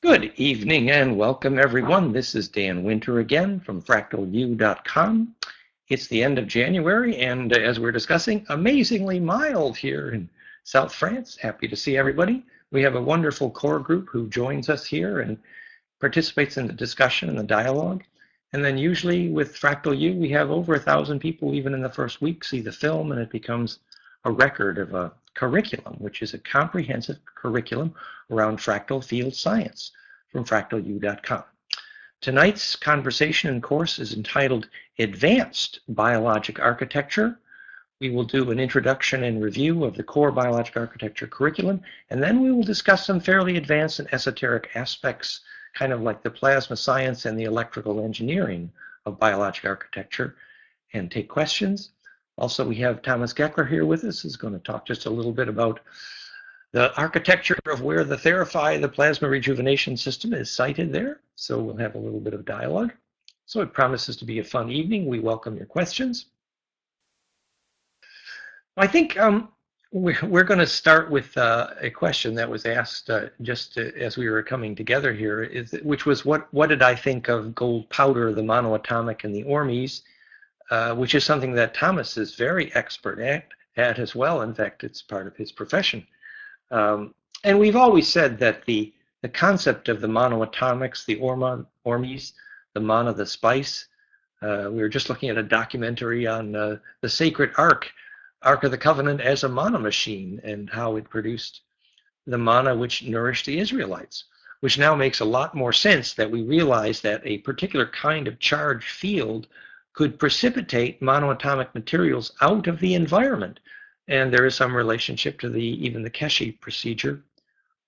Good evening and welcome everyone. This is Dan Winter again from fractalu.com. It's the end of January and as we're discussing, amazingly mild here in South France. Happy to see everybody. We have a wonderful core group who joins us here and participates in the discussion and the dialogue. And then usually with Fractal U, we have over 1,000 people even in the first week see the film, and it becomes a record of a curriculum, which is a comprehensive curriculum around fractal field science from fractalu.com. Tonight's conversation and course is entitled Advanced Biologic Architecture. We will do an introduction and review of the core biologic architecture curriculum, and then we will discuss some fairly advanced and esoteric aspects, kind of like the plasma science and the electrical engineering of biologic architecture, and take questions. Also, we have Thomas Geckler here with us, who's going to talk just a little bit about the architecture of where the Therify, the plasma rejuvenation system, is sited there. So we'll have a little bit of dialogue. So it promises to be a fun evening. We welcome your questions. I think we're going to start with a question that was asked as we were coming together here, which was what did I think of gold powder, the monoatomic, and the ORMEs? Which is something that Thomas is very expert at as well. In fact, it's part of his profession. And we've always said that the concept of the monoatomics, the ORMEs, the mana, the spice, we were just looking at a documentary on the sacred Ark of the Covenant as a mana machine and how it produced the mana which nourished the Israelites, which now makes a lot more sense that we realize that a particular kind of charged field could precipitate monoatomic materials out of the environment. And there is some relationship to even the Keshe procedure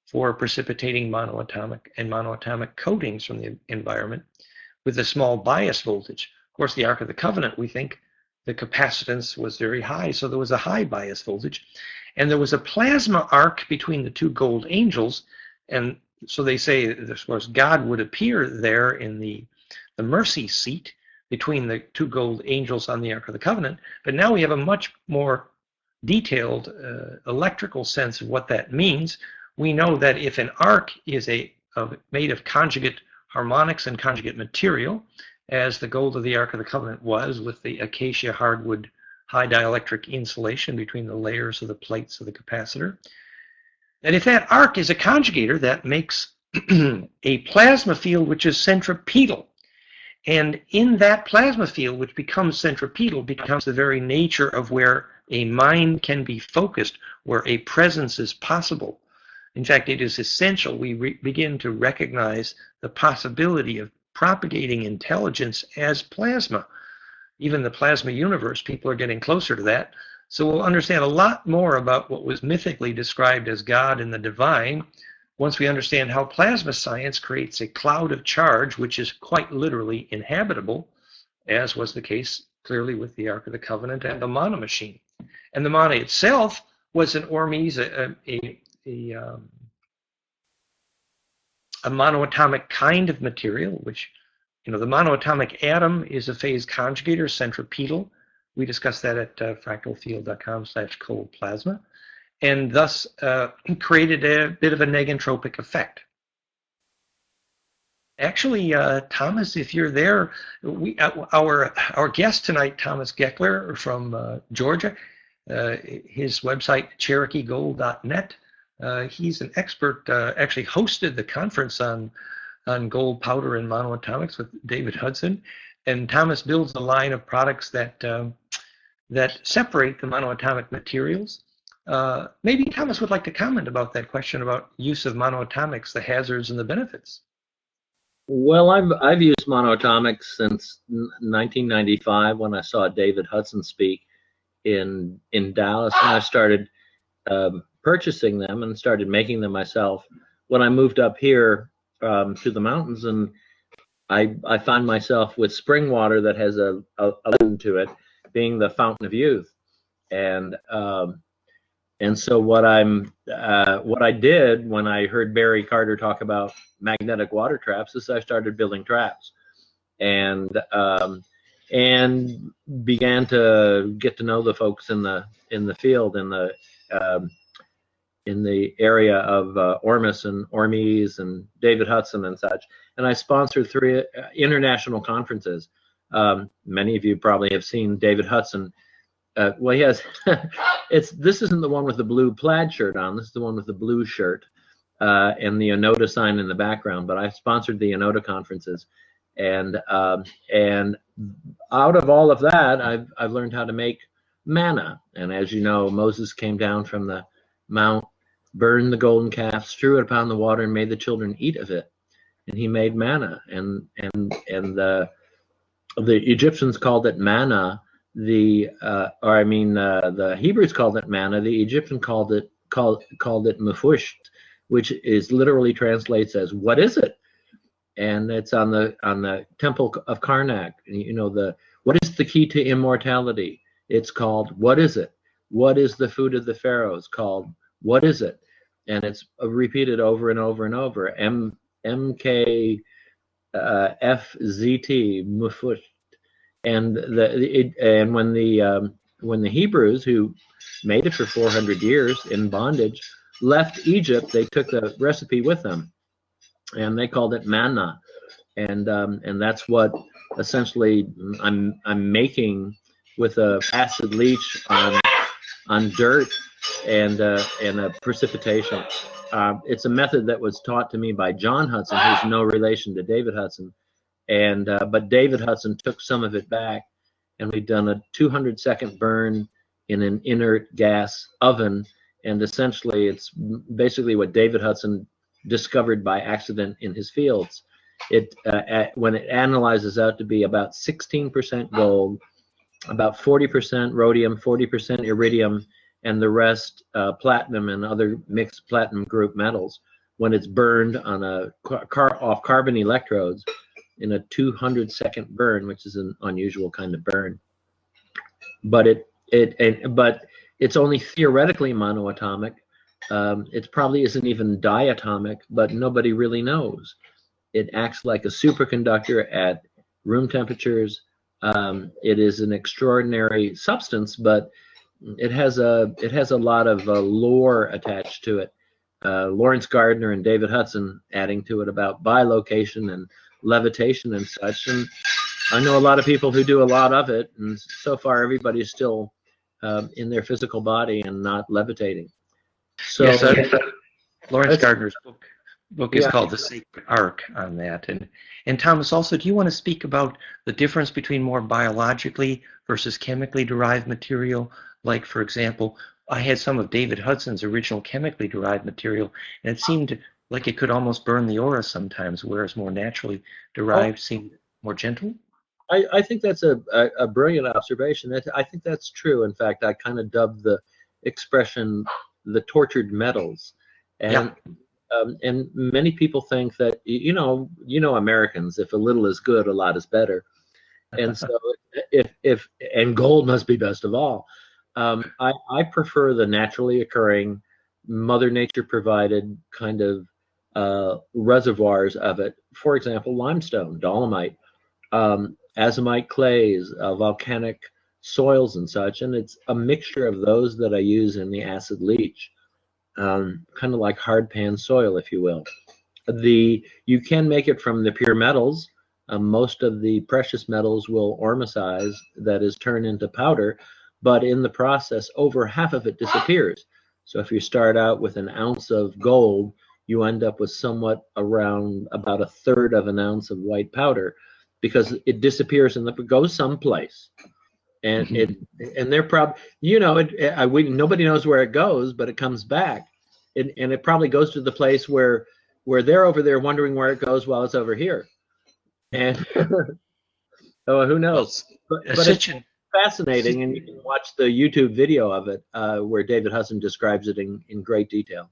for precipitating monoatomic coatings from the environment with a small bias voltage. Of course, the Ark of the Covenant, we think the capacitance was very high, so there was a high bias voltage. And there was a plasma arc between the two gold angels, and so they say, of course, God would appear there in the mercy seat between the two gold angels on the Ark of the Covenant. But now we have a much more detailed electrical sense of what that means. We know that if an arc is made of conjugate harmonics and conjugate material, as the gold of the Ark of the Covenant was, with the acacia hardwood high dielectric insulation between the layers of the plates of the capacitor, that if that arc is a conjugator, that makes a plasma field which is centripetal. And in that plasma field, which becomes centripetal, becomes the very nature of where a mind can be focused, where a presence is possible. In fact, it is essential we begin to recognize the possibility of propagating intelligence as plasma. Even the plasma universe, people are getting closer to that. So we'll understand a lot more about what was mythically described as God and the divine once we understand how plasma science creates a cloud of charge which is quite literally inhabitable, as was the case clearly with the Ark of the Covenant and the mana machine. And the mana itself was an ORMEs, a monoatomic kind of material, which, the monoatomic atom is a phase conjugator, centripetal. We discussed that at fractalfield.com/cold plasma. And thus created a bit of a negentropic effect. Actually, Thomas, if you're there, our guest tonight, Thomas Geckler from Georgia, his website, CherokeeGold.net, he's an expert, actually hosted the conference on gold powder and monoatomics with David Hudson. And Thomas builds a line of products that separate the monoatomic materials. Maybe Thomas would like to comment about that question about use of monoatomics, the hazards and the benefits. Well, I've used monoatomics since 1995 when I saw David Hudson speak in Dallas, and I started purchasing them and started making them myself when I moved up here to the mountains, and I find myself with spring water that has a legend to it, being the fountain of youth, and so what I did when I heard Barry Carter talk about magnetic water traps is I started building traps, and began to get to know the folks in the field, in in the area of Ormus and Ormes and David Hudson and such. And I sponsored 3 international conferences. Many of you probably have seen David Hudson. Well, he has, this isn't the one with the blue plaid shirt on. This is the one with the blue shirt and the Enoda sign in the background. But I sponsored the Enoda conferences. And out of all of that, I've learned how to make manna. And as you know, Moses came down from the mount, burned the golden calf, strew it upon the water, and made the children eat of it. And he made manna. And the Egyptians called it manna. The Hebrews called it manna. The Egyptian called it mufusht, which is literally translates as "what is it?" And it's on the temple of Karnak. You know, what is the key to immortality? It's called "what is it?" What is the food of the pharaohs? Called "what is it?" And it's repeated over and over and over. MKFZT mufusht. And when the Hebrews, who made it for 400 years in bondage, left Egypt, they took the recipe with them, and they called it manna, and that's what essentially I'm making with a acid leach on dirt and a precipitation. It's a method that was taught to me by John Hudson, who's no relation to David Hudson. But David Hudson took some of it back, and we've done a 200-second burn in an inert gas oven. And essentially, it's basically what David Hudson discovered by accident in his fields. When it analyzes out to be about 16% gold, about 40% rhodium, 40% iridium, and the rest platinum and other mixed platinum group metals, when it's burned on off carbon electrodes in a 200-second burn, which is an unusual kind of burn. But it's only theoretically monoatomic. It probably isn't even diatomic, but nobody really knows. It acts like a superconductor at room temperatures. It is an extraordinary substance, but it has a lot of lore attached to it. Lawrence Gardner and David Hudson adding to it about bilocation and levitation and such. And I know a lot of people who do a lot of it, and so far everybody's still in their physical body and not levitating. So yes, Lawrence Gardner's book is called The Sacred Ark on that. And Thomas, also, do you want to speak about the difference between more biologically versus chemically derived material? Like, for example, I had some of David Hudson's original chemically derived material, and it seemed like it could almost burn the aura sometimes, whereas more naturally derived seemed more gentle. I think that's a brilliant observation. I think that's true. In fact, I kind of dubbed the expression the tortured metals. And and many people think that, you know Americans, if a little is good, a lot is better. And so and gold must be best of all. I prefer the naturally occurring, Mother Nature provided kind of reservoirs of it. For example, limestone, dolomite, azomite clays, volcanic soils and such. And it's a mixture of those that I use in the acid leach, kind of like hard pan soil, if you will. You can make it from the pure metals. Most of the precious metals will ormosize, that is, turn into powder, but in the process, over half of it disappears. So if you start out with an ounce of gold, you end up with somewhat around about a third of an ounce of white powder, because it disappears and it goes someplace. And they're probably, nobody knows where it goes, but it comes back, and it probably goes to the place where they're over there wondering where it goes while it's over here. And oh, who knows? But it's fascinating, and you can watch the YouTube video of it where David Hudson describes it in great detail.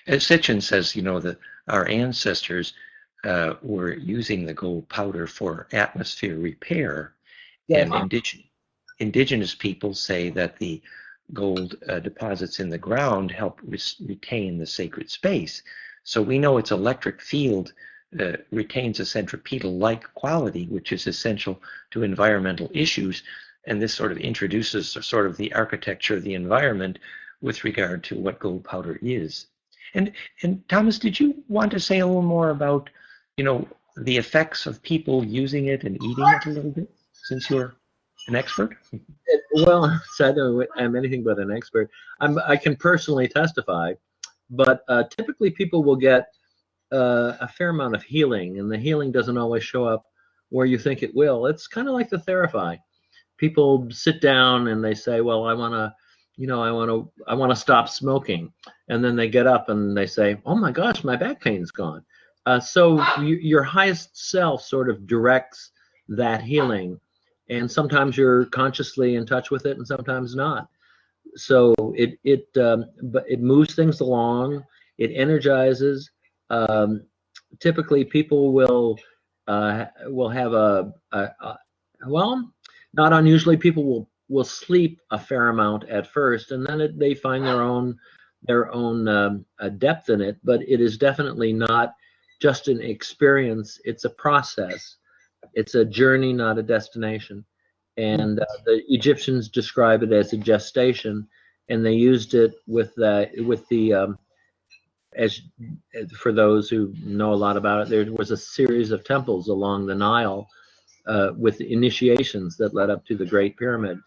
Sitchin says, that our ancestors were using the gold powder for atmosphere repair, and indigenous people say that the gold deposits in the ground help retain the sacred space. So we know its electric field retains a centripetal-like quality, which is essential to environmental issues. And this sort of introduces sort of the architecture of the environment, with regard to what gold powder is. And and Thomas, did you want to say a little more about, the effects of people using it and eating it a little bit, since you're an expert? Well, so I don't, I'm anything but an expert. I can personally testify, but typically people will get a fair amount of healing, and the healing doesn't always show up where you think it will. It's kind of like the Therify. People sit down and they say, "Well, I want to, I want to stop smoking," and then they get up and they say, "Oh my gosh, my back pain's gone." So your highest self sort of directs that healing, and sometimes you're consciously in touch with it, and sometimes not. So but it moves things along. It energizes. Um, Typically, people will have well, not unusually, people will sleep a fair amount at first, and then they find their own depth in it. But it is definitely not just an experience; it's a process. It's a journey, not a destination. And the Egyptians describe it as a gestation, and they used it with the as for those who know a lot about it, there was a series of temples along the Nile with initiations that led up to the Great Pyramid,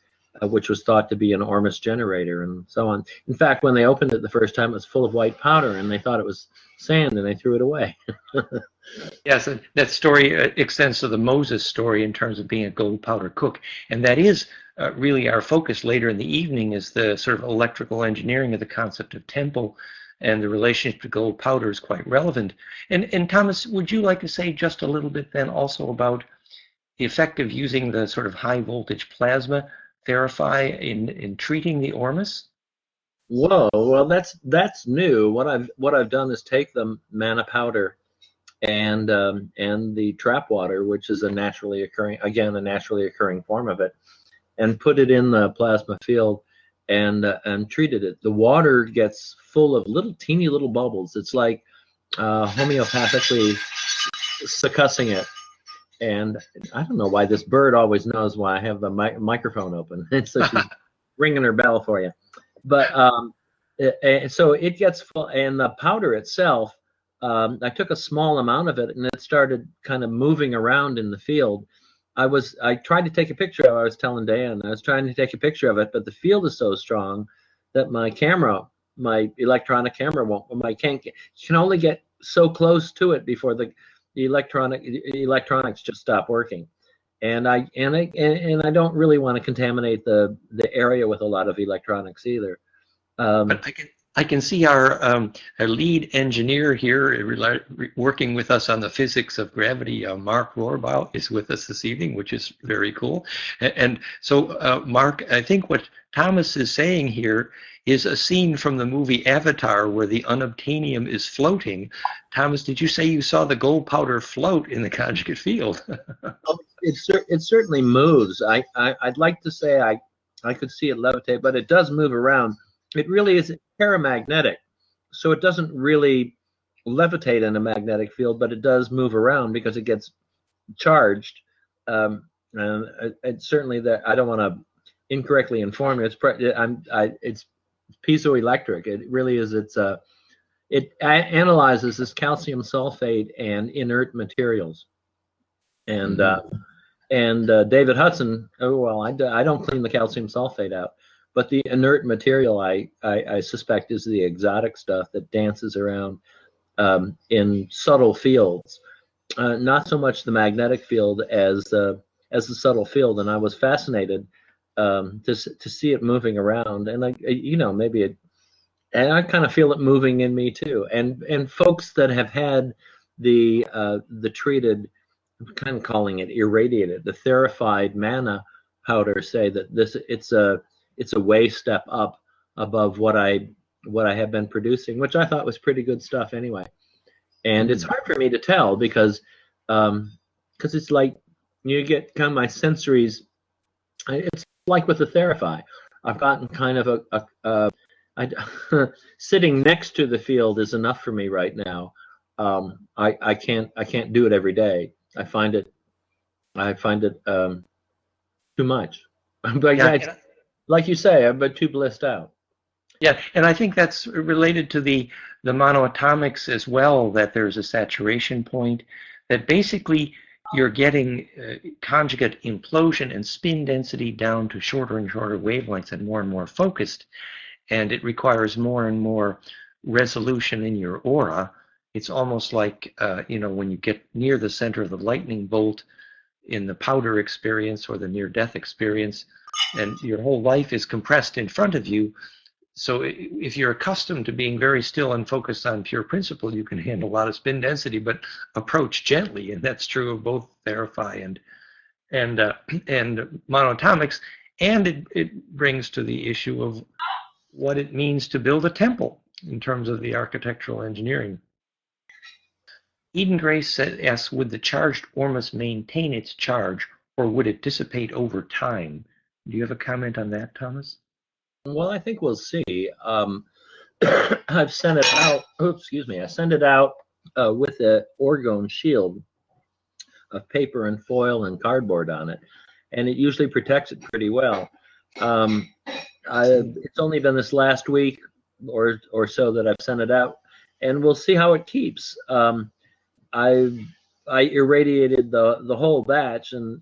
which was thought to be an Ormus generator and so on. In fact, when they opened it the first time, it was full of white powder, and they thought it was sand, and they threw it away. Yes, and that story extends to the Moses story in terms of being a gold powder cook, and that is really our focus later in the evening, is the sort of electrical engineering of the concept of temple, and the relationship to gold powder is quite relevant. And Thomas, would you like to say just a little bit then also about the effect of using the sort of high voltage plasma Therify in treating the Ormus? Whoa, well that's new. What I've done is take the manna powder and the trap water, which is a naturally occurring form of it, and put it in the plasma field and treated it. The water gets full of little teeny little bubbles. It's like homeopathically succussing it. And I don't know why this bird always knows why I have the microphone open. So she's ringing her bell for you. But so it gets full, and the powder itself, I took a small amount of it, and it started kind of moving around in the field. I tried to take a picture of it. I was telling Dan, I was trying to take a picture of it, but the field is so strong that my electronic camera won't. Can only get so close to it before the electronics just stop working. And I don't really want to contaminate the area with a lot of electronics either. But I can see our lead engineer here working with us on the physics of gravity. Mark Rohrbaugh is with us this evening, which is very cool. And so, Mark, I think what Thomas is saying here is a scene from the movie Avatar where the unobtainium is floating. Thomas, did you say you saw the gold powder float in the conjugate field? It certainly moves. I'd like to say I could see it levitate, but it does move around. It really is paramagnetic, so it doesn't really levitate in a magnetic field, but it does move around because it gets charged. And it certainly, that I don't want to incorrectly inform you. It's piezoelectric. It really is. It analyzes this calcium sulfate and inert materials. And David Hudson, oh well, I don't clean the calcium sulfate out, but the inert material I suspect is the exotic stuff that dances around in subtle fields, not so much the magnetic field as the subtle field. And I was fascinated to see it moving around, and and I kind of feel it moving in me too. And folks that have had the treated, I'm kind of calling it irradiated, the therified manna powder, say that it's a way step up above what I have been producing, which I thought was pretty good stuff anyway. And it's hard for me to tell because it's like you get kind of my sensories. It's like with the Therify. I've gotten kind of sitting next to the field is enough for me right now. I can't do it every day. I find it too much. But Yeah, yeah, like you say, I'm too blissed out. Yeah, and I think that's related to the monoatomics as well, that there's a saturation point, that basically you're getting conjugate implosion and spin density down to shorter and shorter wavelengths and more focused, and it requires more and more resolution in your aura. It's almost like, when you get near the center of the lightning bolt in the powder experience or the near-death experience, and your whole life is compressed in front of you. So if you're accustomed to being very still and focused on pure principle, you can handle a lot of spin density, but approach gently, and that's true of both Therify and monoatomics. And it brings to the issue of what it means to build a temple in terms of the architectural engineering. Eden Grace asks, would the charged ormus maintain its charge, or would it dissipate over time? Do you have a comment on that, Thomas? Well, I think we'll see. I've sent it out. Oh, excuse me. I sent it out with an orgone shield of paper and foil and cardboard on it, and it usually protects it pretty well. It's only been this last week or so that I've sent it out, and we'll see how it keeps. I irradiated the whole batch, and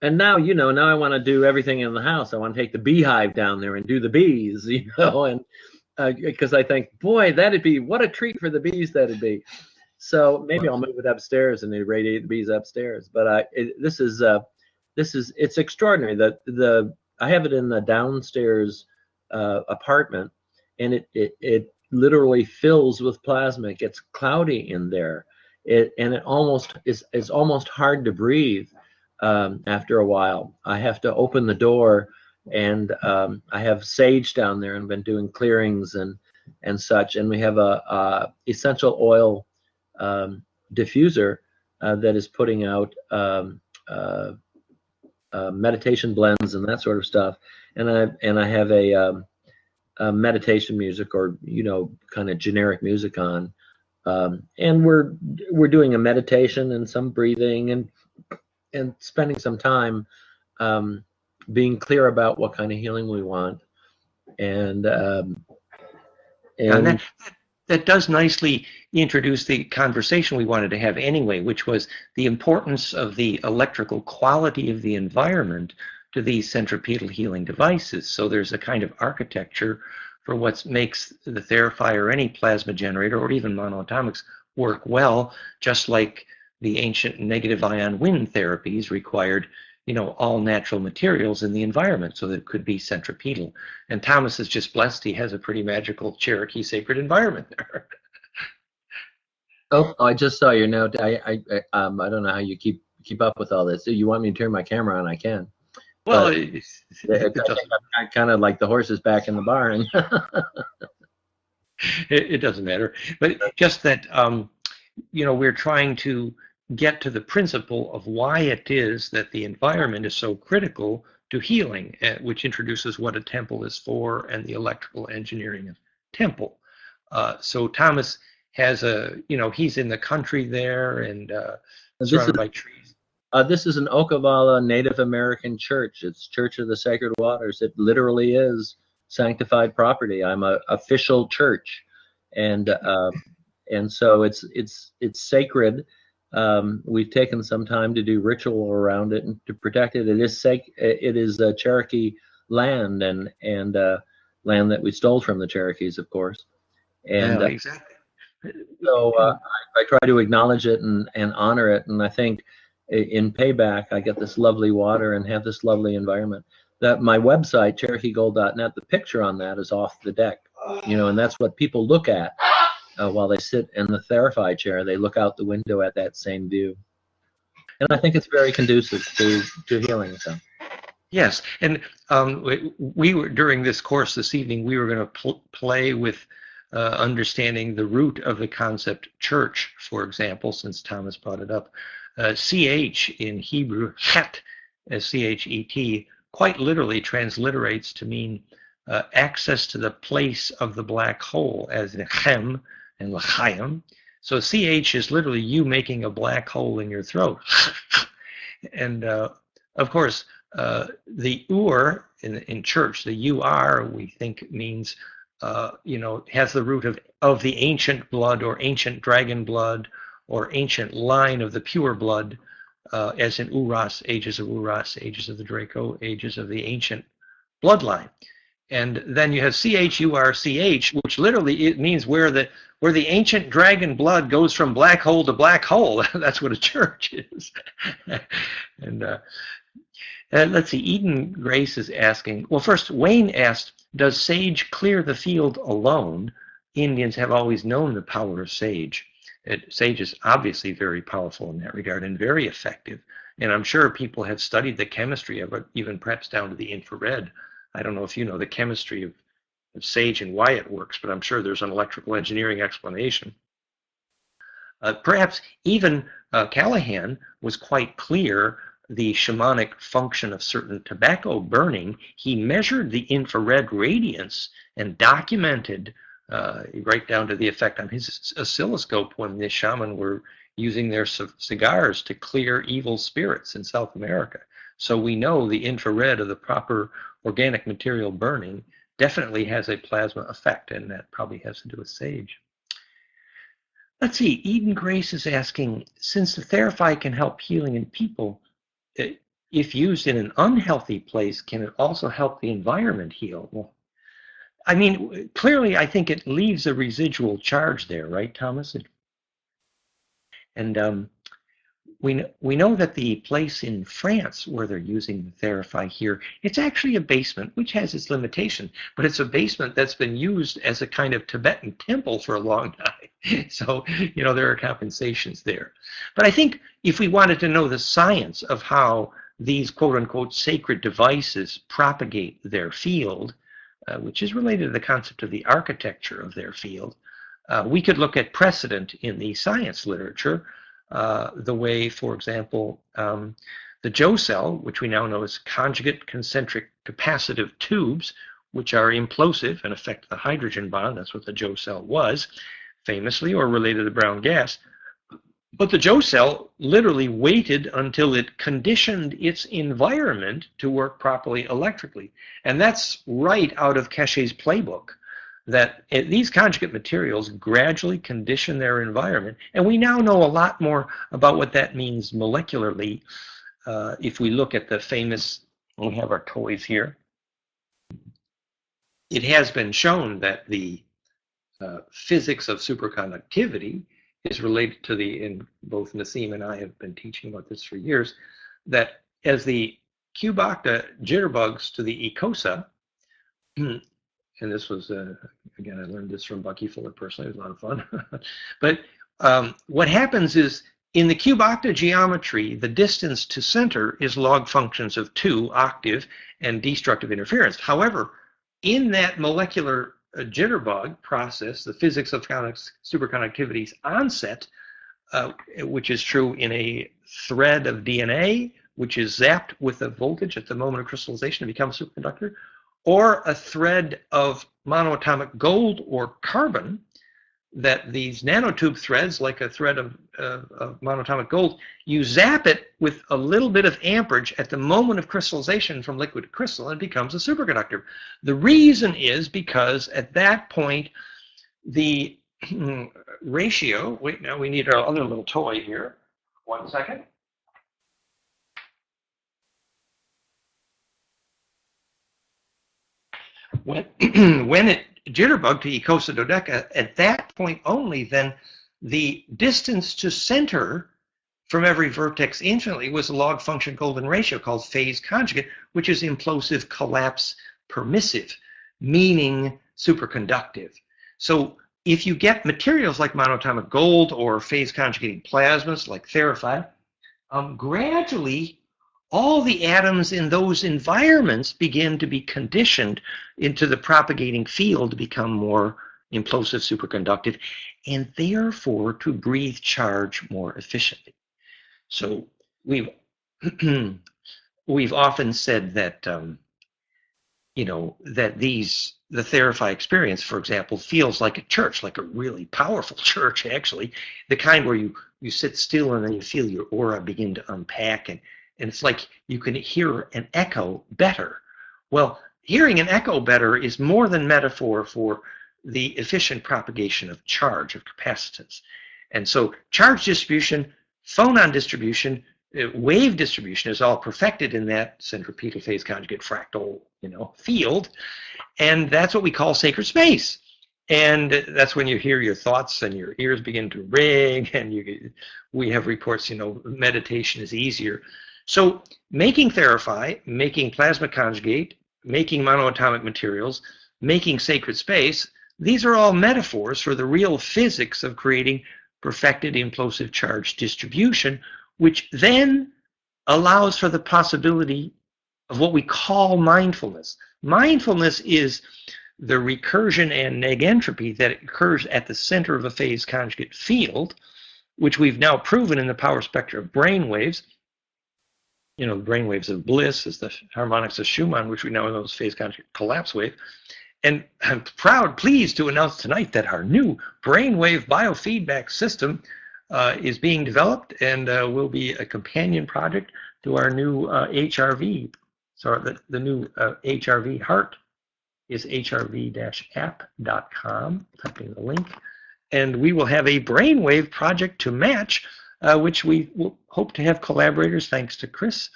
now now I want to do everything in the house. I want to take the beehive down there and do the bees, and because I think, boy, that'd be what a treat for the bees that'd be. So maybe I'll move it upstairs and irradiate the bees upstairs. But this is it's extraordinary that I have it in the downstairs apartment, and it literally fills with plasma. It gets cloudy in there, and it almost is almost hard to breathe after a while. I have to open the door, and I have sage down there, and been doing clearings and such. And we have a essential oil diffuser that is putting out meditation blends and that sort of stuff. And I have a meditation music, or kind of generic music on, and we're doing a meditation and some breathing and spending some time being clear about what kind of healing we want, and that does nicely introduce the conversation we wanted to have anyway, which was the importance of the electrical quality of the environment to these centripetal healing devices. So there's a kind of architecture for what makes the Therify or any plasma generator or even monoatomics work well, just like the ancient negative ion wind therapies required all natural materials in the environment, so that it could be centripetal. And Thomas is just blessed; he has a pretty magical Cherokee sacred environment there. Oh, I just saw your note. I don't know how you keep up with all this. If you want me to turn my camera on, I can. Well, I kind of like the horses back in the barn. It doesn't matter, but just that we're trying to get to the principle of why it is that the environment is so critical to healing, which introduces what a temple is for and the electrical engineering of temple. So Thomas has he's in the country there and surrounded by trees. This is an Okavala Native American church. It's Church of the Sacred Waters. It literally is sanctified property. I'm a official church, and so it's sacred. We've taken some time to do ritual around it and to protect it. It is Cherokee land and land that we stole from the Cherokees, of course. And exactly. So I try to acknowledge it and honor it. And I think in payback, I get this lovely water and have this lovely environment. That my website, CherokeeGold.net, the picture on that is off the deck, and that's what people look at. While they sit in the Therify chair, they look out the window at that same view. And I think it's very conducive to healing. So. Yes, and we were, during this course this evening, we were going to play with understanding the root of the concept church, for example, since Thomas brought it up. CH in Hebrew, chet, CHET, quite literally transliterates to mean access to the place of the black hole, as in chem and l'chaim. So CH is literally you making a black hole in your throat. And of course, the ur in church. The UR, we think, means, has the root of the ancient blood, or ancient dragon blood, or ancient line of the pure blood, as in Uras, ages of the Draco, ages of the ancient bloodline. And then you have CHURCH, which literally it means where the ancient dragon blood goes from black hole to black hole. That's what a church is. And let's see, Eden Grace is asking, well, first, Wayne asked, does sage clear the field alone? Indians have always known the power of sage. Sage is obviously very powerful in that regard and very effective. And I'm sure people have studied the chemistry of it, even perhaps down to the infrared. I don't know if you know the chemistry of sage and why it works, but I'm sure there's an electrical engineering explanation. Perhaps even Callahan was quite clear the shamanic function of certain tobacco burning. He measured the infrared radiance and documented right down to the effect on his oscilloscope when the shaman were using their cigars to clear evil spirits in South America. So we know the infrared of the proper organic material burning definitely has a plasma effect, and that probably has to do with sage. Let's see, Eden Grace is asking, since the Therapy can help healing in people, if used in an unhealthy place, can it also help the environment heal? Well, I mean, clearly, I think it leaves a residual charge there, right, Thomas? And we know that the place in France where they're using the Therapy here, it's actually a basement, which has its limitation, but it's a basement that's been used as a kind of Tibetan temple for a long time. So, there are compensations there. But I think if we wanted to know the science of how these quote-unquote sacred devices propagate their field, which is related to the concept of the architecture of their field, we could look at precedent in the science literature, the way, for example, the Joe cell, which we now know as conjugate concentric capacitive tubes, which are implosive and affect the hydrogen bond. That's what the Joe cell was, famously, or related to brown gas. But the Joe cell literally waited until it conditioned its environment to work properly electrically. And that's right out of Keshe's playbook, that these conjugate materials gradually condition their environment. And we now know a lot more about what that means molecularly. If we look at the famous, we have our toys here. It has been shown that the physics of superconductivity is related to and both Nassim and I have been teaching about this for years, that as the cube octa jitterbugs to the ecosa, and this was, again, I learned this from Bucky Fuller personally, it was a lot of fun. But what happens is, in the cube octa geometry, the distance to center is log functions of 2, octave, and destructive interference. However, in that molecular jitterbug process, the physics of superconductivity's onset, which is true in a thread of DNA, which is zapped with a voltage at the moment of crystallization to become a superconductor, or a thread of monoatomic gold or carbon, that these nanotube threads, like a thread of monoatomic gold, you zap it with a little bit of amperage at the moment of crystallization from liquid to crystal, and it becomes a superconductor. The reason is because at that point, the ratio, wait, now we need our other little toy here. 1 second. When it jitterbugged to ecosa dodeca, at that point only, then the distance to center from every vertex infinitely was a log function golden ratio called phase conjugate, which is implosive collapse permissive, meaning superconductive. So if you get materials like monoatomic gold or phase conjugating plasmas like Therapy, gradually all the atoms in those environments begin to be conditioned into the propagating field to become more implosive superconductive, and therefore to breathe charge more efficiently. So we've often said that that the Therapy experience, for example, feels like a church, like a really powerful church, actually, the kind where you sit still and then you feel your aura begin to unpack, and it's like you can hear an echo better. Well, hearing an echo better is more than metaphor for the efficient propagation of charge, of capacitance. And so charge distribution, phonon distribution, wave distribution is all perfected in that centripetal phase conjugate fractal, field. And that's what we call sacred space. And that's when you hear your thoughts and your ears begin to ring, and we have reports, meditation is easier. So making Therify, making plasma conjugate, making monoatomic materials, making sacred space, these are all metaphors for the real physics of creating perfected implosive charge distribution, which then allows for the possibility of what we call mindfulness. Mindfulness is the recursion and negentropy that occurs at the center of a phase conjugate field, which we've now proven in the power spectra of brain waves. The brain waves of bliss is the harmonics of Schumann, which we now know is phase conjugate collapse wave. And I'm pleased to announce tonight that our new brainwave biofeedback system is being developed and will be a companion project to our new HRV. So the new HRV heart is hrv-app.com, typing the link. And we will have a brainwave project to match, which we will hope to have collaborators, thanks to Chris.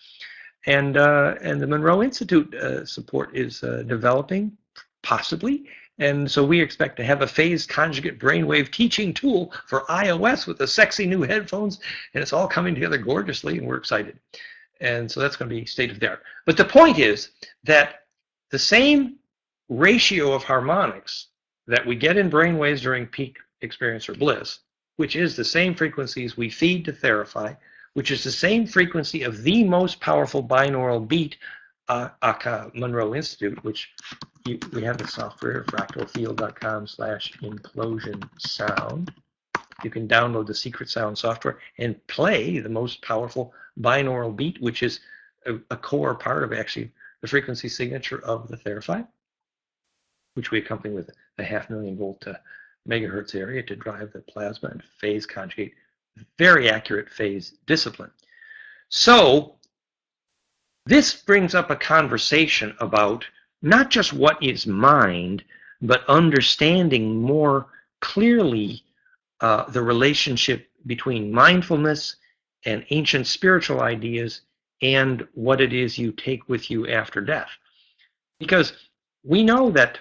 And the Monroe Institute support is developing, possibly. And so we expect to have a phase conjugate brainwave teaching tool for iOS with the sexy new headphones, and it's all coming together gorgeously, and we're excited. And so that's going to be state of the art. But the point is that the same ratio of harmonics that we get in brainwaves during peak experience or bliss, which is the same frequencies we feed to Therify, which is the same frequency of the most powerful binaural beat, aka Monroe Institute, which we have the software, fractalfield.com/implosion sound. You can download the secret sound software and play the most powerful binaural beat, which is a core part of actually the frequency signature of the Therify, which we accompany with a 500,000 volt megahertz area to drive the plasma and phase conjugate, very accurate phase discipline. So this brings up a conversation about not just what is mind, but understanding more clearly the relationship between mindfulness and ancient spiritual ideas and what it is you take with you after death. Because we know that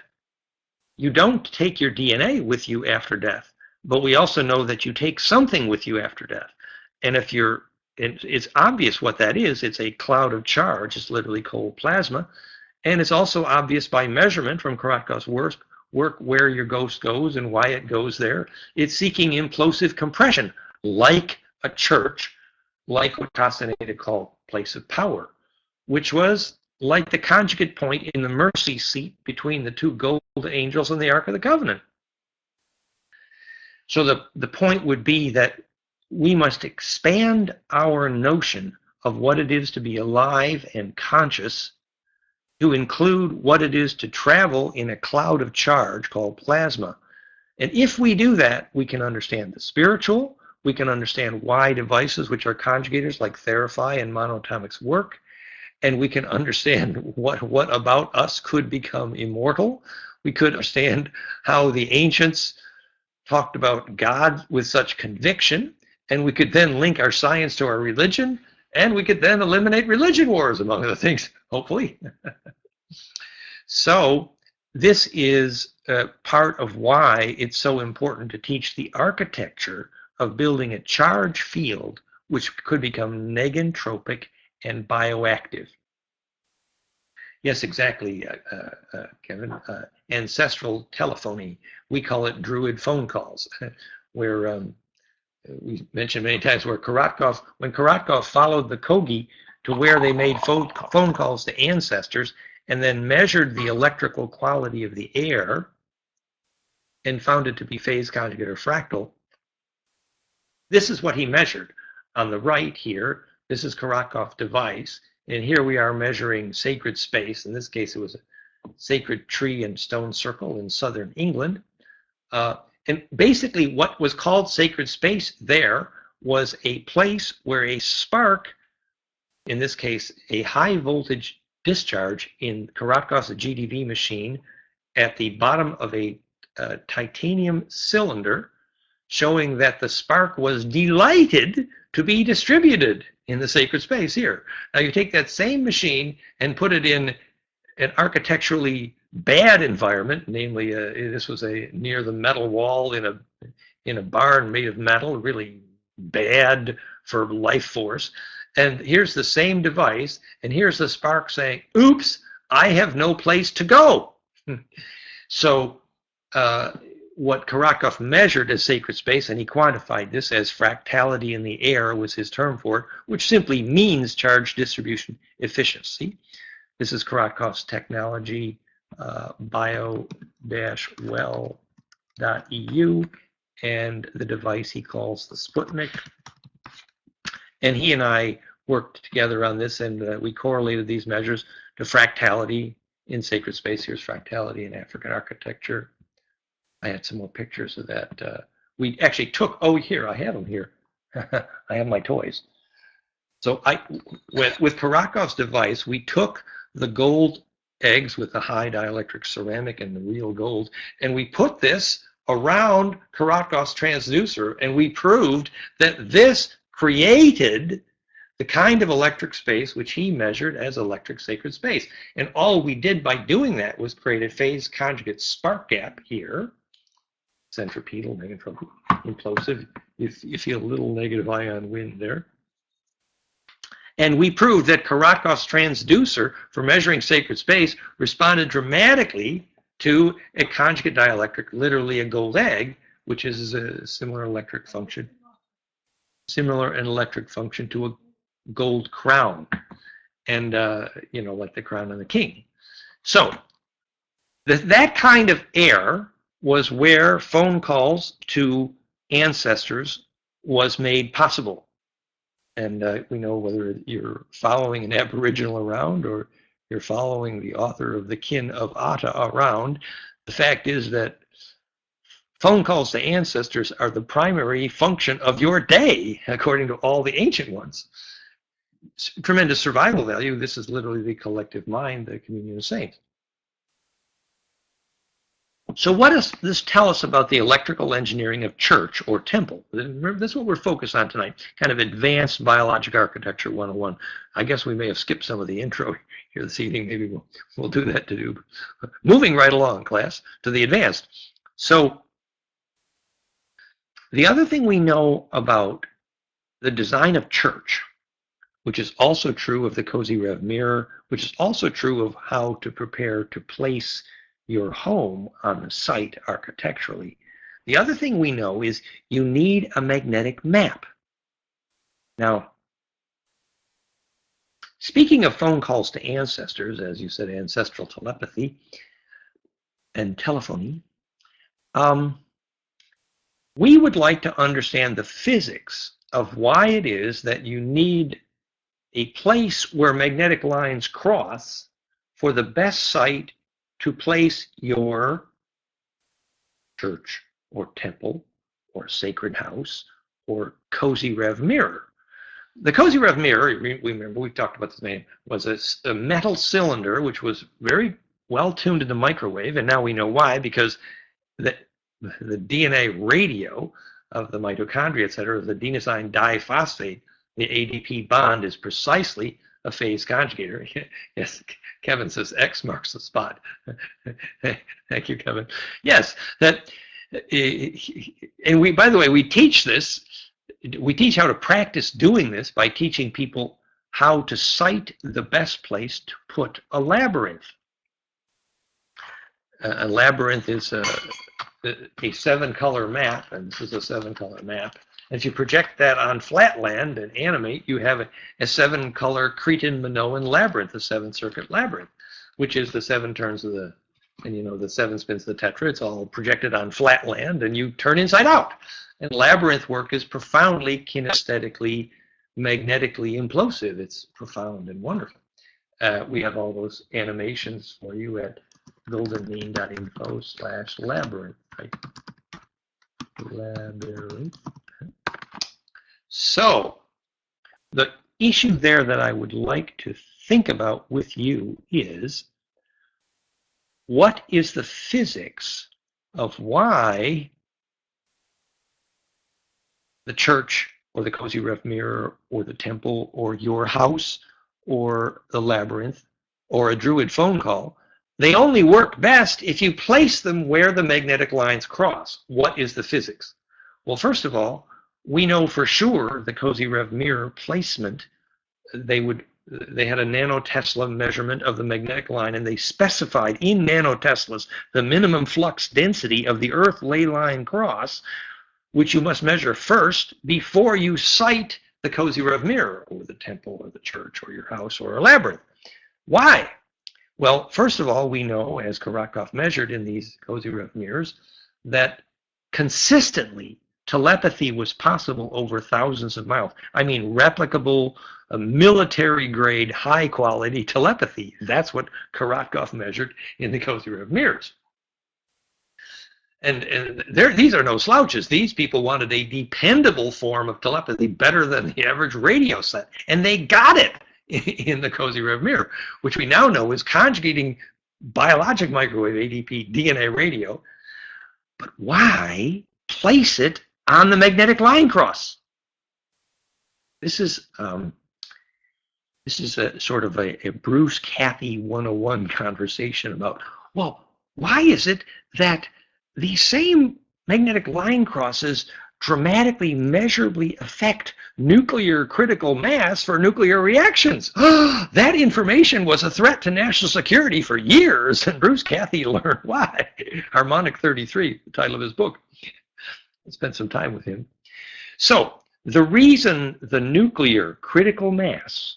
you don't take your DNA with you after death, but we also know that you take something with you after death. And if it's obvious what that is. It's a cloud of charge. It's literally cold plasma. And it's also obvious by measurement from Karatkov's work where your ghost goes and why it goes there. It's seeking implosive compression, like a church, like what Castaneda called place of power, which was like the conjugate point in the mercy seat between the two gold angels and the Ark of the Covenant. So the point would be that we must expand our notion of what it is to be alive and conscious to include what it is to travel in a cloud of charge called plasma. And if we do that, we can understand the spiritual, we can understand why devices which are conjugators like Therify and monoatomics work, and we can understand what about us could become immortal. We could understand how the ancients talked about God with such conviction, and we could then link our science to our religion, and we could then eliminate religion wars, among other things, hopefully. So this is part of why it's so important to teach the architecture of building a charge field which could become negentropic and bioactive. Yes, exactly, Kevin. Ancestral telephony. We call it druid phone calls, where we mentioned many times where when Karatkov followed the Kogi to where they made phone calls to ancestors and then measured the electrical quality of the air and found it to be phase conjugate or fractal. This is what he measured. On the right here, this is Karatkov's device, and here we are measuring sacred space. In this case, it was a sacred tree and stone circle in southern England. And basically what was called sacred space there was a place where a spark, in this case a high voltage discharge in Karatkov's GDV machine at the bottom of a titanium cylinder, showing that the spark was delighted to be distributed in the sacred space here. Now you take that same machine and put it in an architecturally bad environment, namely this was near the metal wall in a barn made of metal, really bad for life force. And here's the same device, and here's the spark saying, oops, I have no place to go. So what Karatkov measured as sacred space, and he quantified this as fractality in the air was his term for it, which simply means charge distribution efficiency. This is Karatkov's technology, bio-well.eu, and the device he calls the Sputnik. And he and I worked together on this, and we correlated these measures to fractality in sacred space. Here's fractality in African architecture. I had some more pictures of that. We actually took, oh, here, I have them here. I have my toys. So with Karatkov's device, we took the gold eggs with the high dielectric ceramic and the real gold, and we put this around Karatkov's transducer, and we proved that this created the kind of electric space which he measured as electric sacred space. And all we did by doing that was create a phase conjugate spark gap here, centripetal, negative, implosive. You feel a little negative ion wind there. And we proved that Karatkov's transducer for measuring sacred space responded dramatically to a conjugate dielectric, literally a gold egg, which is a similar electric function to a gold crown, and like the crown of the king. So that kind of air was where phone calls to ancestors was made possible. And we know whether you're following an Aboriginal around or you're following the author of The Kin of Atta around, the fact is that phone calls to ancestors are the primary function of your day, according to all the ancient ones. Tremendous survival value. This is literally the collective mind, the communion of saints. So what does this tell us about the electrical engineering of church or temple? Remember, that's what we're focused on tonight, kind of advanced biologic architecture 101. I guess we may have skipped some of the intro here this evening. Maybe we'll do that to do. Moving right along, class, to the advanced. So the other thing we know about the design of church, which is also true of the Cozy Rev mirror, which is also true of how to prepare to place your home on the site architecturally. The other thing we know is you need a magnetic map. Now, speaking of phone calls to ancestors, as you said, ancestral telepathy and telephony, we would like to understand the physics of why it is that you need a place where magnetic lines cross for the best site to place your church or temple or sacred house or Cozy Rev mirror. The Cozy Rev mirror, we remember we talked about this name, was a metal cylinder which was very well tuned to the microwave, and now we know why, because the DNA radio of the mitochondria, et cetera, the adenosine diphosphate, the ADP bond is precisely a phase conjugator. Yes, Kevin says X marks the spot. Thank you, Kevin. Yes, that, and we, by the way, we teach this. We teach how to practice doing this by teaching people how to site the best place to put a labyrinth. A labyrinth is a 7-color map, and this is a 7-color map. If you project that on flat land and animate, you have a 7-color Cretan Minoan labyrinth, a 7-circuit labyrinth, which is the 7 turns of the, and the 7 spins of the tetra. It's all projected on flat land, and you turn inside out. And labyrinth work is profoundly kinesthetically, magnetically implosive. It's profound and wonderful. We have all those animations for you at goldenmean.info/labyrinth. Right? Labyrinth. So the issue there that I would like to think about with you is, what is the physics of why the church or the Cozy Ref Mirror or the temple or your house or the labyrinth or a druid phone call, they only work best if you place them where the magnetic lines cross. What is the physics? Well, first of all, we know for sure the Cozy Rev Mirror placement, they had a nanotesla measurement of the magnetic line, and they specified in nanoteslas the minimum flux density of the Earth ley line cross, which you must measure first before you site the Cozy Rev Mirror or the temple or the church or your house or a labyrinth. Why? Well, first of all, we know, as Karakov measured in these Cozy Rev mirrors, that consistently telepathy was possible over thousands of miles. I mean, replicable, military-grade, high-quality telepathy. That's what Karakov measured in the Cozy Rev mirrors. And these are no slouches. These people wanted a dependable form of telepathy, better than the average radio set. And they got it in the Cozy Rev Mirror, which we now know is conjugating biologic microwave ADP DNA radio. But why place it on the magnetic line cross? This is a sort of a Bruce Cathy 101 conversation about, well, why is it that these same magnetic line crosses dramatically, measurably affect nuclear critical mass for nuclear reactions? That information was a threat to national security for years, and Bruce Cathy learned why. Harmonic 33, the title of his book. I spent some time with him. So the reason the nuclear critical mass,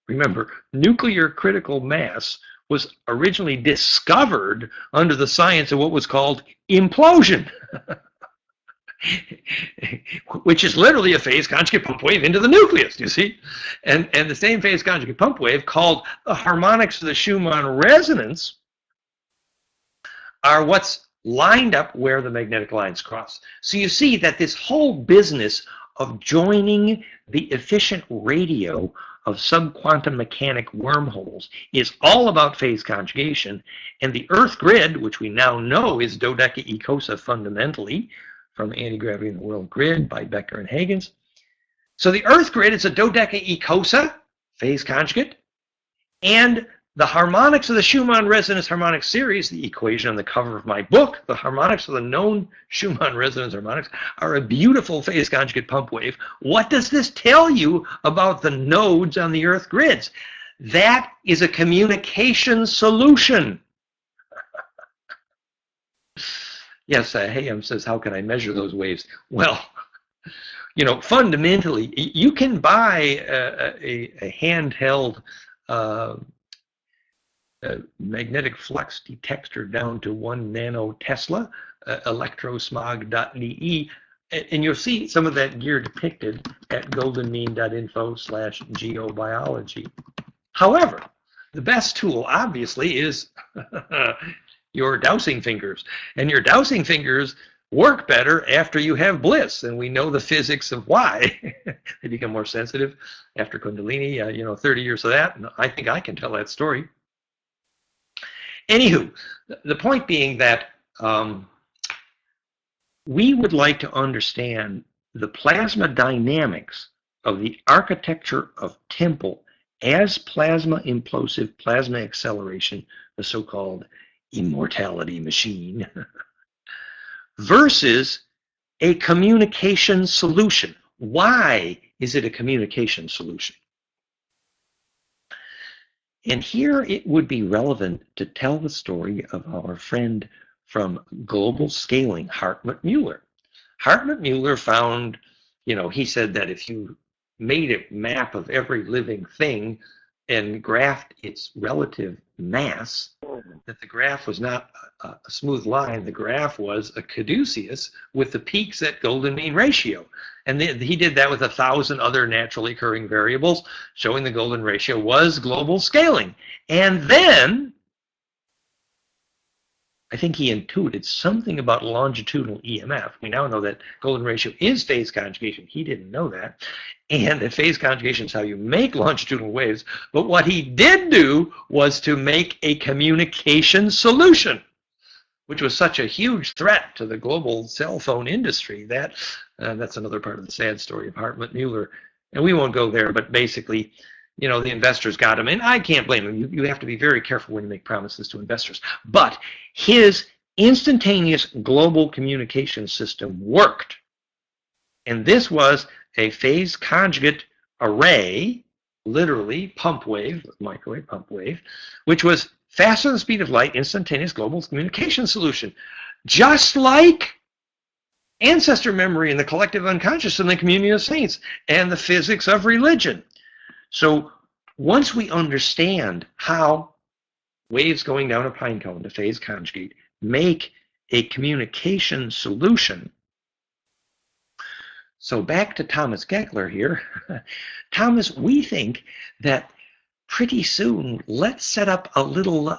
remember, nuclear critical mass was originally discovered under the science of what was called implosion, which is literally a phase conjugate pump wave into the nucleus, you see? And the same phase conjugate pump wave, called the harmonics of the Schumann resonance, are what's lined up where the magnetic lines cross. So you see that this whole business of joining the efficient radio of subquantum mechanic wormholes is all about phase conjugation, and the Earth grid, which we now know is dodecaecosa fundamentally, from Anti-Gravity in the World Grid by Becker and Huygens. So the Earth grid is a dodecaecosa phase conjugate, and the harmonics of the Schumann resonance harmonic series, the equation on the cover of my book, the harmonics of the known Schumann resonance harmonics, are a beautiful phase conjugate pump wave. What does this tell you about the nodes on the Earth grids? That is a communication solution. Yes, Hayam says, how can I measure those waves? Well, you know, fundamentally, you can buy a handheld magnetic flux detector down to 1 nanotesla, electrosmog.de, and you'll see some of that gear depicted at goldenmean.info/geobiology. However, the best tool, obviously, is your dowsing fingers. And your dowsing fingers work better after you have bliss, and we know the physics of why. They become more sensitive after Kundalini, 30 years of that, and I think I can tell that story. Anywho, the point being that we would like to understand the plasma dynamics of the architecture of temple as plasma implosive plasma acceleration, the so-called immortality machine, versus a communication solution. Why is it a communication solution? And here it would be relevant to tell the story of our friend from Global Scaling, Hartmut Müller. Hartmut Müller found, he said that if you made a map of every living thing and graphed its relative mass, that the graph was not a smooth line. The graph was a caduceus with the peaks at golden mean ratio. And he did that with 1,000 other naturally occurring variables, showing the golden ratio was global scaling. And then, I think he intuited something about longitudinal EMF. We now know that golden ratio is phase conjugation. He didn't know that. And that phase conjugation is how you make longitudinal waves. But what he did do was to make a communication solution, which was such a huge threat to the global cell phone industry. That's another part of the sad story of Hartmut Mueller. And we won't go there, but basically, the investors got him. And I can't blame him. You have to be very careful when you make promises to investors. But his instantaneous global communication system worked. And this was a phase conjugate array, literally pump wave, microwave pump wave, which was faster than the speed of light, instantaneous global communication solution. Just like ancestor memory and the collective unconscious and the communion of saints and the physics of religion. So once we understand how waves going down a pine cone to phase conjugate make a communication solution. So back to Thomas Geckler here. Thomas, we think that pretty soon let's set up a little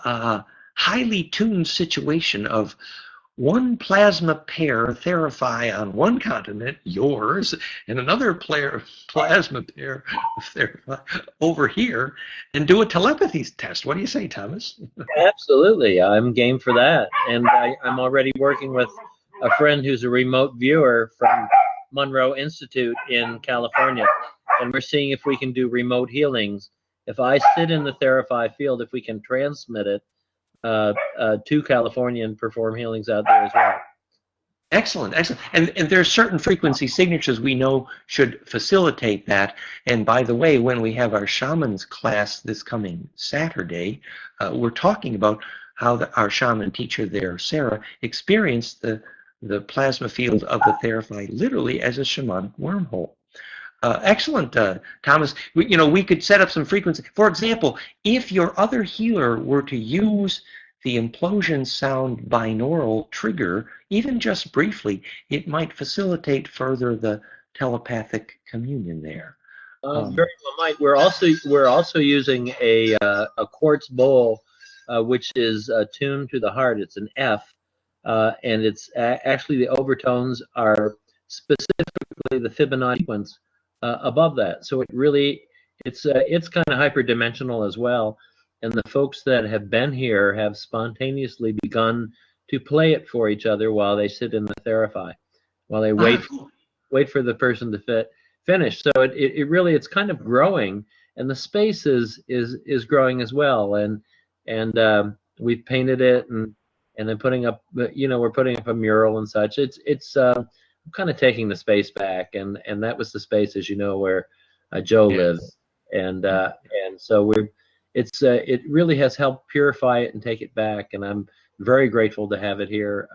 highly tuned situation of one plasma pair therapy on one continent, yours, and another plasma pair therapy over here, and do a telepathy test. What do you say, Thomas? Absolutely, I'm game for that. And I'm already working with a friend who's a remote viewer from Monroe Institute in California, and we're seeing if we can do remote healings. If I sit in the therapy field, if we can transmit it to California and perform healings out there as well. Excellent, excellent. And there are certain frequency signatures we know should facilitate that. And by the way, when we have our shamans class this coming Saturday, we're talking about how our shaman teacher there, Sarah, experienced the plasma field of the therapy literally as a shamanic wormhole. Excellent, Thomas. We could set up some frequency. For example, if your other healer were to use the implosion sound binaural trigger, even just briefly, it might facilitate further the telepathic communion there. Very well might. We're also using a quartz bowl, which is tuned to the heart. It's an F, and it's actually the overtones are specifically the Fibonacci sequence above that. So it's kind of hyperdimensional as well. And the folks that have been here have spontaneously begun to play it for each other while they sit in the therapy, while they wait for the person to finish. So it's kind of growing, and the space is growing as well. And we've painted it and then putting up, we're putting up a mural and such. It's kind of taking the space back, and that was the space, as you know, where Joe lived, and so it really has helped purify it and take it back, and I'm very grateful to have it here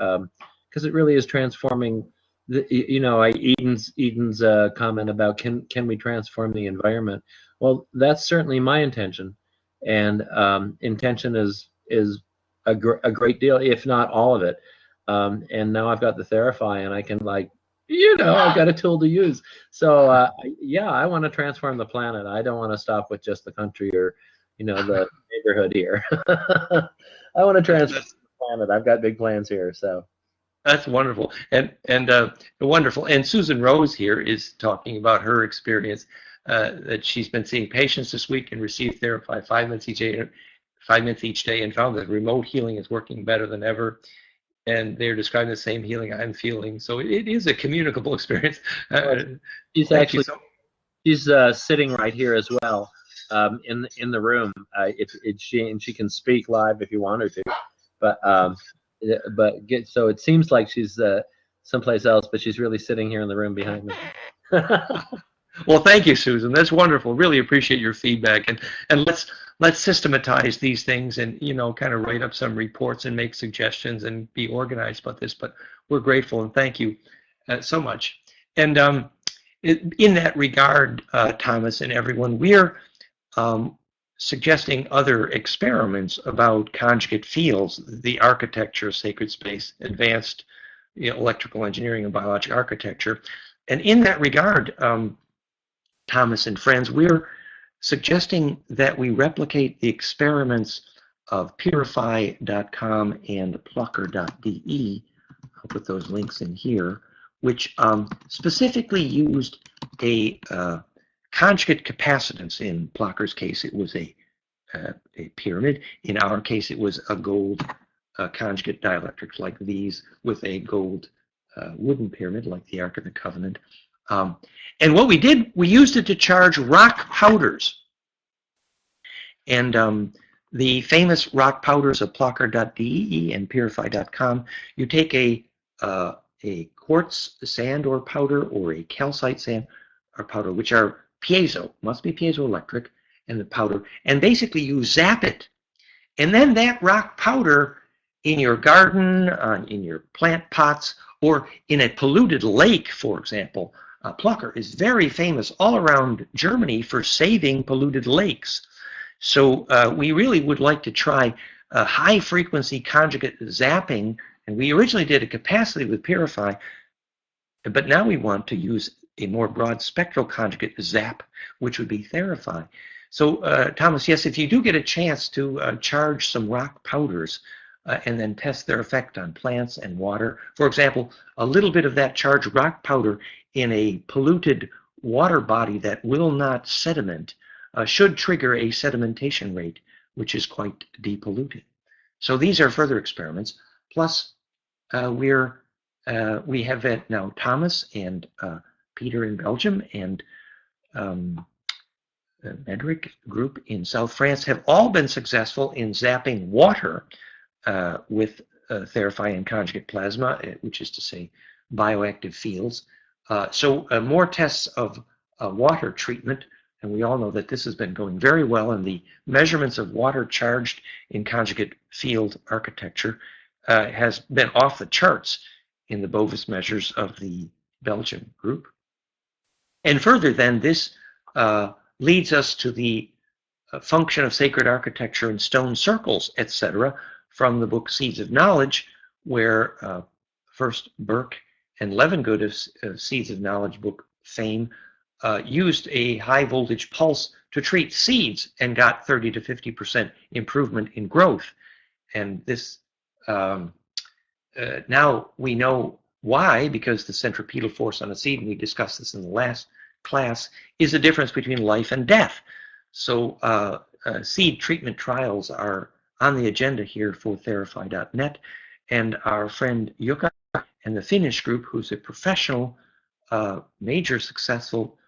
because it really is transforming. Eden's comment about can we transform the environment? Well, that's certainly my intention, and intention is a great deal, if not all of it. And now I've got the Therify, and I can I've got a tool to use. So I want to transform the planet. I don't want to stop with just the country or the neighborhood here. I want to transform the planet. I've got big plans here. So that's wonderful, and wonderful. And Susan Rose here is talking about her experience that she's been seeing patients this week and received therapy 5 minutes each day, and found that remote healing is working better than ever. And they're describing the same healing I'm feeling. So it is a communicable experience. She's sitting right here as well in the room. She can speak live if you want her to, so it seems like she's someplace else, but she's really sitting here in the room behind me. Well, thank you, Susan. That's wonderful. Really appreciate your feedback, and let's systematize these things and kind of write up some reports and make suggestions and be organized about this. But we're grateful and thank you so much. And in that regard, Thomas and everyone, we're suggesting other experiments about conjugate fields, the architecture, sacred space, advanced electrical engineering and biological architecture. And in that regard, Thomas and friends, we're suggesting that we replicate the experiments of purify.com and plucker.de. I'll put those links in here, which specifically used a conjugate capacitance. In Plucker's case, it was a pyramid. In our case, it was a gold conjugate dielectrics like these with a gold wooden pyramid like the Ark of the Covenant. And what we did, we used it to charge rock powders. And the famous rock powders of plucker.de and purify.com, you take a quartz sand or powder or a calcite sand or powder, which are piezo, must be piezoelectric, and the powder, and basically you zap it. And then that rock powder in your garden, in your plant pots, or in a polluted lake, for example. Plucker is very famous all around Germany for saving polluted lakes. So we really would like to try high-frequency conjugate zapping, and we originally did a capacity with Purify, but now we want to use a more broad spectral conjugate zap, which would be Therify. So Thomas, yes, if you do get a chance to charge some rock powders and then test their effect on plants and water, for example, a little bit of that charged rock powder in a polluted water body that will not sediment should trigger a sedimentation rate, which is quite depolluted. So these are further experiments. Plus, we have now Thomas and Peter in Belgium and Medric group in South France have all been successful in zapping water with Therify and conjugate plasma, which is to say bioactive fields. So more tests of water treatment, and we all know that this has been going very well, and the measurements of water charged in conjugate field architecture has been off the charts in the Bovis measures of the Belgian group. And further then, this leads us to the function of sacred architecture in stone circles, etc., from the book Seeds of Knowledge, where first Burke and Levengood of Seeds of Knowledge book fame used a high voltage pulse to treat seeds and got 30 to 50% improvement in growth. And this now we know why, because the centripetal force on a seed, and we discussed this in the last class, is the difference between life and death. So seed treatment trials are on the agenda here for Therify.net, and our friend Jukka and the Finnish group, who's a professional, major successful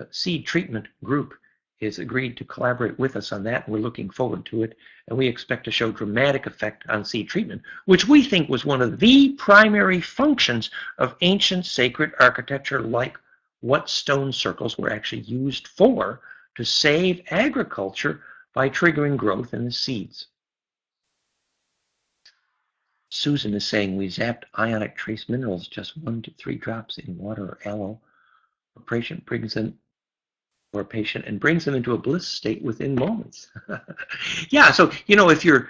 seed treatment group, is agreed to collaborate with us on that, and we're looking forward to it. And we expect to show dramatic effect on seed treatment, which we think was one of the primary functions of ancient sacred architecture, like what stone circles were actually used for, to save agriculture by triggering growth in the seeds. Susan is saying we zapped ionic trace minerals, just 1 to 3 drops in water or aloe. A patient brings them into a bliss state within moments. Yeah, so you know, if you're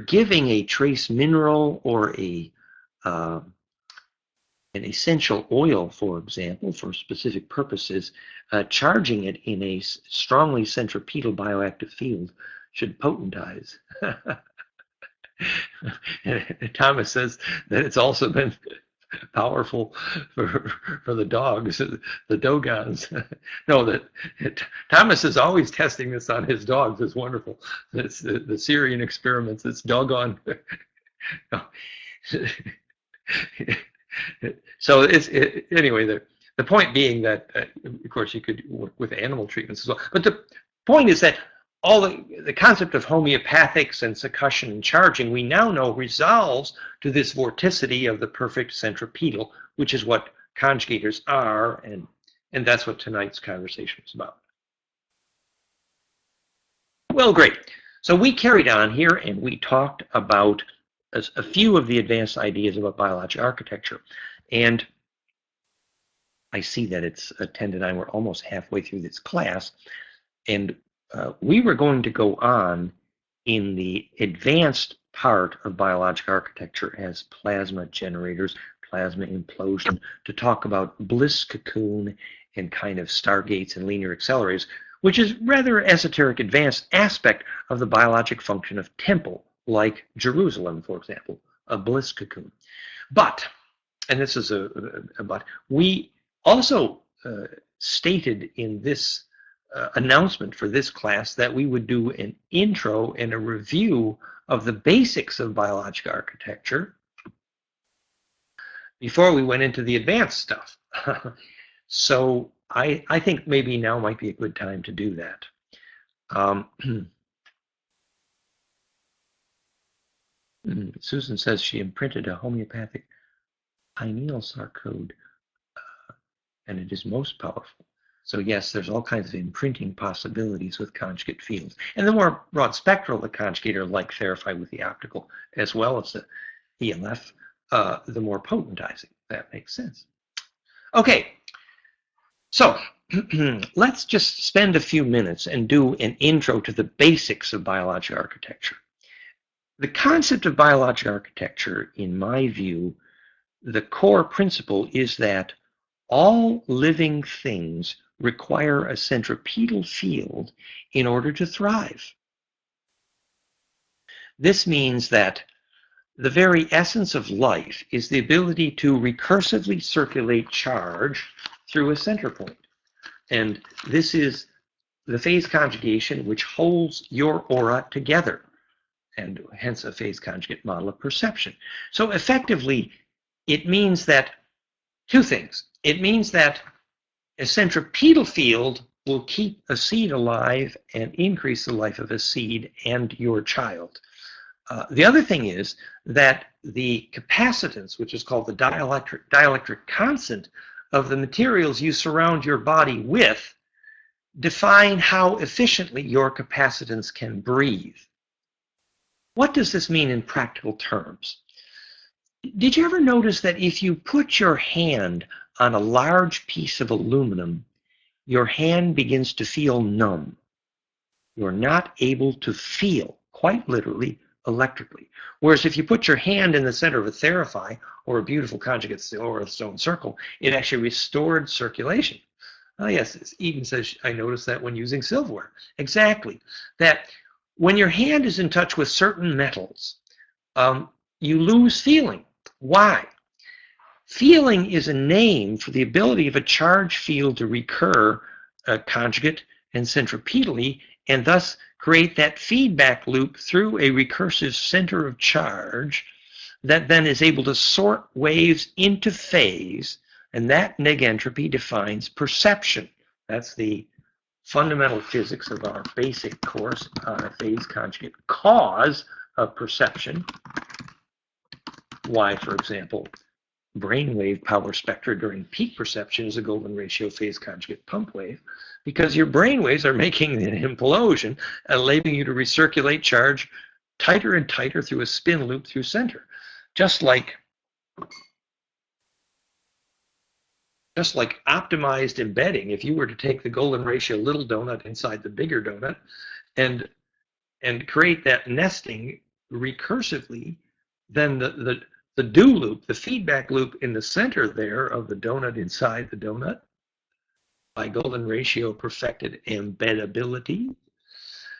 giving a trace mineral or an essential oil, for example, for specific purposes, charging it in a strongly centripetal bioactive field should potentize. Thomas says that it's also been powerful for the dogs, the dogons. No, that Thomas is always testing this on his dogs. It's wonderful. It's the Syrian experiments. It's doggone. So anyway. The point being that, of course, you could work with animal treatments as well. But the point is that all the concept of homeopathics and succussion and charging, we now know resolves to this vorticity of the perfect centripetal, which is what conjugators are, and that's what tonight's conversation is about. Well, great. So we carried on here, and we talked about a few of the advanced ideas about biological architecture. And I see that it's 10 to 9. We're almost halfway through this class. And we were going to go on in the advanced part of biological architecture as plasma generators, plasma implosion, to talk about bliss cocoon and kind of stargates and linear accelerators, which is rather esoteric advanced aspect of the biologic function of temple, like Jerusalem, for example, a bliss cocoon. But, and this is a but, we also stated in this announcement for this class that we would do an intro and a review of the basics of biological architecture before we went into the advanced stuff. So I think maybe now might be a good time to do that. Susan says she imprinted a homeopathic pineal sarcode, and it is most powerful. So yes, there's all kinds of imprinting possibilities with conjugate fields. And the more broad spectral the conjugator, like Therify with the optical, as well as the ELF, the more potentizing. That makes sense. Okay, so let's just spend a few minutes and do an intro to the basics of biological architecture. The concept of biological architecture, in my view, the core principle is that all living things require a centripetal field in order to thrive. This means that the very essence of life is the ability to recursively circulate charge through a center point. And this is the phase conjugation which holds your aura together, and hence a phase conjugate model of perception. So effectively, it means that two things. It means that a centripetal field will keep a seed alive and increase the life of a seed and your child. The other thing is that the capacitance, which is called the dielectric constant of the materials you surround your body with, define how efficiently your capacitance can breathe. What does this mean in practical terms? Did you ever notice that if you put your hand on a large piece of aluminum, your hand begins to feel numb? You're not able to feel, quite literally, electrically. Whereas if you put your hand in the center of a Therify or a beautiful conjugate or a stone circle, it actually restored circulation. Oh yes, Eden says, I noticed that when using silverware. Exactly. That when your hand is in touch with certain metals, you lose feeling. Why? Feeling is a name for the ability of a charge field to recur conjugate and centripetally, and thus create that feedback loop through a recursive center of charge that then is able to sort waves into phase, and that negentropy defines perception. That's the fundamental physics of our basic course on a phase conjugate cause of perception. Why, for example, brainwave power spectra during peak perception is a golden ratio phase conjugate pump wave, because your brainwaves are making an implosion, enabling you to recirculate charge tighter and tighter through a spin loop through center. Just like optimized embedding, if you were to take the golden ratio little donut inside the bigger donut and create that nesting recursively, then the do loop, the feedback loop in the center there of the donut inside the donut, by golden ratio perfected embeddability.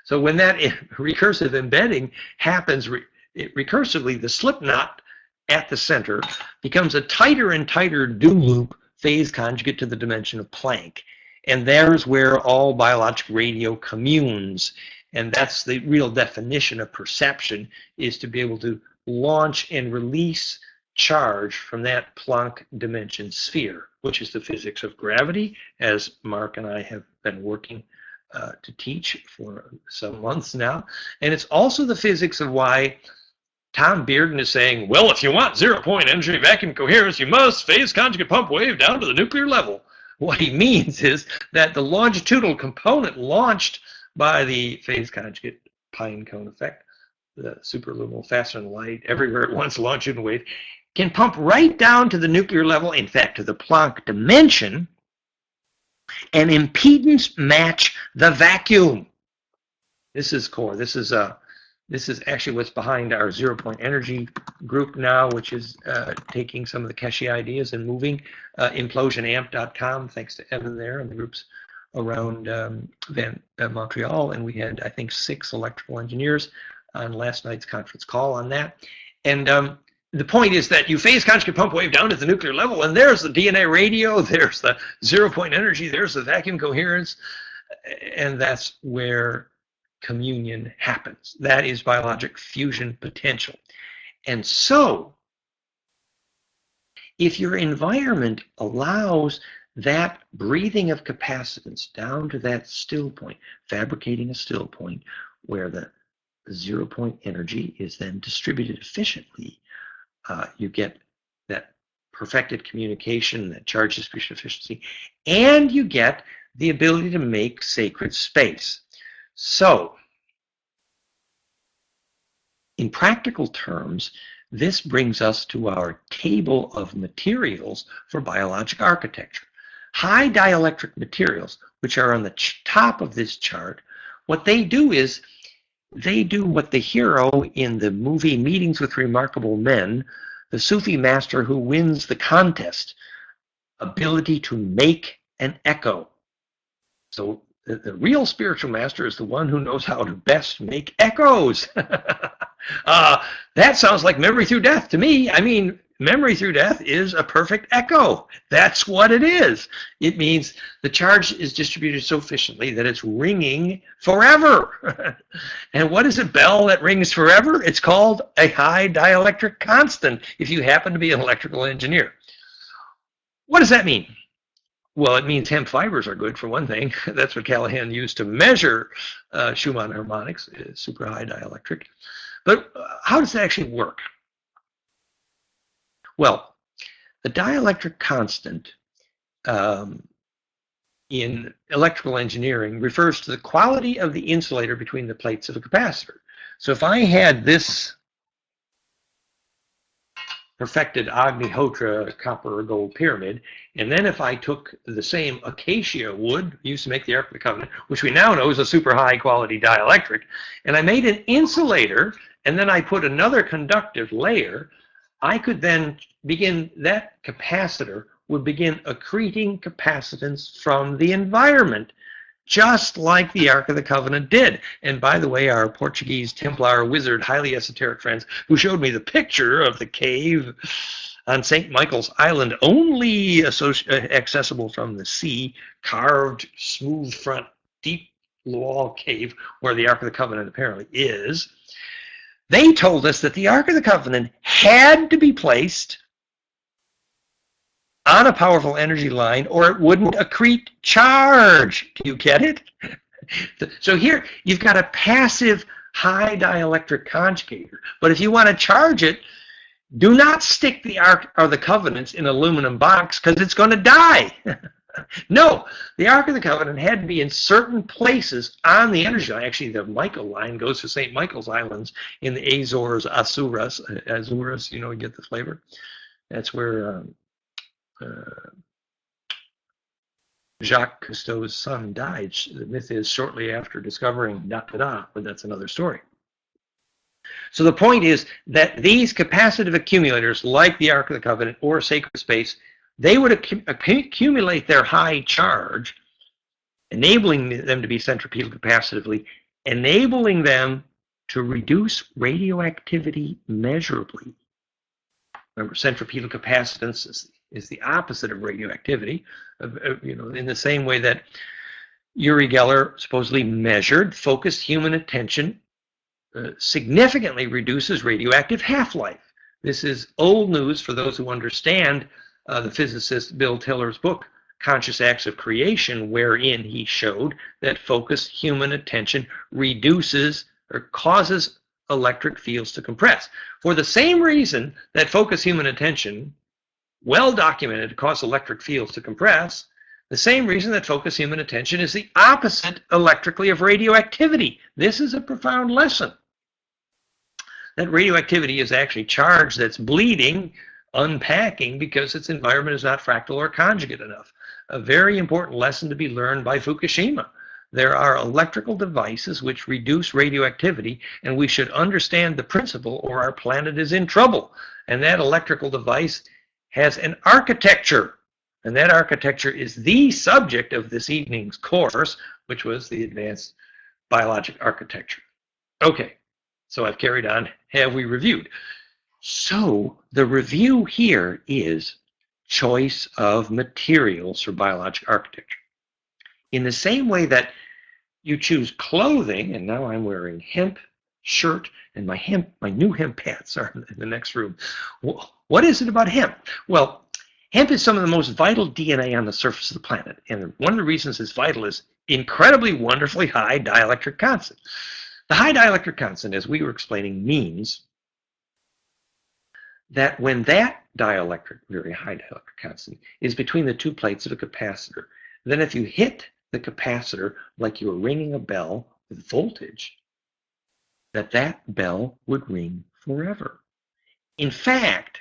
So when that recursive embedding happens recursively, the slip knot at the center becomes a tighter and tighter do loop phase conjugate to the dimension of Planck. And there's where all biologic radio communes. And that's the real definition of perception, is to be able to launch and release charge from that Planck dimension sphere, which is the physics of gravity, as Mark and I have been working to teach for some months now. And it's also the physics of why Tom Bearden is saying, well, if you want zero-point energy vacuum coherence, you must phase conjugate pump wave down to the nuclear level. What he means is that the longitudinal component launched by the phase conjugate pine cone effect, the superluminal faster than light, everywhere at once longitudinal wave, can pump right down to the nuclear level, in fact, to the Planck dimension, and impedance match the vacuum. This is core. This is actually what's behind our zero-point energy group now, which is taking some of the Keshe ideas and moving implosionamp.com, thanks to Evan there and the group's around Montreal, and we had, I think, 6 electrical engineers on last night's conference call on that. And the point is that you phase conjugate pump wave down to the nuclear level, and there's the DNA radio, there's the 0-point energy, there's the vacuum coherence, and that's where communion happens. That is biologic fusion potential. And so, if your environment allows that breathing of capacitance down to that still point, fabricating a still point where the 0-point energy is then distributed efficiently, you get that perfected communication, that charge distribution efficiency, and you get the ability to make sacred space. So, in practical terms, this brings us to our table of materials for biologic architecture. High dielectric materials, which are on the top of this chart, what they do is they do what the hero in the movie Meetings with Remarkable Men, the Sufi master who wins the contest, ability to make an echo. So the real spiritual master is the one who knows how to best make echoes. That sounds like memory through death to me. I mean, memory through death is a perfect echo. That's what it is. It means the charge is distributed so efficiently that it's ringing forever. And what is a bell that rings forever? It's called a high dielectric constant, if you happen to be an electrical engineer. What does that mean? Well, it means hemp fibers are good, for one thing. That's what Callahan used to measure Schumann harmonics, super high dielectric. But how does that actually work? Well, the dielectric constant in electrical engineering refers to the quality of the insulator between the plates of a capacitor. So if I had this perfected Agnihotra copper or gold pyramid, and then if I took the same acacia wood used to make the Ark of the Covenant, which we now know is a super high quality dielectric, and I made an insulator, and then I put another conductive layer, I could then begin, that capacitor would begin accreting capacitance from the environment, just like the Ark of the Covenant did. And by the way, our Portuguese Templar wizard, highly esoteric friends, who showed me the picture of the cave on St. Michael's Island, only accessible from the sea, carved, smooth front, deep wall cave where the Ark of the Covenant apparently is, they told us that the Ark of the Covenant had to be placed on a powerful energy line or it wouldn't accrete charge. Do you get it? So here you've got a passive high dielectric conjugator. But if you want to charge it, do not stick the Ark or the Covenants in an aluminum box because it's going to die. No, the Ark of the Covenant had to be in certain places on the energy line. Actually, the Michael line goes to St. Michael's Islands in the Azores, Azores, you know, you get the flavor. That's where Jacques Cousteau's son died. The myth is shortly after discovering da-da-da, but that's another story. So the point is that these capacitive accumulators, like the Ark of the Covenant or Sacred Space, they would accumulate their high charge, enabling them to be centripetal capacitively, enabling them to reduce radioactivity measurably. Remember, centripetal capacitance is the opposite of radioactivity, you know, in the same way that Uri Geller supposedly measured focused human attention significantly reduces radioactive half-life. This is old news for those who understand the physicist Bill Tiller's book, Conscious Acts of Creation, wherein he showed that focused human attention reduces or causes electric fields to compress. For the same reason that focused human attention, well documented, causes electric fields to compress, the same reason that focused human attention is the opposite electrically of radioactivity. This is a profound lesson. That radioactivity is actually charge that's bleeding, unpacking because its environment is not fractal or conjugate enough. A very important lesson to be learned by Fukushima. There are electrical devices which reduce radioactivity, and we should understand the principle or our planet is in trouble. And that electrical device has an architecture And that architecture is the subject of this evening's course, which was the advanced biologic architecture. Okay, so I've carried on. Have we reviewed? So the review here is choice of materials for biologic architecture. In the same way that you choose clothing, and now I'm wearing hemp shirt, and my new hemp hats are in the next room. What is it about hemp? Well, hemp is some of the most vital DNA on the surface of the planet, and one of the reasons it's vital is incredibly wonderfully high dielectric constant. The high dielectric constant, as we were explaining, means that when that dielectric, very high dielectric constant, is between the two plates of a capacitor, then if you hit the capacitor like you were ringing a bell with voltage, that bell would ring forever. In fact,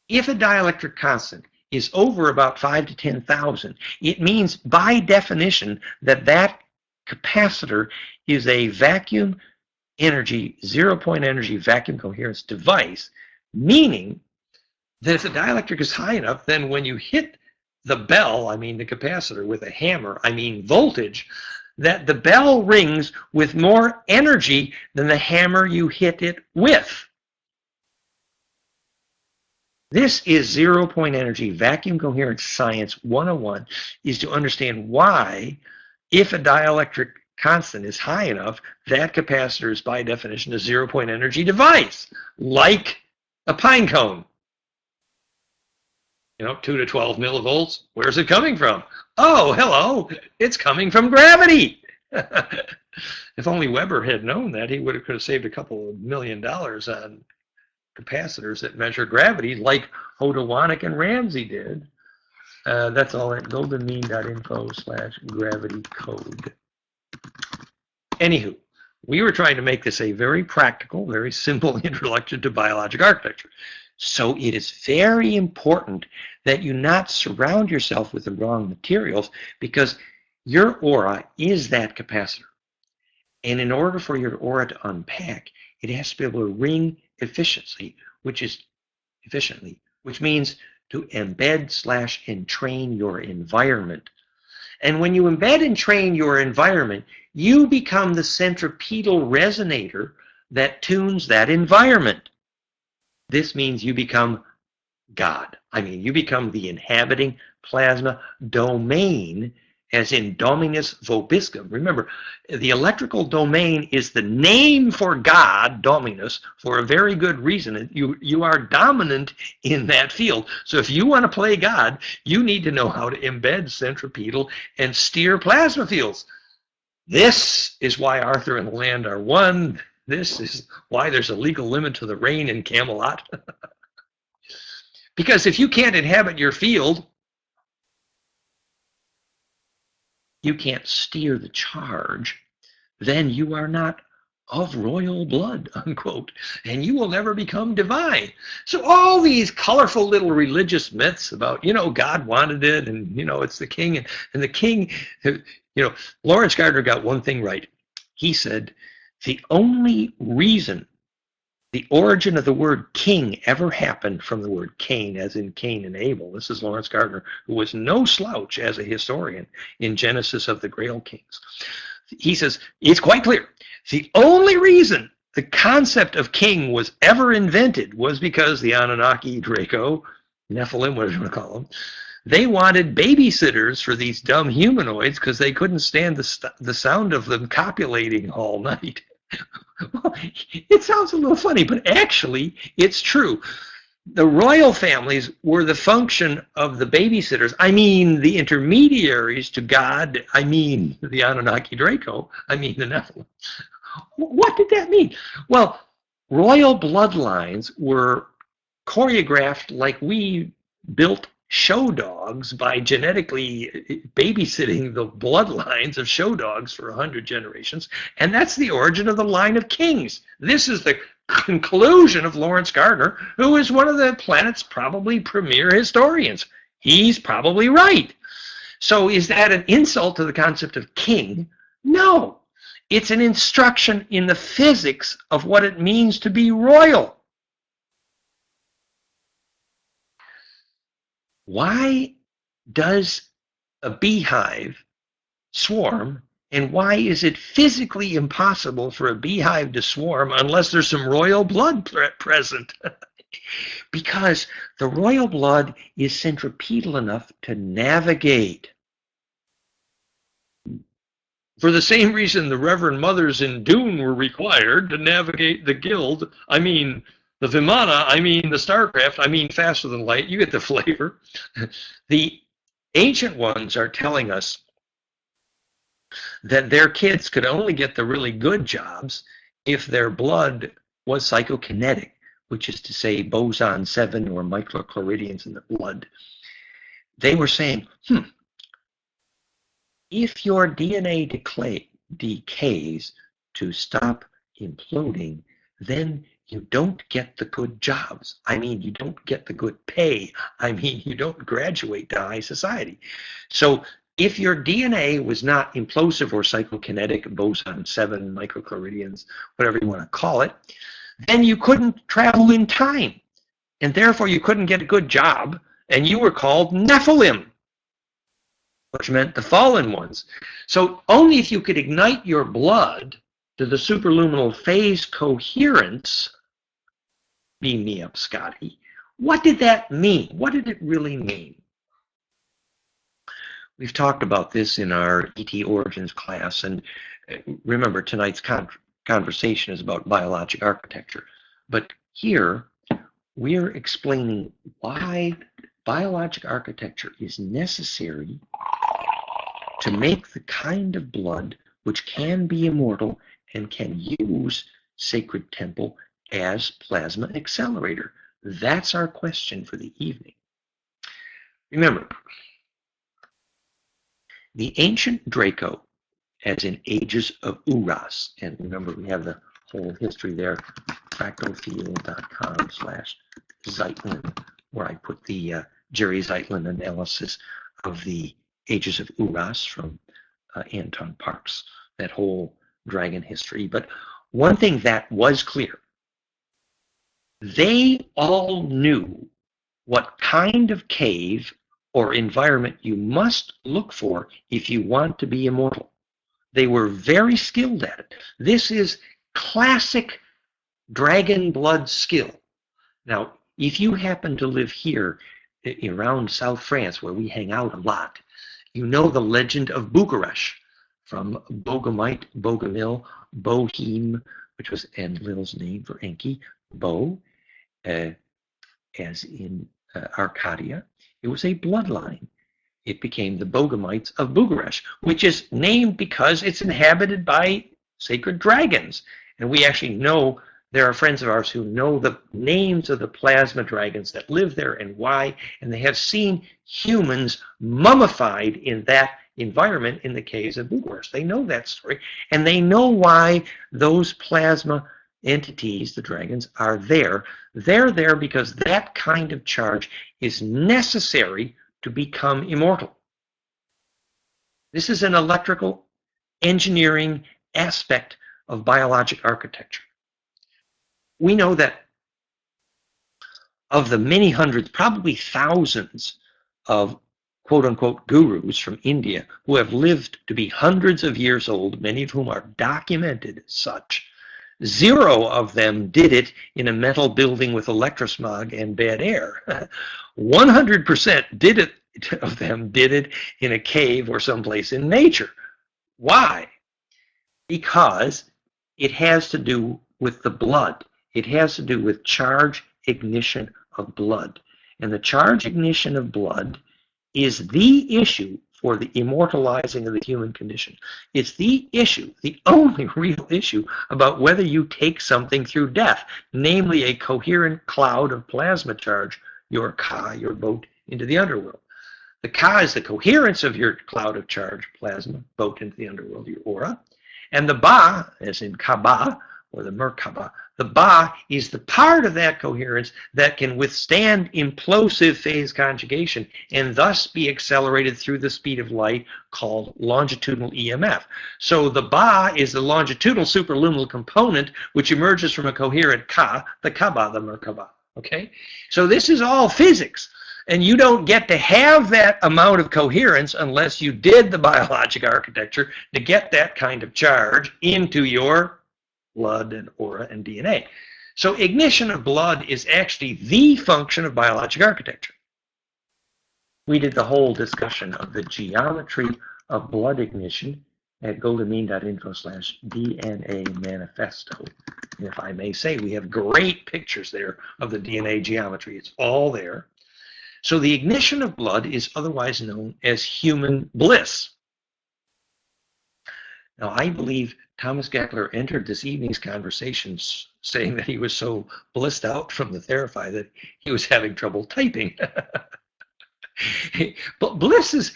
if a dielectric constant is over about 5 to 10,000, it means by definition that capacitor is a vacuum energy, 0-point energy vacuum coherence device, meaning that if the dielectric is high enough, then when you hit the bell, I mean the capacitor, with a hammer, I mean voltage, that the bell rings with more energy than the hammer you hit it with. This is 0-point energy vacuum coherence science 101, is to understand why, if a dielectric constant is high enough, that capacitor is by definition a 0-point energy device, like a pine cone. 2 to 12 millivolts. Where's it coming from? Oh, hello, it's coming from gravity. If only Weber had known that, he could have saved a couple of $1 million on capacitors that measure gravity, like Hodowanik and Ramsey did. That's all at goldenmean.info/gravity code. Anywho, we were trying to make this a very practical, very simple introduction to biologic architecture. So it is very important that you not surround yourself with the wrong materials, because your aura is that capacitor. And in order for your aura to unpack, it has to be able to ring efficiently, which means to embed/entrain your environment. And when you embed and train your environment, you become the centripetal resonator that tunes that environment. This means you become God. I mean, you become the inhabiting plasma domain, as in Dominus Vobiscum. Remember, the electrical domain is the name for God, Dominus, for a very good reason. You are dominant in that field. So if you want to play God, you need to know how to embed centripetal and steer plasma fields. This is why Arthur and the land are one. This is why there's a legal limit to the rain in Camelot. Because if you can't inhabit your field, you can't steer the charge, then you are not of royal blood, unquote, and you will never become divine. So all these colorful little religious myths about, God wanted it, and, it's the king, and the king, Lawrence Gardner got one thing right. He said, the only reason the origin of the word king ever happened from the word Cain, as in Cain and Abel. This is Lawrence Gardner, who was no slouch as a historian in Genesis of the Grail Kings. He says, it's quite clear. The only reason the concept of king was ever invented was because the Anunnaki, Draco, Nephilim, whatever you want to call them, they wanted babysitters for these dumb humanoids because they couldn't stand the sound of them copulating all night. Well, it sounds a little funny, but actually it's true. The royal families were the function of the babysitters. I mean, the intermediaries to God. I mean, the Anunnaki Draco. I mean, the Nephilim. What did that mean? Well, royal bloodlines were choreographed like we built show dogs by genetically babysitting the bloodlines of show dogs for 100 generations, and that's the origin of the line of kings. This is the conclusion of Lawrence Gardner, who is one of the planet's probably premier historians. He's probably right. So is that an insult to the concept of king? No. It's an instruction in the physics of what it means to be royal. Why does a beehive swarm, and why is it physically impossible for a beehive to swarm unless there's some royal blood present? Because the royal blood is centripetal enough to navigate. For the same reason the Reverend Mothers in Dune were required to navigate the guild, the Vimana, the Starcraft, faster than light, you get the flavor. The ancient ones are telling us that their kids could only get the really good jobs if their blood was psychokinetic, which is to say boson 7 or microchloridians in the blood. They were saying, if your DNA decays to stop imploding, then you don't get the good jobs. You don't get the good pay. You don't graduate to high society. So if your DNA was not implosive or psychokinetic, boson 7, microchloridians, whatever you want to call it, then you couldn't travel in time. And therefore you couldn't get a good job, and you were called Nephilim, which meant the fallen ones. So only if you could ignite your blood to the superluminal phase coherence, beam me up, Scotty. What did that mean? What did it really mean? We've talked about this in our ET Origins class, and remember, tonight's conversation is about biologic architecture. But here, we're explaining why biologic architecture is necessary to make the kind of blood which can be immortal and can use Sacred Temple as plasma accelerator. That's our question for the evening. Remember, the ancient Draco, as in Ages of Uras, and remember we have the whole history there, fractalfield.com/Zeitlin, where I put the Jerry Zeitlin analysis of the Ages of Uras from Anton Parks, that whole dragon history. But one thing that was clear, they all knew what kind of cave or environment you must look for if you want to be immortal. They were very skilled at it. This is classic dragon blood skill. Now, if you happen to live here around South France, where we hang out a lot, you know the legend of Bucharest, from Bogomite, Bogomil, Boheme, which was Enlil's name for Enki, Bo, as in Arcadia. It was a bloodline. It became the Bogomites of Bucharest, which is named because it's inhabited by sacred dragons. And we actually know, there are friends of ours who know the names of the plasma dragons that live there and why, and they have seen humans mummified in that environment in the caves of Bucharest. They know that story, and they know why those plasma entities, the dragons, are there. They're there because that kind of charge is necessary to become immortal. This is an electrical engineering aspect of biologic architecture. We know that of the many hundreds, probably thousands of quote-unquote gurus from India who have lived to be hundreds of years old, many of whom are documented as such, 0 of them did it in a metal building with electrosmog and bad air. 100% of them did it in a cave or someplace in nature. Why? Because it has to do with the blood. It has to do with charge ignition of blood. And the charge ignition of blood is the issue for the immortalizing of the human condition. It's the issue, the only real issue about whether you take something through death, namely a coherent cloud of plasma charge, your Ka, your boat, into the underworld. The Ka is the coherence of your cloud of charge, plasma, boat into the underworld, your aura. And the Ba, as in Kaba, or the Merkaba, the Ba is the part of that coherence that can withstand implosive phase conjugation and thus be accelerated through the speed of light, called longitudinal EMF. So the Ba is the longitudinal superluminal component which emerges from a coherent Ka, the Kaba, the Merkaba. Okay? So this is all physics. And you don't get to have that amount of coherence unless you did the biologic architecture to get that kind of charge into your blood and aura and DNA. So ignition of blood is actually the function of biologic architecture. We did the whole discussion of the geometry of blood ignition at goldenmean.info/DNA manifesto. And if I may say, we have great pictures there of the DNA geometry. It's all there. So the ignition of blood is otherwise known as human bliss. Now, I believe Thomas Geckler entered this evening's conversations saying that he was so blissed out from the Therapy that he was having trouble typing. But bliss is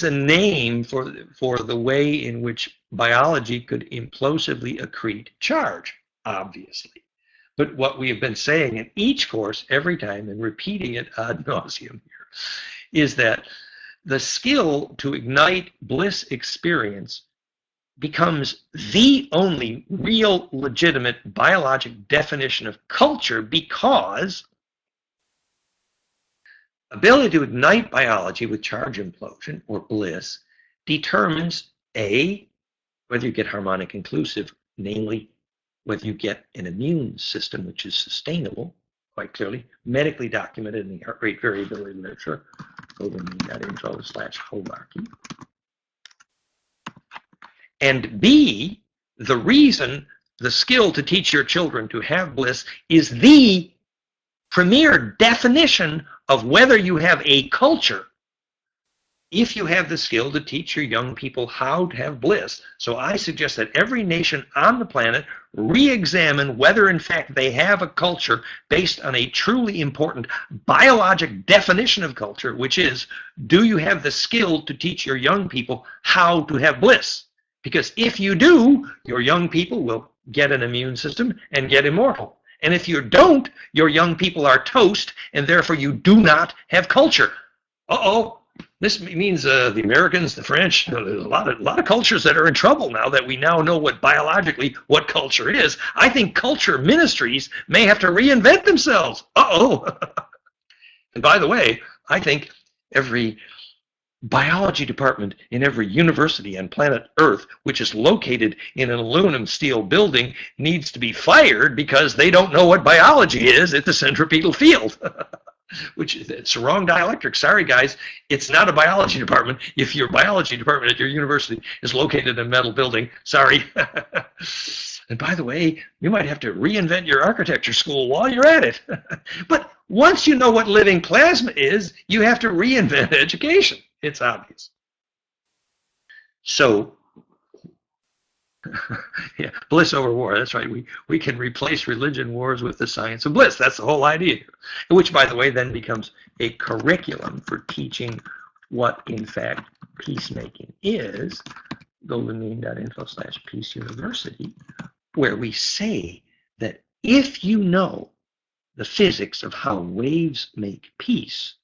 a name for the way in which biology could implosively accrete charge, obviously. But what we have been saying in each course every time and repeating it ad nauseum here is that the skill to ignite bliss experience becomes the only real legitimate biologic definition of culture, because ability to ignite biology with charge implosion or bliss determines A, whether you get harmonic inclusive, namely whether you get an immune system which is sustainable, quite clearly, medically documented in the heart rate variability literature, goldenmean.info/hierarchy. And B, the reason the skill to teach your children to have bliss is the premier definition of whether you have a culture, if you have the skill to teach your young people how to have bliss. So I suggest that every nation on the planet re-examine whether in fact they have a culture based on a truly important biologic definition of culture, which is, do you have the skill to teach your young people how to have bliss? Because if you do, your young people will get an immune system and get immortal. And if you don't, your young people are toast, and therefore you do not have culture. Uh-oh. This means the Americans, the French, there's a lot of cultures that are in trouble now that we now know biologically what culture is. I think culture ministries may have to reinvent themselves. Uh-oh. And by the way, I think every biology department in every university on planet Earth, which is located in an aluminum steel building, needs to be fired because they don't know what biology is at the centripetal field. Which it's the wrong dialectic. Sorry, guys, it's not a biology department if your biology department at your university is located in a metal building. Sorry. And by the way, you might have to reinvent your architecture school while you're at it. But once you know what living plasma is, you have to reinvent education. It's obvious. So, yeah, bliss over war. That's right. We can replace religion wars with the science of bliss. That's the whole idea here. Which, by the way, then becomes a curriculum for teaching what, in fact, peacemaking is. goldenmean.info/peace university, where we say that if you know the physics of how waves make peace,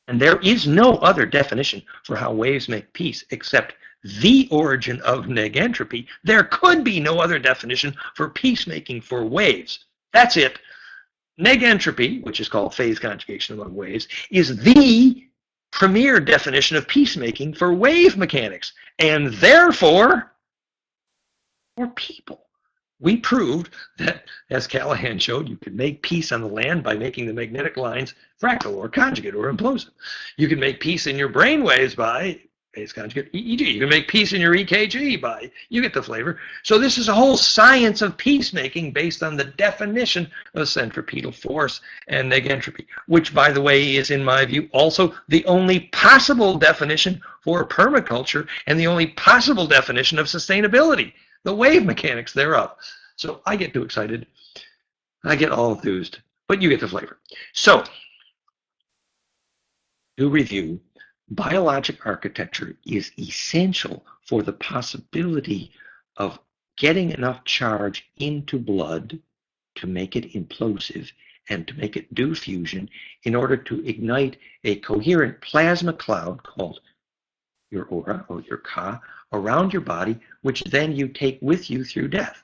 and there is no other definition for how waves make peace except the origin of negentropy, there could be no other definition for peacemaking for waves. That's it. Negentropy, which is called phase conjugation among waves, is the premier definition of peacemaking for wave mechanics, and therefore for people. We proved that, as Callahan showed, you could make peace on the land by making the magnetic lines fractal or conjugate or implosive. You can make peace in your brain waves by phase conjugate EEG. You can make peace in your EKG by, you get the flavor. So this is a whole science of peacemaking based on the definition of centripetal force and negentropy, which, by the way, is, in my view, also the only possible definition for permaculture and the only possible definition of sustainability, the wave mechanics thereof. So I get too excited. I get all enthused, but you get the flavor. So, to review, biologic architecture is essential for the possibility of getting enough charge into blood to make it implosive and to make it do fusion in order to ignite a coherent plasma cloud called your aura or your ka around your body, which then you take with you through death.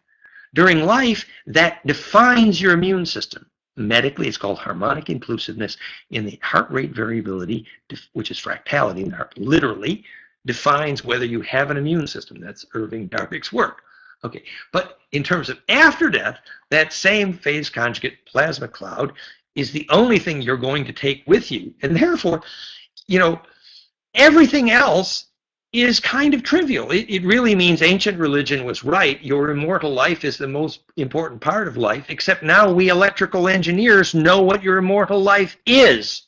During life, that defines your immune system. medically, it's called harmonic inclusiveness in the heart rate variability, which is fractality in the heart, literally defines whether you have an immune system. That's Irving Darvik's work. Okay, but in terms of after death, that same phase conjugate plasma cloud is the only thing you're going to take with you. And therefore, you know, everything else is kind of trivial. It really means ancient religion was right. Your immortal life is the most important part of life, except now we electrical engineers know what your immortal life is.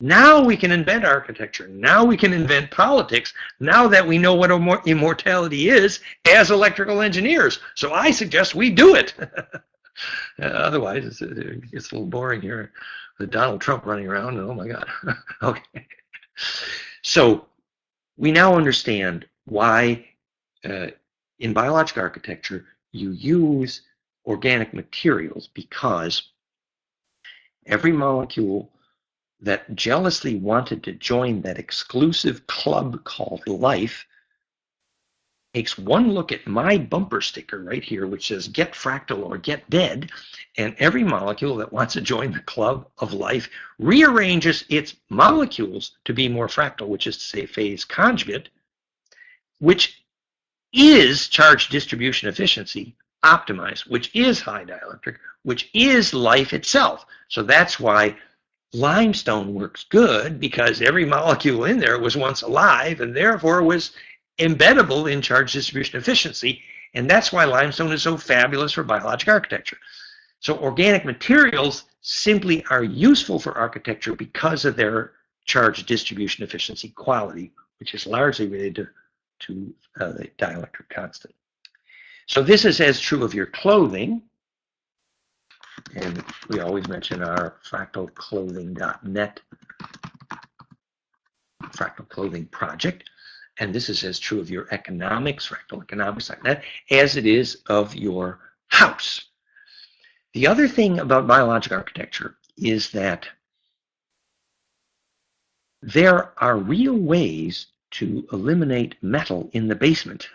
Now we can invent architecture. Now we can invent politics. Now that we know what immortality is as electrical engineers. So I suggest we do it. Otherwise, it gets a little boring here with Donald Trump running around. Oh my God. Okay. So we now understand why in biological architecture you use organic materials, because every molecule that jealously wanted to join that exclusive club called life takes one look at my bumper sticker right here, which says get fractal or get dead, and every molecule that wants to join the club of life rearranges its molecules to be more fractal, which is to say phase conjugate, which is charge distribution efficiency optimized, which is high dielectric, which is life itself. So that's why limestone works good, because every molecule in there was once alive and therefore was embeddable in charge distribution efficiency. And that's why limestone is so fabulous for biologic architecture. So organic materials simply are useful for architecture because of their charge distribution efficiency quality, which is largely related to the dielectric constant. So this is as true of your clothing. And we always mention our fractalclothing.net fractal clothing project. And this is as true of your economics, fractaleconomics.net, as it is of your house. The other thing about biologic architecture is that there are real ways to eliminate metal in the basement.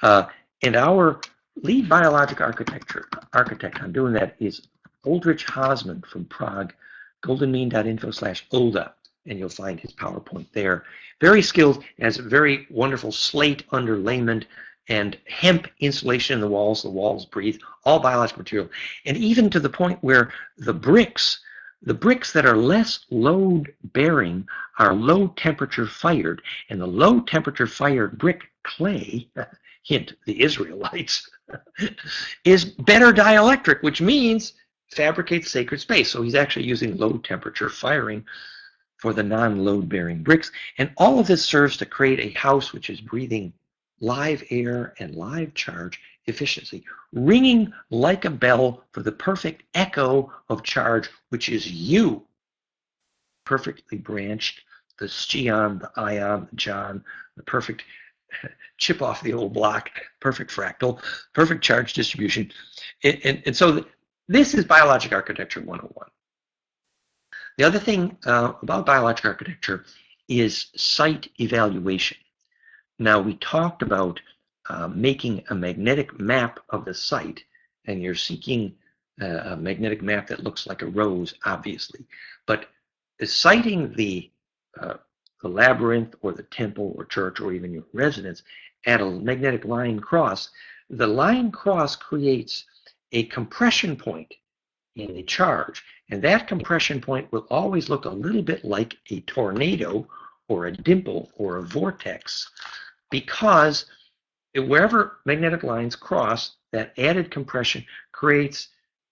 And our lead biologic architect on doing that is Oldrich Hosman from Prague, goldenmean.info/Olda, and you'll find his PowerPoint there. Very skilled, has a very wonderful slate underlayment and hemp insulation in the walls breathe, all biological material. And even to the point where the bricks that are less load bearing are low temperature fired, and the low temperature fired brick clay, hint the Israelites, is better dielectric, which means fabricates sacred space. So he's actually using low temperature firing for the non-load bearing bricks. And all of this serves to create a house which is breathing live air and live charge efficiency, ringing like a bell for the perfect echo of charge, which is you, perfectly branched, the Skion, the Ion, the John, the perfect chip off the old block, perfect fractal, perfect charge distribution. And so this is biologic architecture 101. The other thing about biologic architecture is site evaluation. Now, we talked about making a magnetic map of the site, and you're seeking a magnetic map that looks like a rose, obviously. But siting the labyrinth or the temple or church or even your residence at a magnetic line cross, the line cross creates a compression point in the charge. And that compression point will always look a little bit like a tornado or a dimple or a vortex, because wherever magnetic lines cross, that added compression creates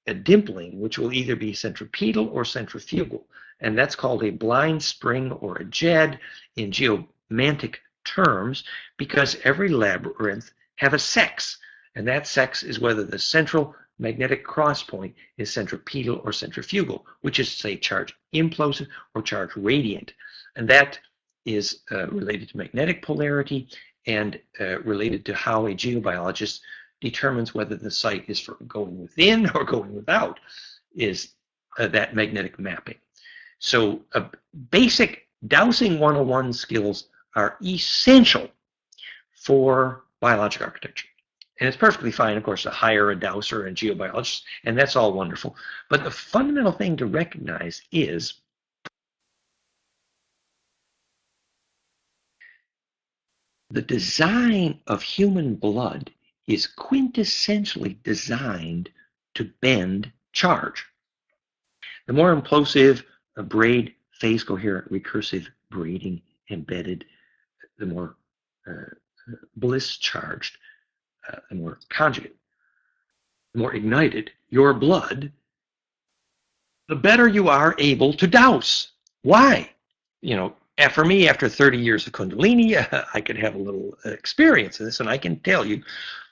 a dimpling, which will either be centripetal or centrifugal. And that's called a blind spring or a JED in geomantic terms, because every labyrinth have a sex. And that sex is whether the central magnetic cross point is centripetal or centrifugal, which is to say charge implosive or charge radiant. And that is related to magnetic polarity and related to how a geobiologist determines whether the site is for going within or going without, is that magnetic mapping. So basic dowsing 101 skills are essential for biologic architecture. And it's perfectly fine, of course, to hire a dowser and geobiologist, and that's all wonderful. But the fundamental thing to recognize is the design of human blood is quintessentially designed to bend charge. The more implosive a braid, phase coherent, recursive braiding embedded, the more bliss charged, the more conjugate, the more ignited your blood, the better you are able to douse. Why? For me, after 30 years of Kundalini, I could have a little experience in this, and I can tell you,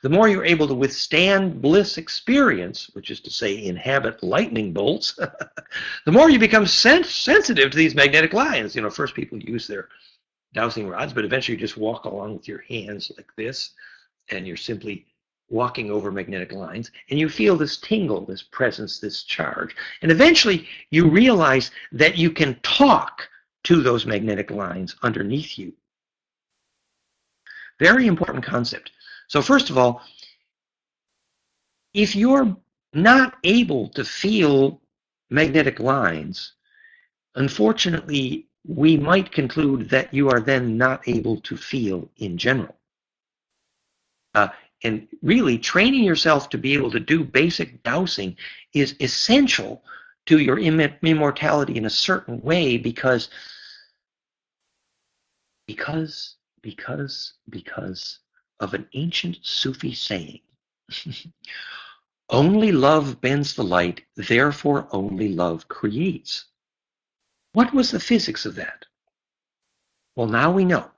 the more you're able to withstand bliss experience, which is to say inhabit lightning bolts, the more you become sensitive to these magnetic lines. First people use their dowsing rods, but eventually you just walk along with your hands like this, and you're simply walking over magnetic lines, and you feel this tingle, this presence, this charge. And eventually you realize that you can talk to those magnetic lines underneath you. Very important concept. So first of all, if you're not able to feel magnetic lines, unfortunately, we might conclude that you are then not able to feel in general. And really, training yourself to be able to do basic dowsing is essential to your immortality in a certain way because of an ancient Sufi saying. Only love bends the light, therefore only love creates. What was the physics of that? Well, now we know.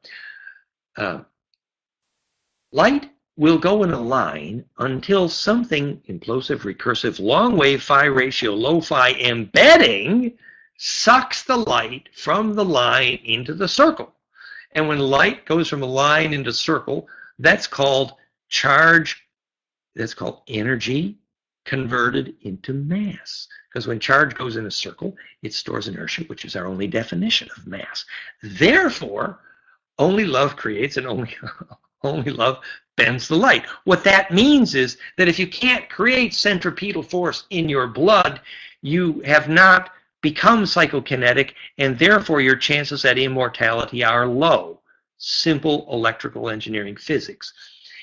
Light will go in a line until something implosive, recursive, long wave, phi ratio, low phi embedding sucks the light from the line into the circle. And when light goes from a line into circle, that's called charge, that's called energy converted into mass. Because when charge goes in a circle, it stores inertia, which is our only definition of mass. Therefore, only love creates and only love bends the light. What that means is that if you can't create centripetal force in your blood, you have not become psychokinetic, and therefore your chances at immortality are low. Simple electrical engineering physics.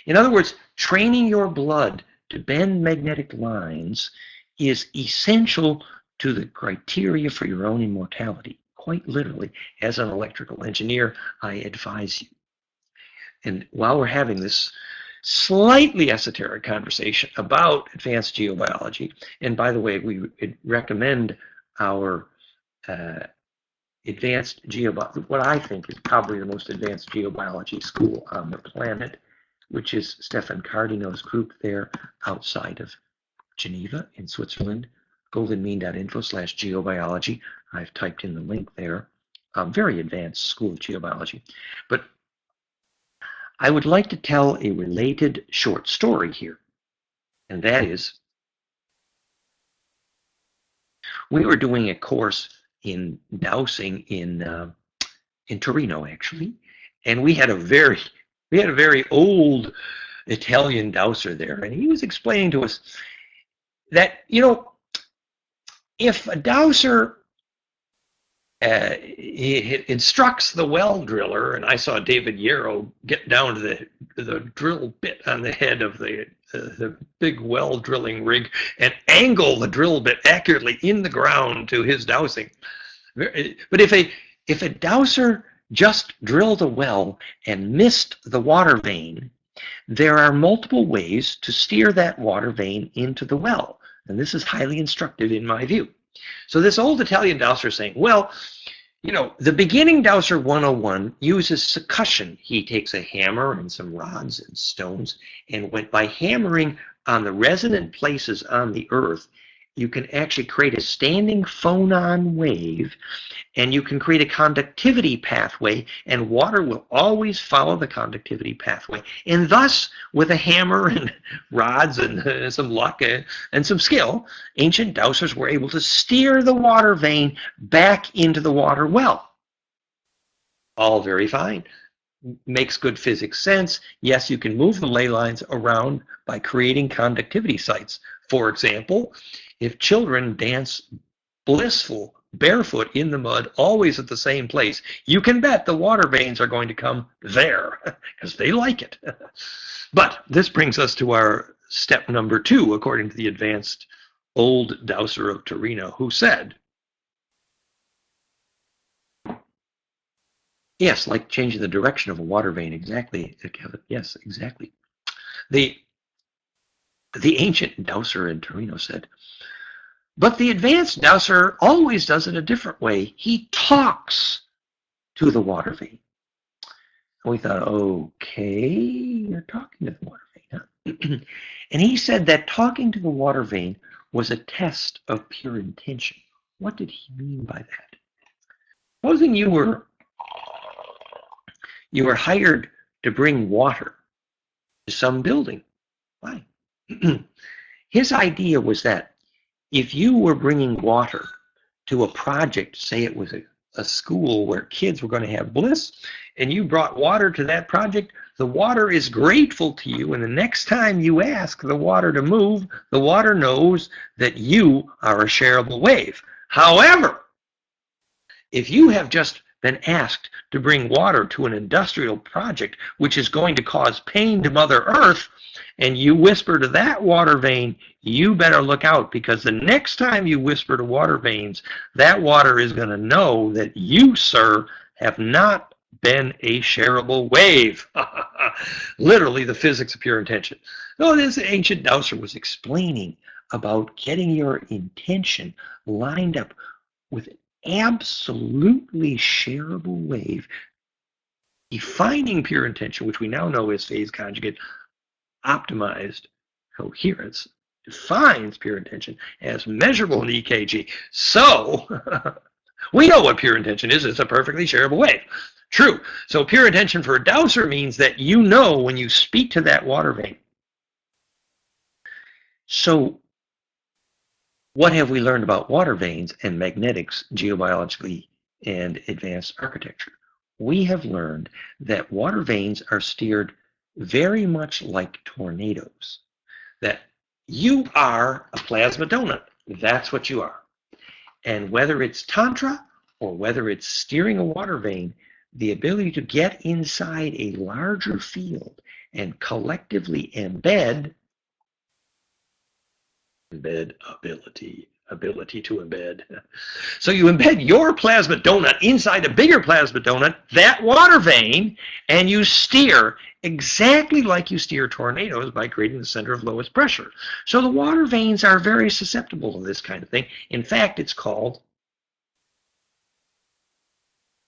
In other words, training your blood to bend magnetic lines is essential to the criteria for your own immortality. Quite literally, as an electrical engineer, I advise you. And while we're having this slightly esoteric conversation about advanced geobiology, and by the way, we recommend our advanced geobiology, what I think is probably the most advanced geobiology school on the planet, which is Stefan Cardino's group there outside of Geneva in Switzerland, goldenmean.info/geobiology. I've typed in the link there. Very advanced school of geobiology. But I would like to tell a related short story here, and that is, we were doing a course in dowsing in Torino, actually, and we had a very old Italian dowser there, and he was explaining to us that if a dowser he instructs the well driller, and I saw David Yarrow get down to the drill bit on the head of the big well drilling rig and angle the drill bit accurately in the ground to his dowsing. But if a dowser just drilled a well and missed the water vein, there are multiple ways to steer that water vein into the well. And this is highly instructive in my view. So this old Italian dowser is saying, well, the beginning dowser 101 uses succussion. He takes a hammer and some rods and stones, and by hammering on the resonant places on the earth, you can actually create a standing phonon wave, and you can create a conductivity pathway, and water will always follow the conductivity pathway. And thus, with a hammer and rods and some luck and some skill, ancient dowsers were able to steer the water vein back into the water well. All very fine. makes good physics sense. Yes, you can move the ley lines around by creating conductivity sites. For example, if children dance blissful, barefoot in the mud, always at the same place, you can bet the water veins are going to come there because they like it. But this brings us to our step number 2, according to the advanced old dowser of Torino, who said, yes, like changing the direction of a water vein, exactly, Kevin. Yes, exactly. The ancient dowser in Torino said, but the advanced dowser always does it a different way. He talks to the water vein. And we thought, okay, you're talking to the water vein, huh? And he said that talking to the water vein was a test of pure intention. What did he mean by that? Supposing you were hired to bring water to some building. Why? His idea was that if you were bringing water to a project, say it was a school where kids were going to have bliss, and you brought water to that project, the water is grateful to you, and the next time you ask the water to move, the water knows that you are a shareable wave. However, if you have just been asked to bring water to an industrial project which is going to cause pain to Mother Earth, and you whisper to that water vein, you better look out, because the next time you whisper to water veins, that water is going to know that you, sir, have not been a shareable wave. Literally the physics of pure intention. So this ancient dowser was explaining about getting your intention lined up with an absolutely shareable wave, defining pure intention, which we now know is phase conjugate optimized coherence, defines pure intention as measurable in EKG. So we know what pure intention is. It's a perfectly shareable wave. True. So pure intention for a dowser means that you know when you speak to that water vein. So what have we learned about water veins and magnetics, geobiologically and advanced architecture? We have learned that water veins are steered very much like tornadoes, that you are a plasma donut. That's what you are. And whether it's tantra or whether it's steering a water vein, the ability to get inside a larger field and collectively embed ability to embed. So you embed your plasma donut inside a bigger plasma donut, that water vein, and you steer exactly like you steer tornadoes by creating the center of lowest pressure. So the water veins are very susceptible to this kind of thing. In fact, it's called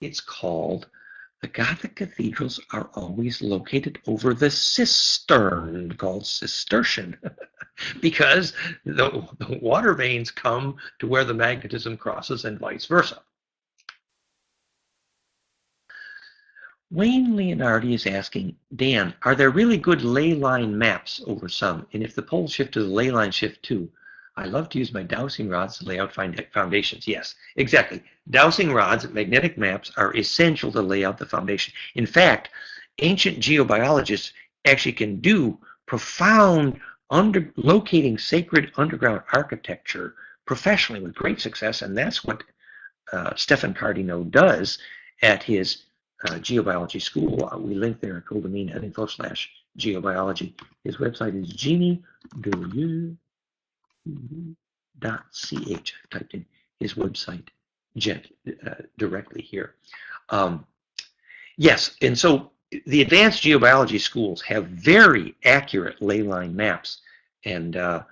the Gothic cathedrals are always located over the cistern, called Cistercian, because the water veins come to where the magnetism crosses and vice versa. Wayne Leonardi is asking, Dan, are there really good ley line maps over some? And if the poles shift to the ley line shift too? I love to use my dowsing rods to lay out foundations. Yes, exactly. Dowsing rods, magnetic maps, are essential to lay out the foundation. In fact, ancient geobiologists actually can do profound locating sacred underground architecture professionally with great success, and that's what Stefan Cardino does at his geobiology school. We link there at coldamine.info/geobiology. His website is geniedelieu.ch. I've typed in his website directly here. Yes, and so the advanced geobiology schools have very accurate ley line maps, and I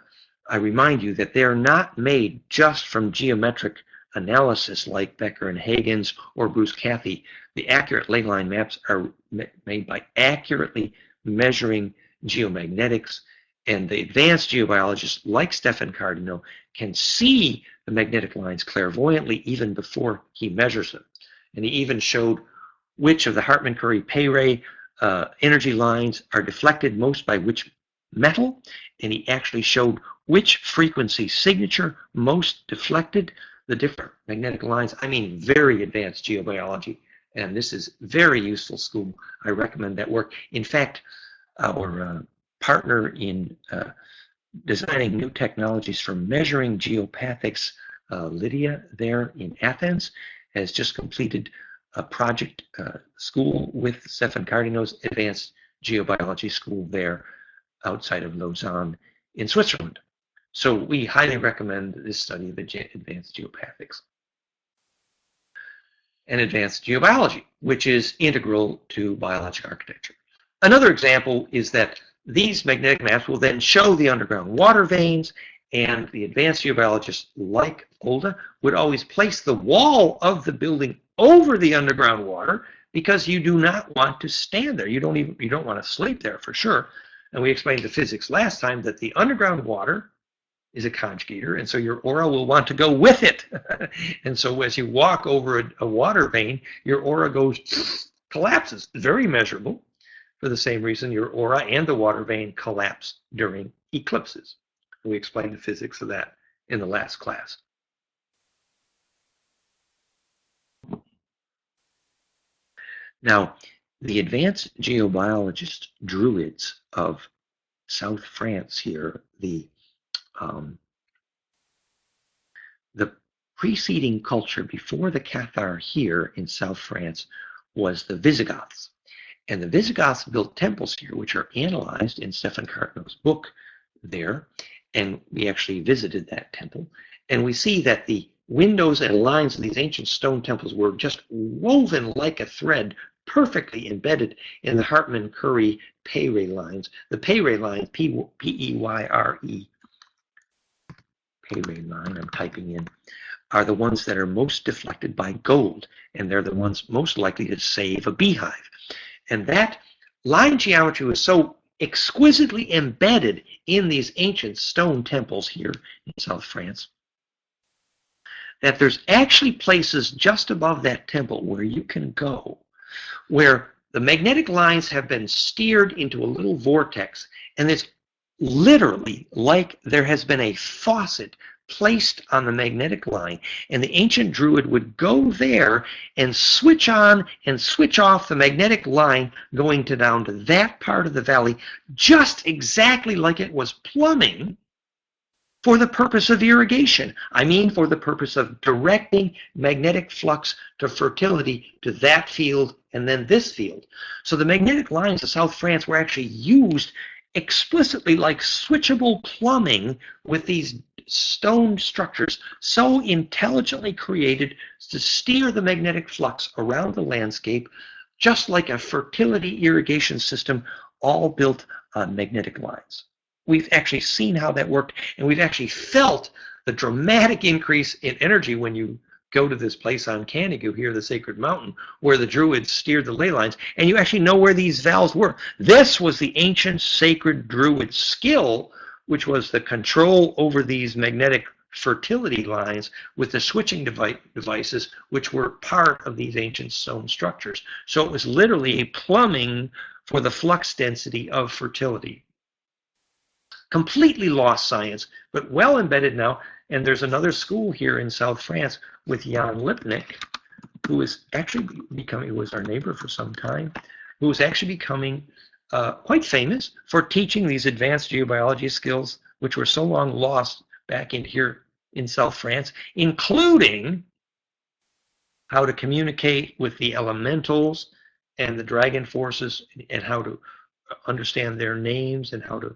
remind you that they're not made just from geometric analysis like Becker and Hagens or Bruce Cathy. The accurate ley line maps are made by accurately measuring geomagnetics, and the advanced geobiologists like Stefan Cardino can see the magnetic lines clairvoyantly even before he measures them. And he even showed which of the Hartmann-Curry-Peyre energy lines are deflected most by which metal, and he actually showed which frequency signature most deflected the different magnetic lines. I mean, very advanced geobiology And this is very useful school. I recommend that work. In fact, our partner in designing new technologies for measuring geopathics, Lydia, there in Athens, has just completed a project school with Stefan Cardino's Advanced Geobiology School there outside of Lausanne in Switzerland. So we highly recommend this study of advanced geopathics and advanced geobiology, which is integral to biologic architecture. Another example is that these magnetic maps will then show the underground water veins, and the advanced geobiologists like Olda would always place the wall of the building over the underground water because you do not want to stand there. You don't want to sleep there for sure. And we explained the physics last time that the underground water is a conjugator, and so your aura will want to go with it. And so as you walk over a water vein, your aura collapses. Very measurable. For the same reason, your aura and the water vein collapse during eclipses. We explained the physics of that in the last class. Now, the advanced geobiologist druids of South France here, the preceding culture before the Cathar here in South France was the Visigoths. And the Visigoths built temples here, which are analyzed in Stefan Cardino's book there. And we actually visited that temple. And we see that the windows and lines of these ancient stone temples were just woven like a thread, perfectly embedded in the Hartmann-Curry Peyre lines. The Peyre line, P-E-Y-R-E, Peyre line, I'm typing in, are the ones that are most deflected by gold, and they're the ones most likely to save a beehive. And that line geometry was so exquisitely embedded in these ancient stone temples here in South France that there's actually places just above that temple where you can go, where the magnetic lines have been steered into a little vortex, and it's literally like there has been a faucet placed on the magnetic line, and the ancient druid would go there and switch on and switch off the magnetic line going down to that part of the valley, just exactly like it was plumbing for the purpose of irrigation. I mean, for the purpose of directing magnetic flux to fertility to that field and then this field. So the magnetic lines of South France were actually used explicitly like switchable plumbing with these stone structures so intelligently created to steer the magnetic flux around the landscape, just like a fertility irrigation system, all built on magnetic lines. We've actually seen how that worked, and we've actually felt the dramatic increase in energy when you go to this place on Canigou here, the Sacred Mountain, where the Druids steered the ley lines, and you actually know where these valves were. This was the ancient sacred Druid skill, which was the control over these magnetic fertility lines with the switching devices, which were part of these ancient stone structures. So it was literally a plumbing for the flux density of fertility. Completely lost science, but well embedded now. And there's another school here in South France with Jan Lipnik, who is actually becoming, who was our neighbor for some time, who is actually becoming quite famous for teaching these advanced geobiology skills, which were so long lost back in here in South France, including how to communicate with the elementals and the dragon forces, and how to understand their names and how to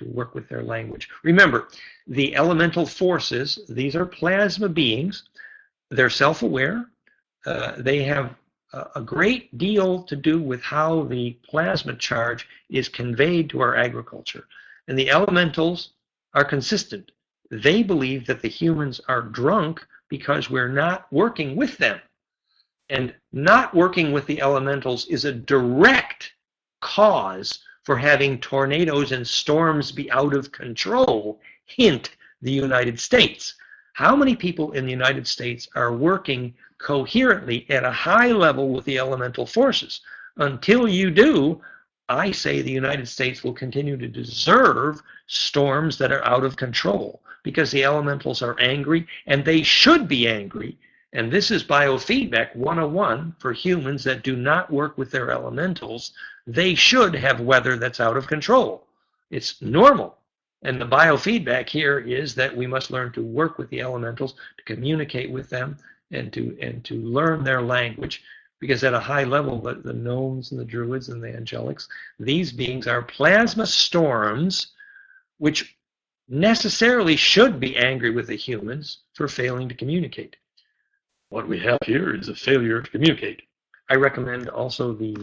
work with their language. Remember, the elemental forces, these are plasma beings. They're self-aware. They have a great deal to do with how the plasma charge is conveyed to our agriculture. And the elementals are consistent. They believe that the humans are drunk because we're not working with them. And not working with the elementals is a direct cause for having tornadoes and storms be out of control. Hint, the United States. How many people in the United States are working coherently at a high level with the elemental forces? Until you do, I say the United States will continue to deserve storms that are out of control, because the elementals are angry, and they should be angry, And this is biofeedback 101 for humans that do not work with their elementals. They should have weather that's out of control. It's normal. And the biofeedback here is that we must learn to work with the elementals, to communicate with them, and to learn their language. Because at a high level, the gnomes and the druids and the angelics, these beings are plasma storms, which necessarily should be angry with the humans for failing to communicate. What we have here is a failure to communicate. I recommend also the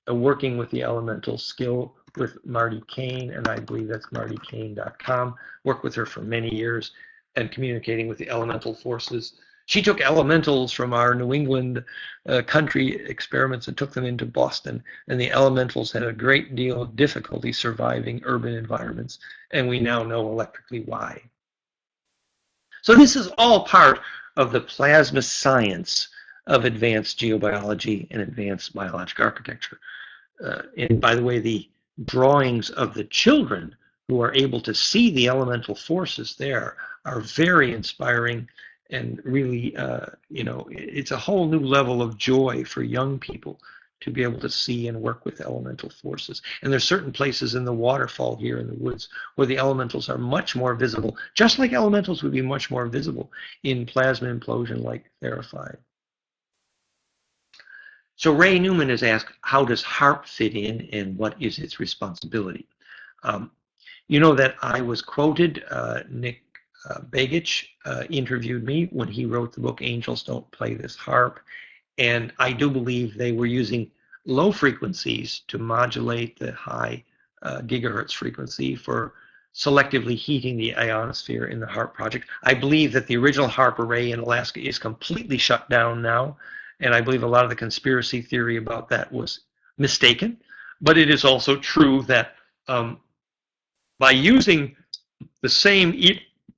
working with the elemental skill with Marty Kane, and I believe that's martykane.com. Worked with her for many years and communicating with the elemental forces. She took elementals from our New England country experiments and took them into Boston, and the elementals had a great deal of difficulty surviving urban environments, and we now know electrically why. So this is all part of the plasma science of advanced geobiology and advanced biological architecture. And by the way, the drawings of the children who are able to see the elemental forces there are very inspiring, and really, it's a whole new level of joy for young people to be able to see and work with elemental forces. And there's certain places in the waterfall here in the woods where the elementals are much more visible, just like elementals would be much more visible in plasma implosion like Theraphi. So Ray Newman has asked, how does HARP fit in and what is its responsibility? You know that I was quoted, Nick Begich interviewed me when he wrote the book Angels Don't Play This HARP, and I do believe they were using low frequencies to modulate the high gigahertz frequency for selectively heating the ionosphere in the HARP project. I believe that the original HARP array in Alaska is completely shut down now, and I believe a lot of the conspiracy theory about that was mistaken. But it is also true that by using the same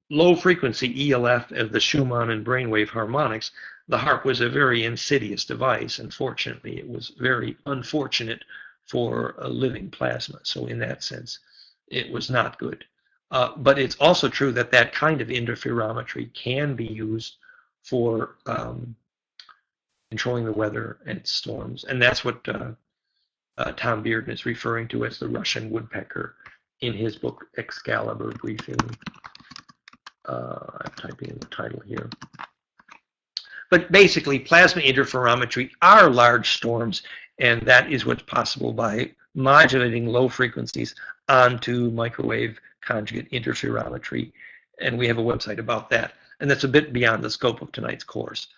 low frequency ELF as the Schumann and brainwave harmonics, the HARP was a very insidious device, and fortunately it was very unfortunate for a living plasma. So in that sense, it was not good. But it's also true that that kind of interferometry can be used for controlling the weather and storms. And that's what Tom Bearden is referring to as the Russian woodpecker in his book Excalibur Briefing. I'm typing in the title here. But basically, plasma interferometry are large storms, and that is what's possible by modulating low frequencies onto microwave conjugate interferometry. And we have a website about that. And that's a bit beyond the scope of tonight's course.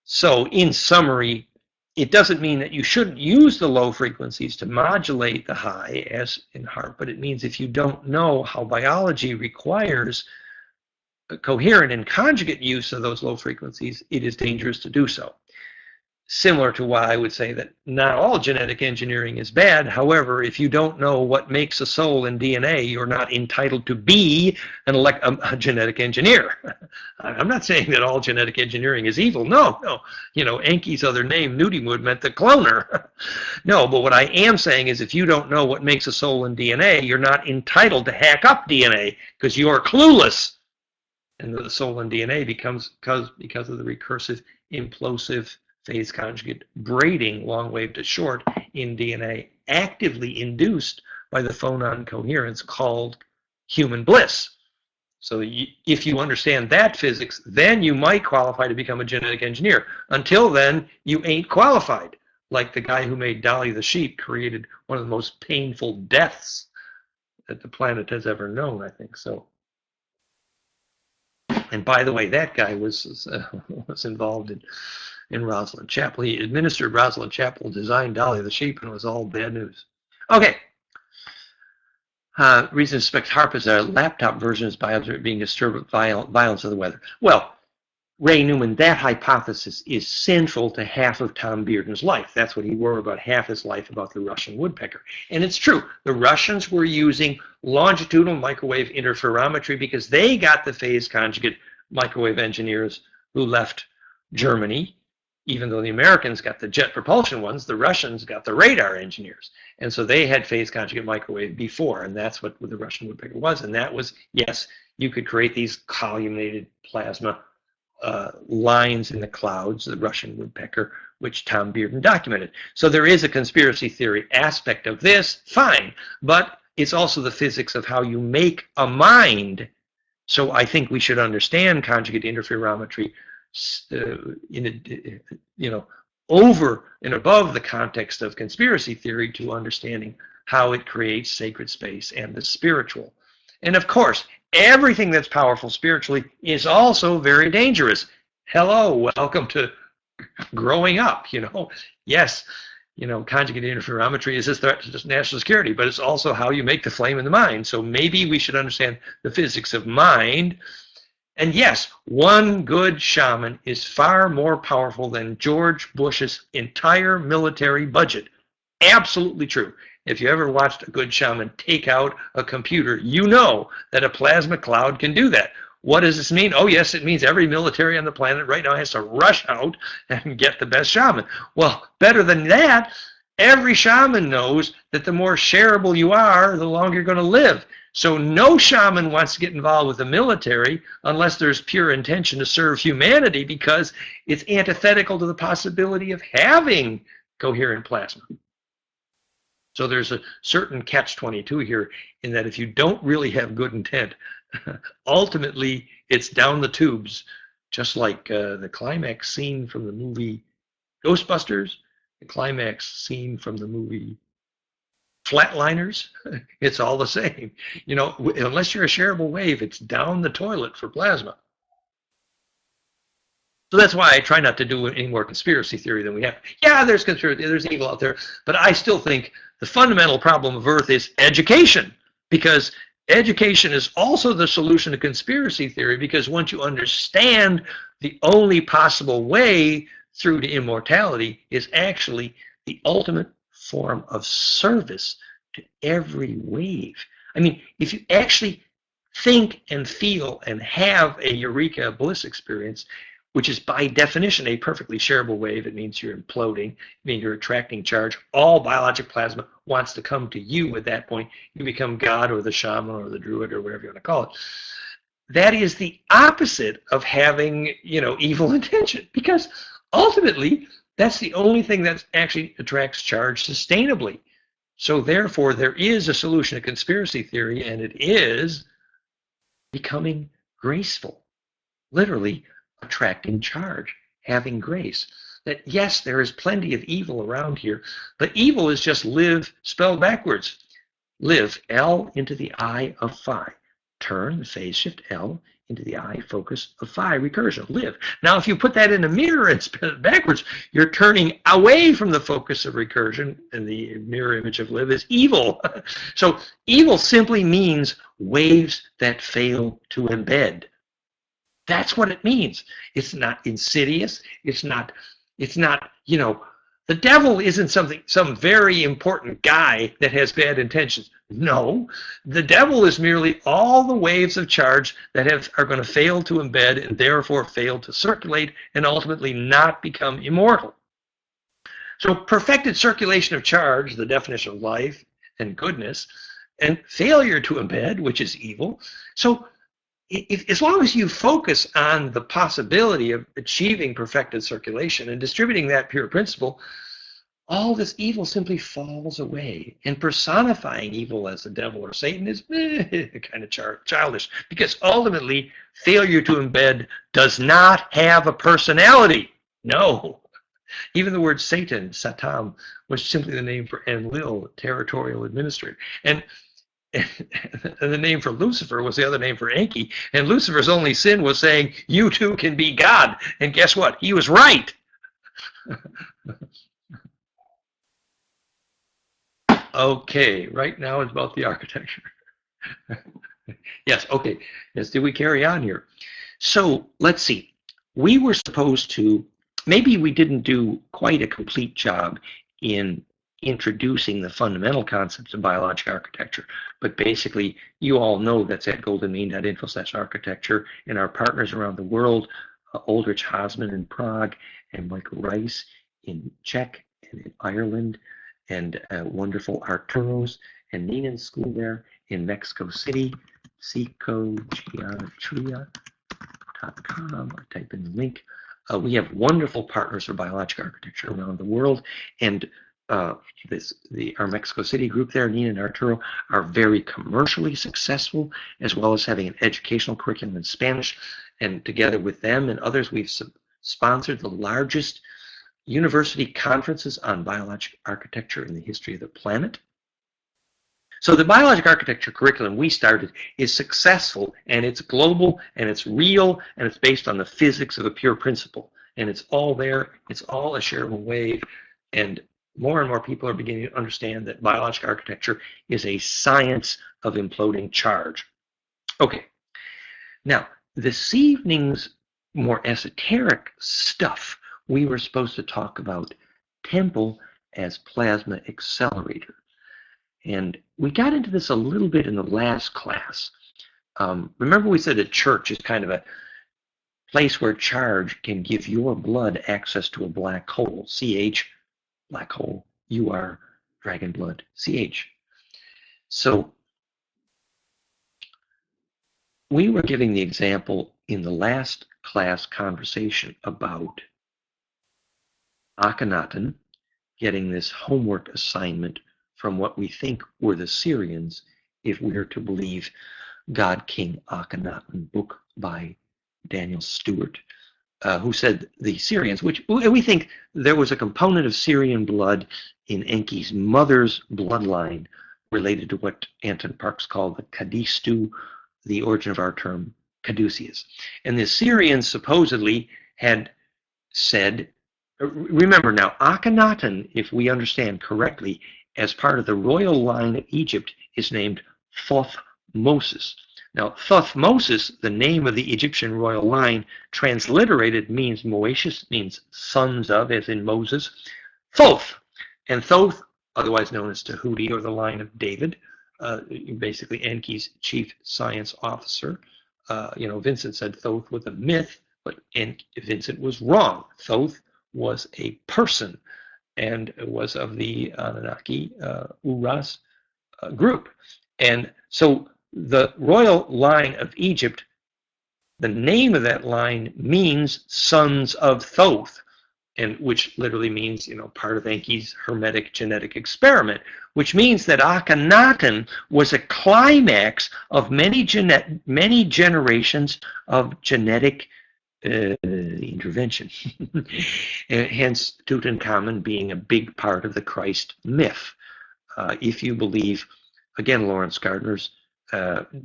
So in summary, it doesn't mean that you shouldn't use the low frequencies to modulate the high as in HARP, but it means if you don't know how biology requires coherent and conjugate use of those low frequencies, it is dangerous to do so. Similar to why I would say that not all genetic engineering is bad. However, if you don't know what makes a soul in DNA, you're not entitled to be a genetic engineer. I'm not saying that all genetic engineering is evil. No. You know, Enki's other name, Nudimud, meant the cloner. No, but what I am saying is if you don't know what makes a soul in DNA, you're not entitled to hack up DNA because you are clueless. And the soul in DNA becomes because of the recursive implosive phase conjugate braiding long wave to short in DNA actively induced by the phonon coherence called human bliss. So if you understand that physics, then you might qualify to become a genetic engineer. Until then, you ain't qualified. Like the guy who made Dolly the sheep created one of the most painful deaths that the planet has ever known, I think. So. And by the way, that guy was involved in Rosalind Chapel. He administered Rosalind Chapel, designed Dolly the sheep, and it was all bad news. Okay. Reason to suspect HARP is a laptop version is by being disturbed with violence of the weather. Well, Ray Newman, that hypothesis is central to half of Tom Bearden's life. That's what he wrote about half his life about the Russian woodpecker. And it's true. The Russians were using longitudinal microwave interferometry because they got the phase conjugate microwave engineers who left Germany. Even though the Americans got the jet propulsion ones, the Russians got the radar engineers. And so they had phase conjugate microwave before, and that's what the Russian woodpecker was. And that was, yes, you could create these columnated plasma lines in the clouds, the Russian woodpecker, which Tom Bearden documented. So there is a conspiracy theory aspect of this, fine, but it's also the physics of how you make a mind. So I think we should understand conjugate interferometry, over and above the context of conspiracy theory to understanding how it creates sacred space and the spiritual. And of course, everything that's powerful spiritually is also very dangerous. Hello, welcome to growing up. Yes, conjugate interferometry is a threat to national security, but it's also how you make the flame in the mind. So maybe we should understand the physics of mind. And yes, one good shaman is far more powerful than George Bush's entire military budget. Absolutely true. If you ever watched a good shaman take out a computer, you know that a plasma cloud can do that. What does this mean? Oh, yes, it means every military on the planet right now has to rush out and get the best shaman. Well, better than that, every shaman knows that the more shareable you are, the longer you're going to live. So no shaman wants to get involved with the military unless there's pure intention to serve humanity, because it's antithetical to the possibility of having coherent plasma. So there's a certain catch-22 here, in that if you don't really have good intent, ultimately it's down the tubes, just like the climax scene from the movie Ghostbusters, the climax scene from the movie Flatliners. It's all the same. Unless you're a shareable wave, it's down the toilet for plasma. So that's why I try not to do any more conspiracy theory than we have. Yeah, there's conspiracy, there's evil out there, but I still think the fundamental problem of Earth is education, because education is also the solution to conspiracy theory, because once you understand the only possible way through to immortality is actually the ultimate form of service to every wave. I mean, if you actually think and feel and have a eureka bliss experience, which is by definition a perfectly shareable wave. It means you're imploding. It means you're attracting charge. All biologic plasma wants to come to you at that point. You become God or the shaman or the druid or whatever you want to call it. That is the opposite of having, evil intention, because ultimately that's the only thing that actually attracts charge sustainably. So therefore, there is a solution to conspiracy theory, and it is becoming graceful. Literally, attracting charge, having grace. That yes, there is plenty of evil around here, but evil is just live spelled backwards. Live, L into the I of phi. Turn the phase shift L into the I focus of phi recursion. Live. Now, if you put that in a mirror and spin it backwards, you're turning away from the focus of recursion, and the mirror image of live is evil. So evil simply means waves that fail to embed. That's what it means. It's not insidious. It's not, the devil isn't some very important guy that has bad intentions. No, the devil is merely all the waves of charge that are going to fail to embed and therefore fail to circulate and ultimately not become immortal. So perfected circulation of charge, the definition of life and goodness, and failure to embed, which is evil. So as long as you focus on the possibility of achieving perfected circulation and distributing that pure principle, all this evil simply falls away. And personifying evil as the devil or Satan is kind of childish, because ultimately failure to embed does not have a personality. No. Even the word Satan, Satan, was simply the name for Enlil, territorial administrator. And the name for Lucifer was the other name for Enki. And Lucifer's only sin was saying, you too can be God. And guess what? He was right. Okay, right now it's about the architecture. Yes, okay. Yes, did we carry on here? So let's see. We were supposed to, maybe we didn't do quite a complete job in introducing the fundamental concepts of biologic architecture, but basically you all know that's at goldenmean.info/architecture, and our partners around the world, Aldrich Hosman in Prague and Michael Rice in Czech and in Ireland, and wonderful Arturos and Nina's school there in Mexico City, Psychogeometria, BioArchitecture.com, or type in the link. We have wonderful partners for biologic architecture around the world, and our Mexico City group there, Nina and Arturo, are very commercially successful, as well as having an educational curriculum in Spanish. And together with them and others, we've sponsored the largest university conferences on biologic architecture in the history of the planet. So the biologic architecture curriculum we started is successful, and it's global, and it's real, and it's based on the physics of a pure principle. And it's all there. It's all a shareable wave. And more people are beginning to understand that biologic architecture is a science of imploding charge. Okay. Now, this evening's more esoteric stuff, we were supposed to talk about Temple as plasma accelerator. And we got into this a little bit in the last class. Remember we said a church is kind of a place where charge can give your blood access to a black hole. CH, black hole. UR, dragon blood. CH. So we were giving the example in the last class conversation about Akhenaten getting this homework assignment from what we think were the Syrians, if we are to believe God King Akhenaten, book by Daniel Stewart, who said the Syrians, which we think there was a component of Syrian blood in Enki's mother's bloodline related to what Anton Parks called the Kadistu, the origin of our term caduceus. And the Syrians supposedly had said, remember now, Akhenaten, if we understand correctly, as part of the royal line of Egypt, is named Thothmosis. Now, Thothmosis, the name of the Egyptian royal line, transliterated means Moesius, means sons of, as in Moses. Thoth, and Thoth, otherwise known as Tahuti, or the line of David, basically Enki's chief science officer. Vincent said Thoth was a myth, but Vincent was wrong. Thoth was a person, and was of the Anunnaki Uras group. And so the royal line of Egypt, the name of that line means sons of Thoth, and which literally means, part of Enki's hermetic genetic experiment, which means that Akhenaten was a climax of many generations of genetic intervention. Hence, Tutankhamun being a big part of the Christ myth. If you believe, again, Lawrence Gardner's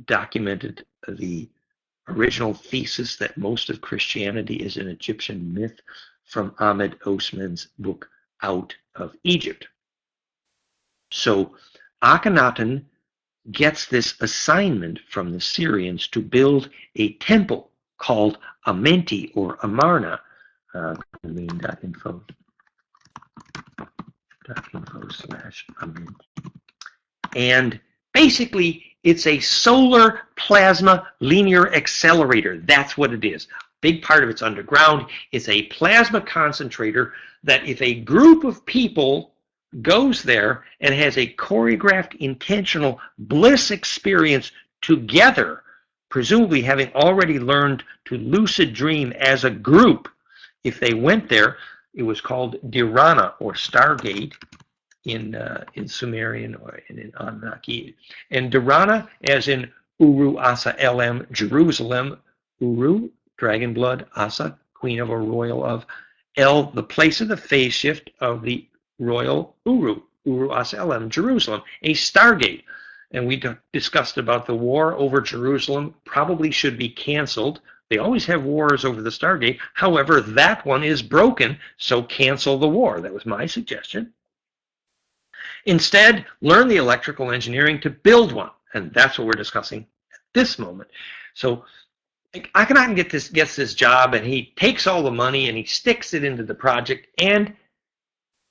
documented the original thesis that most of Christianity is an Egyptian myth from Ahmed Osman's book Out of Egypt. So Akhenaten gets this assignment from the Syrians to build a temple called Amenti or Amarna. Info/Amenti. And basically, it's a solar plasma linear accelerator. That's what it is. Big part of it's underground. It's a plasma concentrator that if a group of people goes there and has a choreographed, intentional bliss experience together, presumably having already learned to lucid dream as a group, if they went there, it was called Dharana or Stargate in Sumerian or in Anunnaki. And Dharana, as in Uru Asa Lm, Jerusalem, Uru, dragon blood, Asa, queen of or royal of, El, the place of the phase shift of the royal Uru, Uru Asa Lm, Jerusalem, a Stargate. And we discussed about the war over Jerusalem probably should be canceled. They always have wars over the Stargate. However, that one is broken, so cancel the war. That was my suggestion. Instead, learn the electrical engineering to build one. And that's what we're discussing at this moment. So Akhenaten gets this job, and he takes all the money and he sticks it into the project, and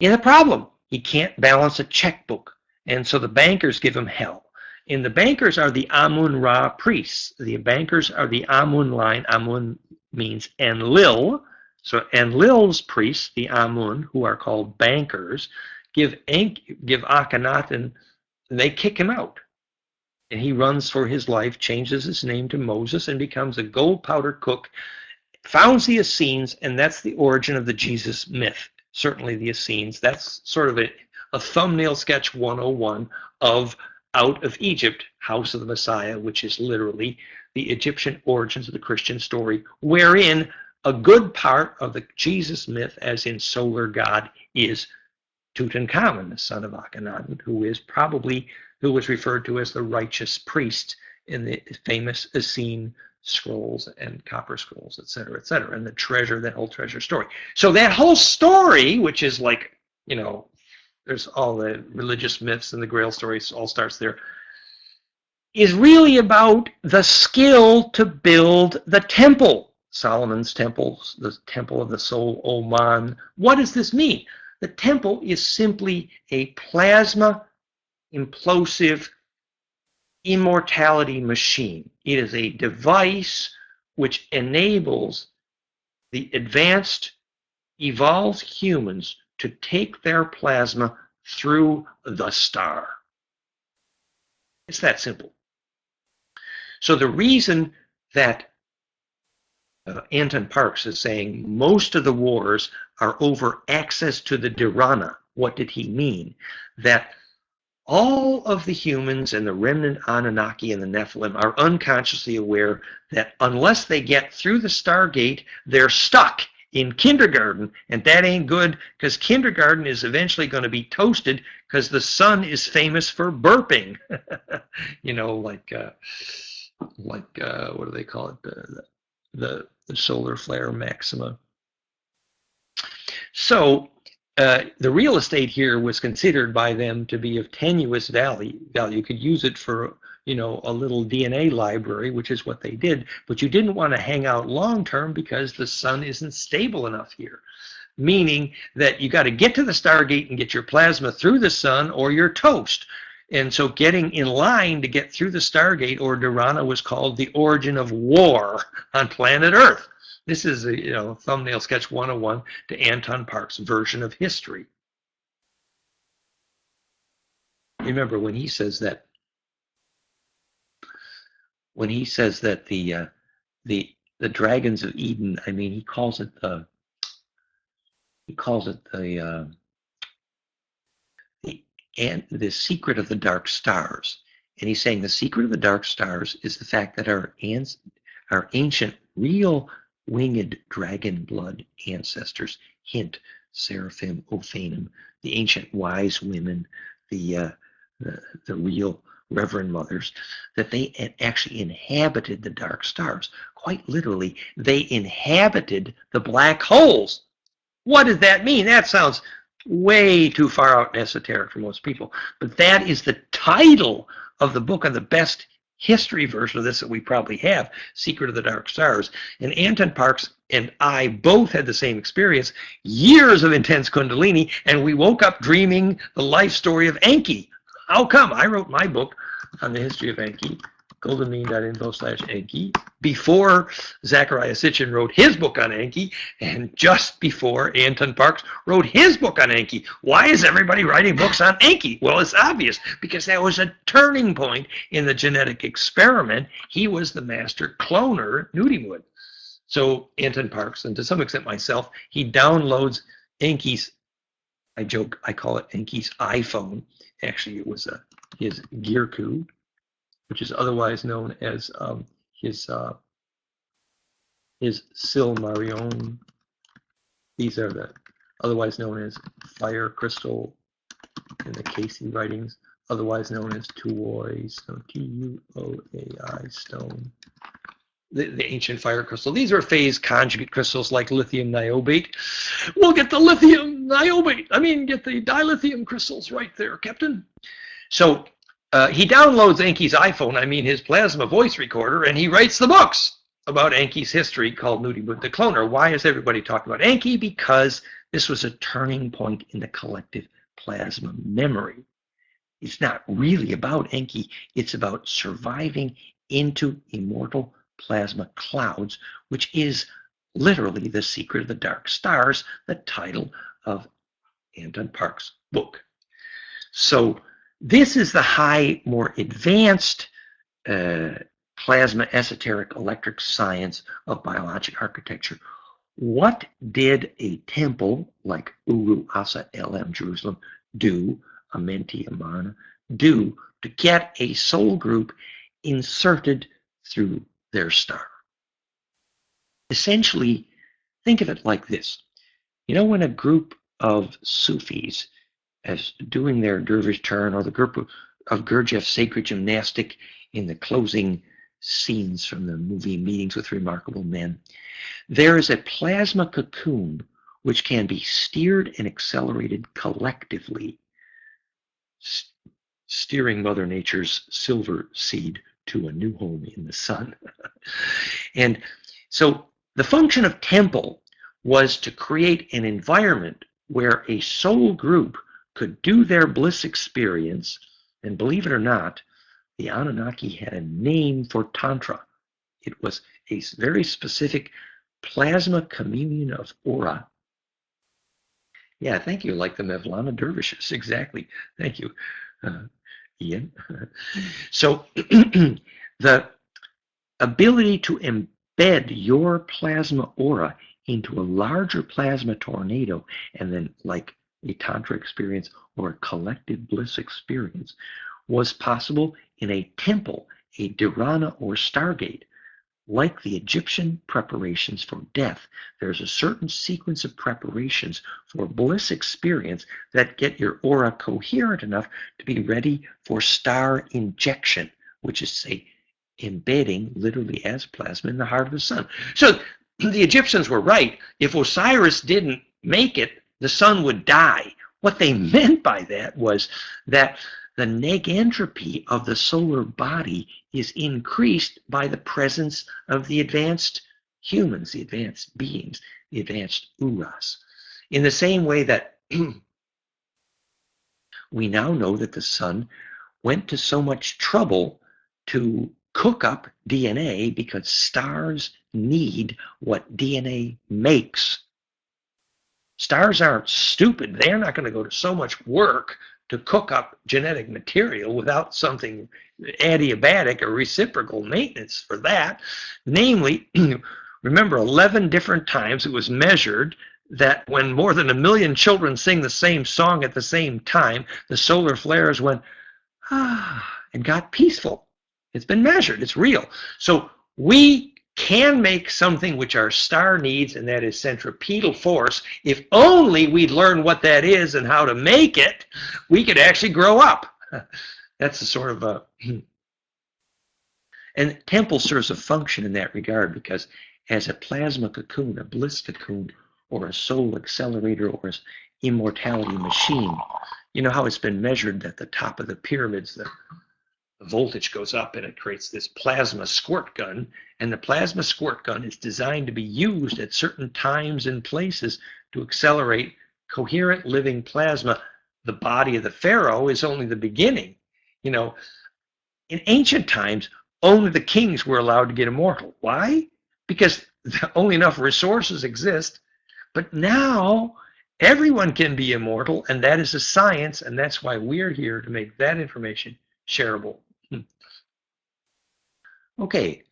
he has a problem. He can't balance a checkbook. And so the bankers give him hell. And the bankers are the Amun-Ra priests. The bankers are the Amun line. Amun means Enlil. So Enlil's priests, the Amun, who are called bankers, give Akhenaten, they kick him out. And he runs for his life, changes his name to Moses, and becomes a gold powder cook, founds the Essenes, and that's the origin of the Jesus myth. Certainly the Essenes. That's sort of a thumbnail sketch 101 of Out of Egypt, House of the Messiah, which is literally the Egyptian origins of the Christian story, wherein a good part of the Jesus myth, as in solar god, is Tutankhamun, the son of Akhenaten, who was referred to as the righteous priest in the famous Essene scrolls and copper scrolls, etc., and the treasure, that whole treasure story. So that whole story, which is like, there's all the religious myths and the Grail stories, all starts there, is really about the skill to build the temple. Solomon's temple, the temple of the soul, Oman. What does this mean? The temple is simply a plasma implosive immortality machine. It is a device which enables the advanced, evolved humans to take their plasma through the star. It's that simple. So the reason that Anton Parks is saying most of the wars are over access to the Dharana. What did he mean? That all of the humans and the remnant Anunnaki and the Nephilim are unconsciously aware that unless they get through the Stargate, they're stuck in kindergarten, and that ain't good, because kindergarten is eventually going to be toasted because the sun is famous for burping. What do they call it? The solar flare maxima. So the real estate here was considered by them to be of tenuous value. You could use it for, a little DNA library, which is what they did, but you didn't want to hang out long term because the sun isn't stable enough here. Meaning that you got to get to the Stargate and get your plasma through the sun or you're toast. And so getting in line to get through the Stargate or Dharana was called the origin of war on planet Earth. This is a thumbnail sketch 101 to Anton Parks' version of history. Remember when he says that the dragons of Eden, I mean, he calls it the secret of the dark stars. And he's saying the secret of the dark stars is the fact that our ancient real winged dragon blood ancestors, hint Seraphim, Ophanim, the ancient wise women, the real Reverend Mothers, that they actually inhabited the dark stars. Quite literally, they inhabited the black holes. What does that mean? That sounds way too far out and esoteric for most people. But that is the title of the book on the best history version of this that we probably have, Secret of the Dark Stars. And Anton Parks and I both had the same experience, years of intense Kundalini, and we woke up dreaming the life story of Enki. How come? I wrote my book on the history of Enki, goldenmean.info/Enki, before Zachariah Sitchin wrote his book on Enki, and just before Anton Parks wrote his book on Enki. Why is everybody writing books on Enki? Well, it's obvious, because that was a turning point in the genetic experiment. He was the master cloner, Nudie Wood. So Anton Parks, and to some extent myself, he downloads Enki's, I joke, I call it Enki's iPhone. Actually, it was his Gearku, which is otherwise known as his Silmarillion. These are the otherwise known as fire crystal in the Casey writings, otherwise known as Tuoi, so Tuoi stone. The ancient fire crystal. These are phase conjugate crystals like lithium niobate. We'll get the lithium niobate. Get the dilithium crystals right there, Captain. So he downloads Enki's iPhone, his plasma voice recorder, and he writes the books about Enki's history called Nudie Wood the Cloner. Why is everybody talking about Enki? Because this was a turning point in the collective plasma memory. It's not really about Enki. It's about surviving into immortal plasma clouds, which is literally the secret of the dark stars, the title of Anton Parks' book. So this is the high, more advanced plasma esoteric electric science of biologic architecture. What did a temple like Uru Asa LM Jerusalem do, Amenti Amarna, do to get a soul group inserted through their star? Essentially, think of it like this. You know, when a group of Sufis is doing their dervish turn, or the group of Gurdjieff's sacred gymnastic in the closing scenes from the movie Meetings with Remarkable Men, there is a plasma cocoon which can be steered and accelerated collectively, steering Mother Nature's silver seed to a new home in the sun. And so the function of temple was to create an environment where a soul group could do their bliss experience. And believe it or not, the Anunnaki had a name for Tantra. It was a very specific plasma communion of aura. Yeah, thank you. Like the Mevlana dervishes. Exactly. Thank you, Ian. So the ability to embed your plasma aura into a larger plasma tornado, and then like a Tantra experience or a collective bliss experience, was possible in a temple, a dharana or stargate. Like the Egyptian preparations for death, there's a certain sequence of preparations for bliss experience that get your aura coherent enough to be ready for star injection, which is, say, embedding literally as plasma in the heart of the sun. So the Egyptians were right. If Osiris didn't make it, the sun would die. What they meant by that was that the negentropy of the solar body is increased by the presence of the advanced humans, the advanced beings, the advanced uras. In the same way that we now know that the sun went to so much trouble to cook up DNA because stars need what DNA makes. Stars aren't stupid. They're not going to go to so much work to cook up genetic material without something adiabatic or reciprocal maintenance for that. Namely, remember 11 different times it was measured that when more than 1 million children sing the same song at the same time, the solar flares went, and got peaceful. It's been measured. It's real. So we can make something which our star needs, and that is centripetal force. If only we'd learn what that is and how to make it, we could actually grow up. That's the sort of a... And temple serves a function in that regard, because as a plasma cocoon, a bliss cocoon, or a soul accelerator, or an immortality machine, you know how it's been measured at the top of the pyramids, the voltage goes up and it creates this plasma squirt gun, and the plasma squirt gun is designed to be used at certain times and places to accelerate coherent living plasma. The body of the pharaoh is only the beginning. You know, in ancient times, only the kings were allowed to get immortal. Why? Because only enough resources exist. But now everyone can be immortal, and that is a science, and that's why we're here to make that information shareable. Okay.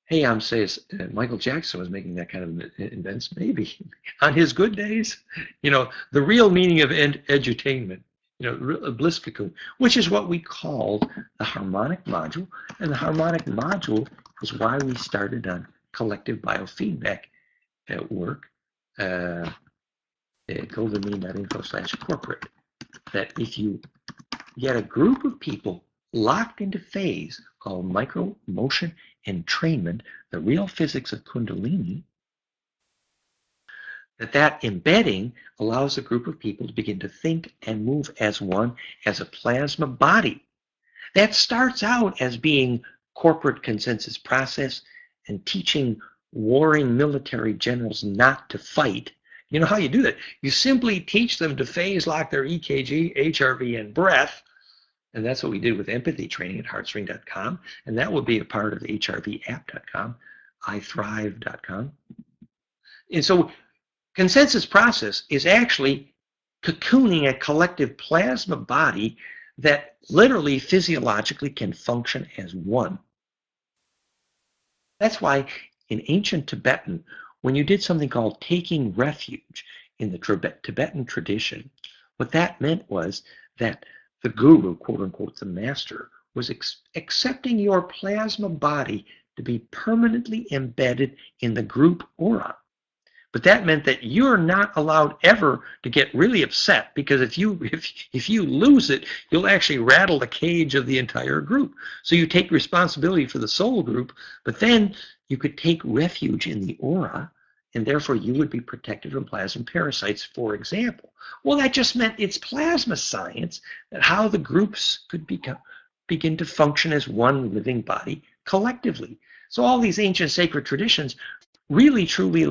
Hey, says Michael Jackson was making that kind of events, maybe on his good days. You know, the real meaning of edutainment, you know, a bliss cocoon, which is what we called the harmonic module. And the harmonic module is why we started on collective biofeedback at work at goldenmean.info/corporate. That if you get a group of people locked into phase called micro motion entrainment, the real physics of Kundalini, that embedding allows a group of people to begin to think and move as one, as a plasma body. That starts out as being corporate consensus process and teaching warring military generals not to fight. You know how you do that? You simply teach them to phase lock their EKG, HRV, and breath. And that's what we did with empathy training at heartstring.com. And that will be a part of the HRVapp.com, iThrive.com. And so consensus process is actually cocooning a collective plasma body that literally physiologically can function as one. That's why in ancient Tibetan, when you did something called taking refuge in the Tibetan tradition, what that meant was that the guru, quote unquote, the master, was accepting your plasma body to be permanently embedded in the group aura. But that meant that you're not allowed ever to get really upset, because if you lose it, you'll actually rattle the cage of the entire group. So you take responsibility for the soul group, but then you could take refuge in the aura, and therefore you would be protected from plasma parasites, for example. Well, that just meant it's plasma science, that how the groups could begin to function as one living body collectively. So all these ancient sacred traditions really truly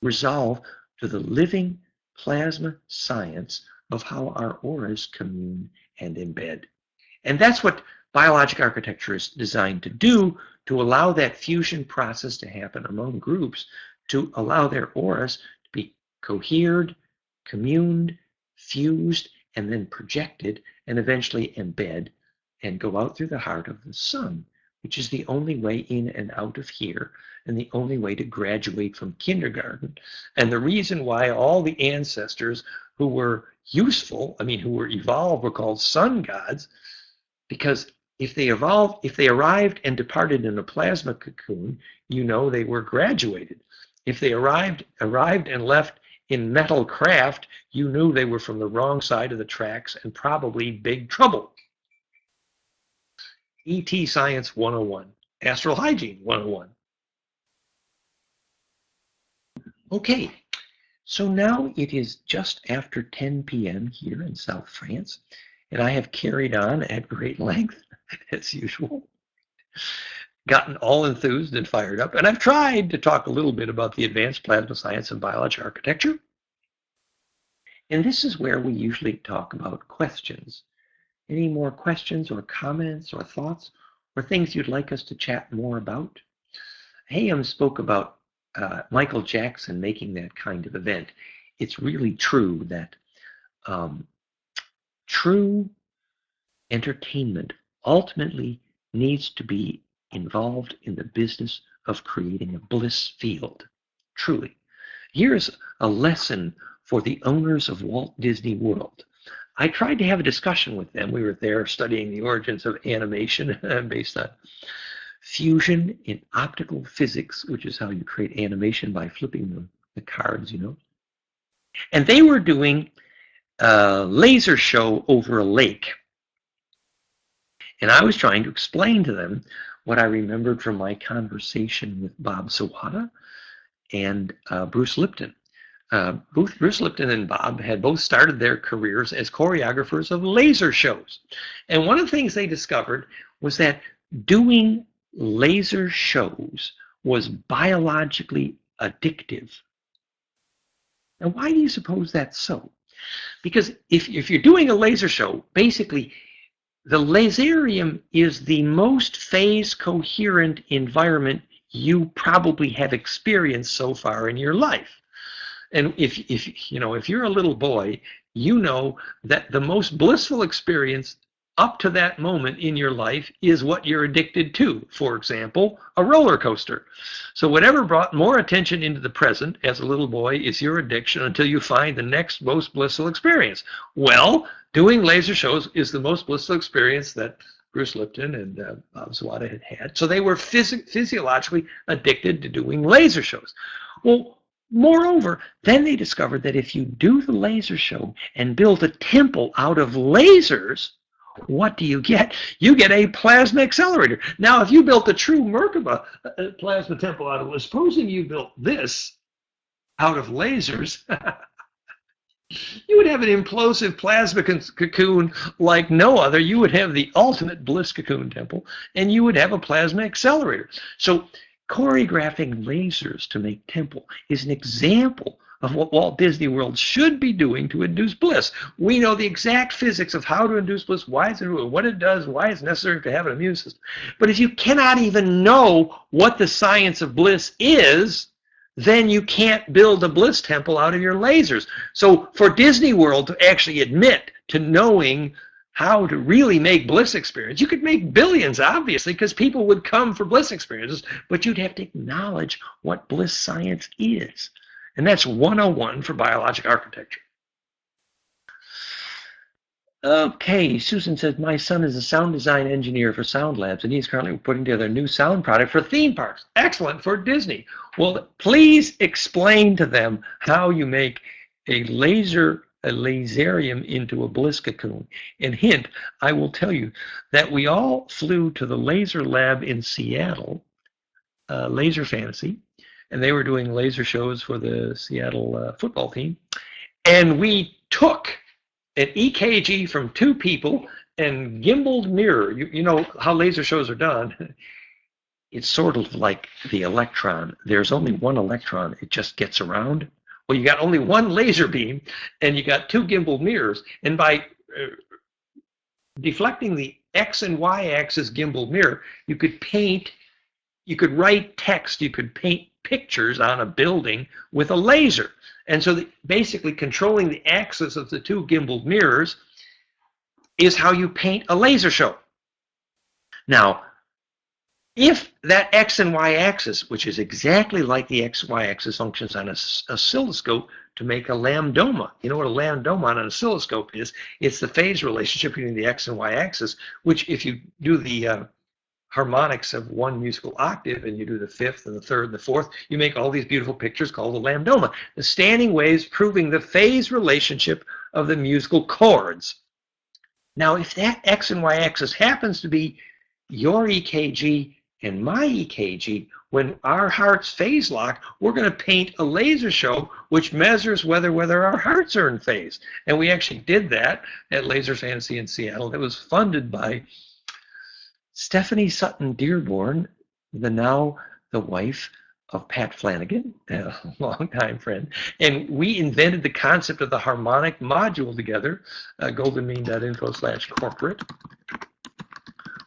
resolve to the living plasma science of how our auras commune and embed. And that's what biologic architecture is designed to do, to allow that fusion process to happen among groups, to allow their auras to be cohered, communed, fused, and then projected, and eventually embed and go out through the heart of the sun, which is the only way in and out of here, and the only way to graduate from kindergarten. And the reason why all the ancestors who were useful, who were evolved, were called sun gods, because if they arrived and departed in a plasma cocoon, they were graduated. If they arrived and left in metal craft, you knew they were from the wrong side of the tracks and probably big trouble. ET Science 101, Astral Hygiene 101. Okay, so now it is just after 10 p.m. here in South France, and I have carried on at great length, as usual, gotten all enthused and fired up, and I've tried to talk a little bit about the advanced plasma science and biologic architecture. And this is where we usually talk about questions. Any more questions or comments or thoughts or things you'd like us to chat more about? Hayam spoke about Michael Jackson making that kind of event. It's really true that true entertainment ultimately needs to be involved in the business of creating a bliss field. Truly. Here's a lesson for the owners of Walt Disney World. I tried to have a discussion with them. We were there studying the origins of animation based on fusion in optical physics, which is how you create animation by flipping the cards, And they were doing a laser show over a lake. And I was trying to explain to them what I remembered from my conversation with Bob Sawada and Bruce Lipton. Both Bruce Lipton and Bob had both started their careers as choreographers of laser shows. And one of the things they discovered was that doing laser shows was biologically addictive. Now, why do you suppose that's so? Because if you're doing a laser show, basically, the laserium is the most phase coherent environment you probably have experienced so far in your life. And if you're a little boy, you know that the most blissful experience up to that moment in your life is what you're addicted to. For example, a roller coaster. So whatever brought more attention into the present as a little boy is your addiction until you find the next most blissful experience. Well, doing laser shows is the most blissful experience that Bruce Lipton and Bob Sawada had had. So they were physiologically addicted to doing laser shows. Well, moreover, then they discovered that if you do the laser show and build a temple out of lasers, what do you get? You get a plasma accelerator. Now, if you built a true Merkaba plasma temple out of, supposing you built this out of lasers, you would have an implosive plasma cocoon like no other. You would have the ultimate bliss cocoon temple, and you would have a plasma accelerator. So choreographing lasers to make temple is an example of what Walt Disney World should be doing to induce bliss. We know the exact physics of how to induce bliss, why it's what it does, why it's necessary to have an immune system. But if you cannot even know what the science of bliss is, then you can't build a bliss temple out of your lasers. So for Disney World to actually admit to knowing how to really make bliss experience. You could make billions, obviously, because people would come for bliss experiences, but you'd have to acknowledge what bliss science is. And that's 101 for biologic architecture. Okay, Susan says, my son is a sound design engineer for Sound Labs, and he's currently putting together a new sound product for theme parks. Excellent, for Disney. Well, please explain to them how you make a laserium into a bliss cocoon. And hint, I will tell you that we all flew to the laser lab in Seattle, Laser Fantasy, and they were doing laser shows for the Seattle football team. And we took an EKG from two people and gimbaled mirror. You know how laser shows are done. It's sort of like the electron. There's only one electron. It just gets around. Well, you got only one laser beam, and you got two gimbal mirrors. And by deflecting the X and Y axis gimbal mirror, you could paint, you could write text, you could paint pictures on a building with a laser. And so basically controlling the axis of the two gimbal mirrors is how you paint a laser show. Now, if that X and Y axis, which is exactly like the X-Y axis functions on an oscilloscope to make a lambdoma. You know what a lambdoma on an oscilloscope is? It's the phase relationship between the X and Y axis, which if you do the harmonics of one musical octave and you do the fifth and the third and the fourth, you make all these beautiful pictures called a lambdoma. The standing waves proving the phase relationship of the musical chords. Now, if that X and Y axis happens to be your EKG and my EKG, when our hearts phase lock, we're going to paint a laser show which measures whether our hearts are in phase. And we actually did that at Laser Fantasy in Seattle. It was funded by Stephanie Sutton Dearborn, the wife of Pat Flanagan, a longtime friend. And we invented the concept of the harmonic module together, goldenmean.info/corporate.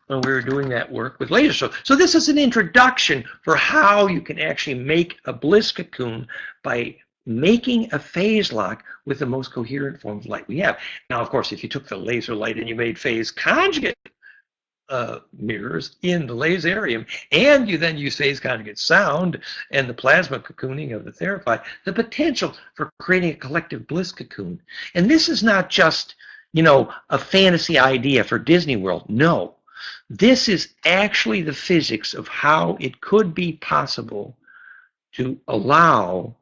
When we were doing that work with laser shows. So this is an introduction for how you can actually make a bliss cocoon by making a phase lock with the most coherent form of light we have. Now, of course, if you took the laser light and you made phase conjugate mirrors in the laserium, and you then use phase conjugate sound and the plasma cocooning of the therapy, the potential for creating a collective bliss cocoon. And this is not just, a fantasy idea for Disney World. No. This is actually the physics of how it could be possible to allow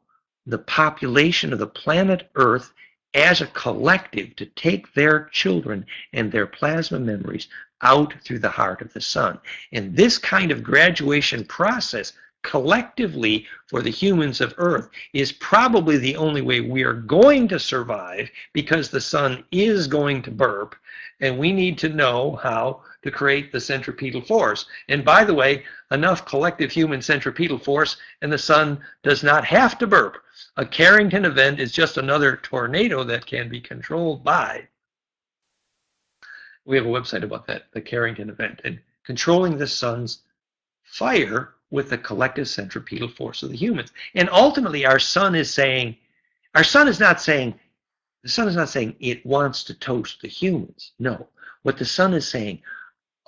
the population of the planet Earth as a collective to take their children and their plasma memories out through the heart of the sun. And this kind of graduation process collectively for the humans of Earth is probably the only way we are going to survive, because the sun is going to burp, and we need to know how to create the centripetal force. And by the way, enough collective human centripetal force and the sun does not have to burp. A Carrington event is just another tornado that can be controlled by. We have a website about that, the Carrington event, and controlling the sun's fire with the collective centripetal force of the humans. And ultimately, the sun is not saying it wants to toast the humans. No, what the sun is saying,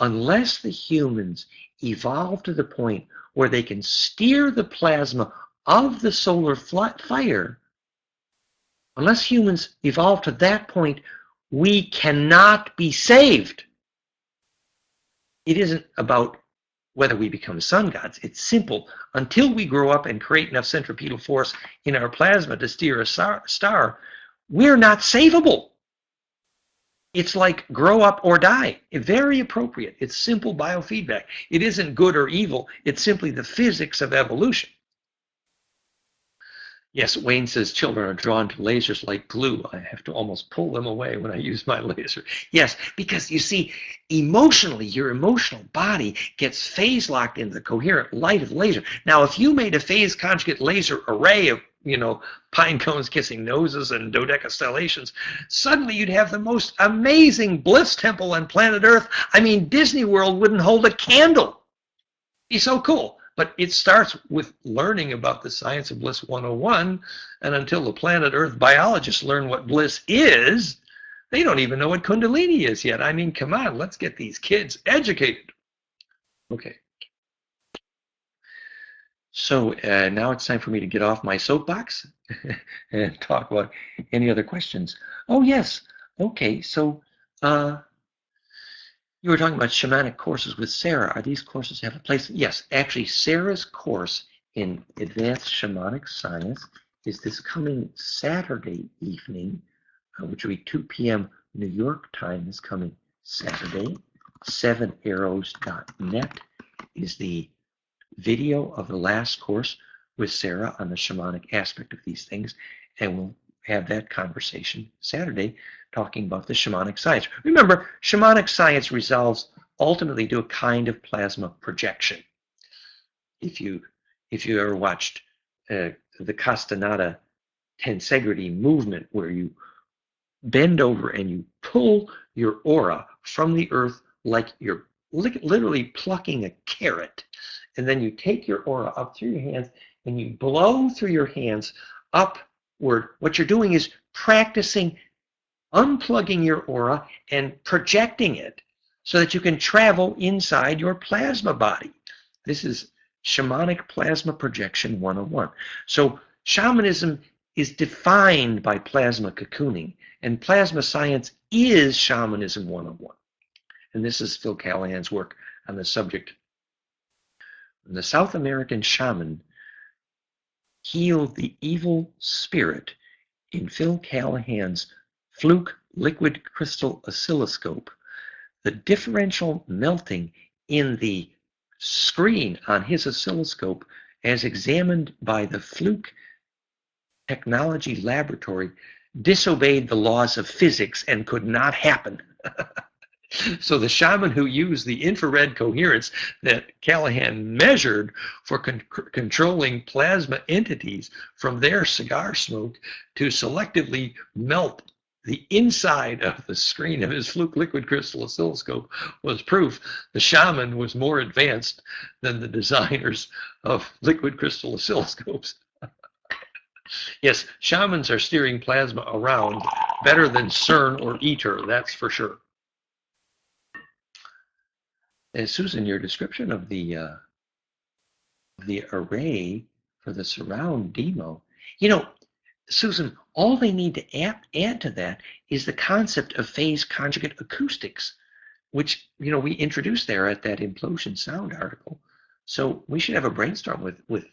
unless the humans evolve to the point where they can steer the plasma of the solar fire, unless humans evolve to that point, we cannot be saved. It isn't about whether we become sun gods. It's simple. Until we grow up and create enough centripetal force in our plasma to steer a star, we're not savable. It's like grow up or die. Very appropriate. It's simple biofeedback. It isn't good or evil. It's simply the physics of evolution. Yes, Wayne says children are drawn to lasers like glue. I have to almost pull them away when I use my laser. Yes, because you see, emotionally, your emotional body gets phase locked into the coherent light of the laser. Now, if you made a phase conjugate laser array of, pine cones kissing noses and dodecastellations, suddenly you'd have the most amazing bliss temple on planet Earth. I mean, Disney World wouldn't hold a candle. It'd be so cool. But it starts with learning about the science of bliss 101, and until the planet Earth biologists learn what bliss is, They don't even know what Kundalini is yet. I mean, come on, let's get these kids educated. Okay. So now it's time for me to get off my soapbox and talk about any other questions. Oh, yes. Okay. So you were talking about shamanic courses with Sarah. Are these courses have a place? Yes. Actually, Sarah's course in advanced shamanic science is this coming Saturday evening, which will be 2 p.m. New York time this coming Saturday. 7arrows.net is the video of the last course with Sarah on the shamanic aspect of these things, and we'll have that conversation Saturday talking about the shamanic science. Remember, shamanic science resolves ultimately to a kind of plasma projection. If you ever watched the Castaneda tensegrity movement, where you bend over and you pull your aura from the earth like you're literally plucking a carrot, and then you take your aura up through your hands and you blow through your hands upward. What you're doing is practicing unplugging your aura and projecting it so that you can travel inside your plasma body. This is shamanic plasma projection 101. So shamanism is defined by plasma cocooning, and plasma science is shamanism 101. And this is Phil Callahan's work on the subject. The South American shaman healed the evil spirit in Phil Callahan's Fluke liquid crystal oscilloscope. The differential melting in the screen on his oscilloscope, as examined by the Fluke Technology Laboratory, disobeyed the laws of physics and could not happen. So the shaman who used the infrared coherence that Callahan measured for controlling plasma entities from their cigar smoke to selectively melt the inside of the screen of his Fluke liquid crystal oscilloscope was proof the shaman was more advanced than the designers of liquid crystal oscilloscopes. Yes, shamans are steering plasma around better than CERN or ITER, that's for sure. And Susan, your description of the array for the surround demo, Susan, all they need to add to that is the concept of phase conjugate acoustics, which we introduced there at that Implosion Sound article. So we should have a brainstorm with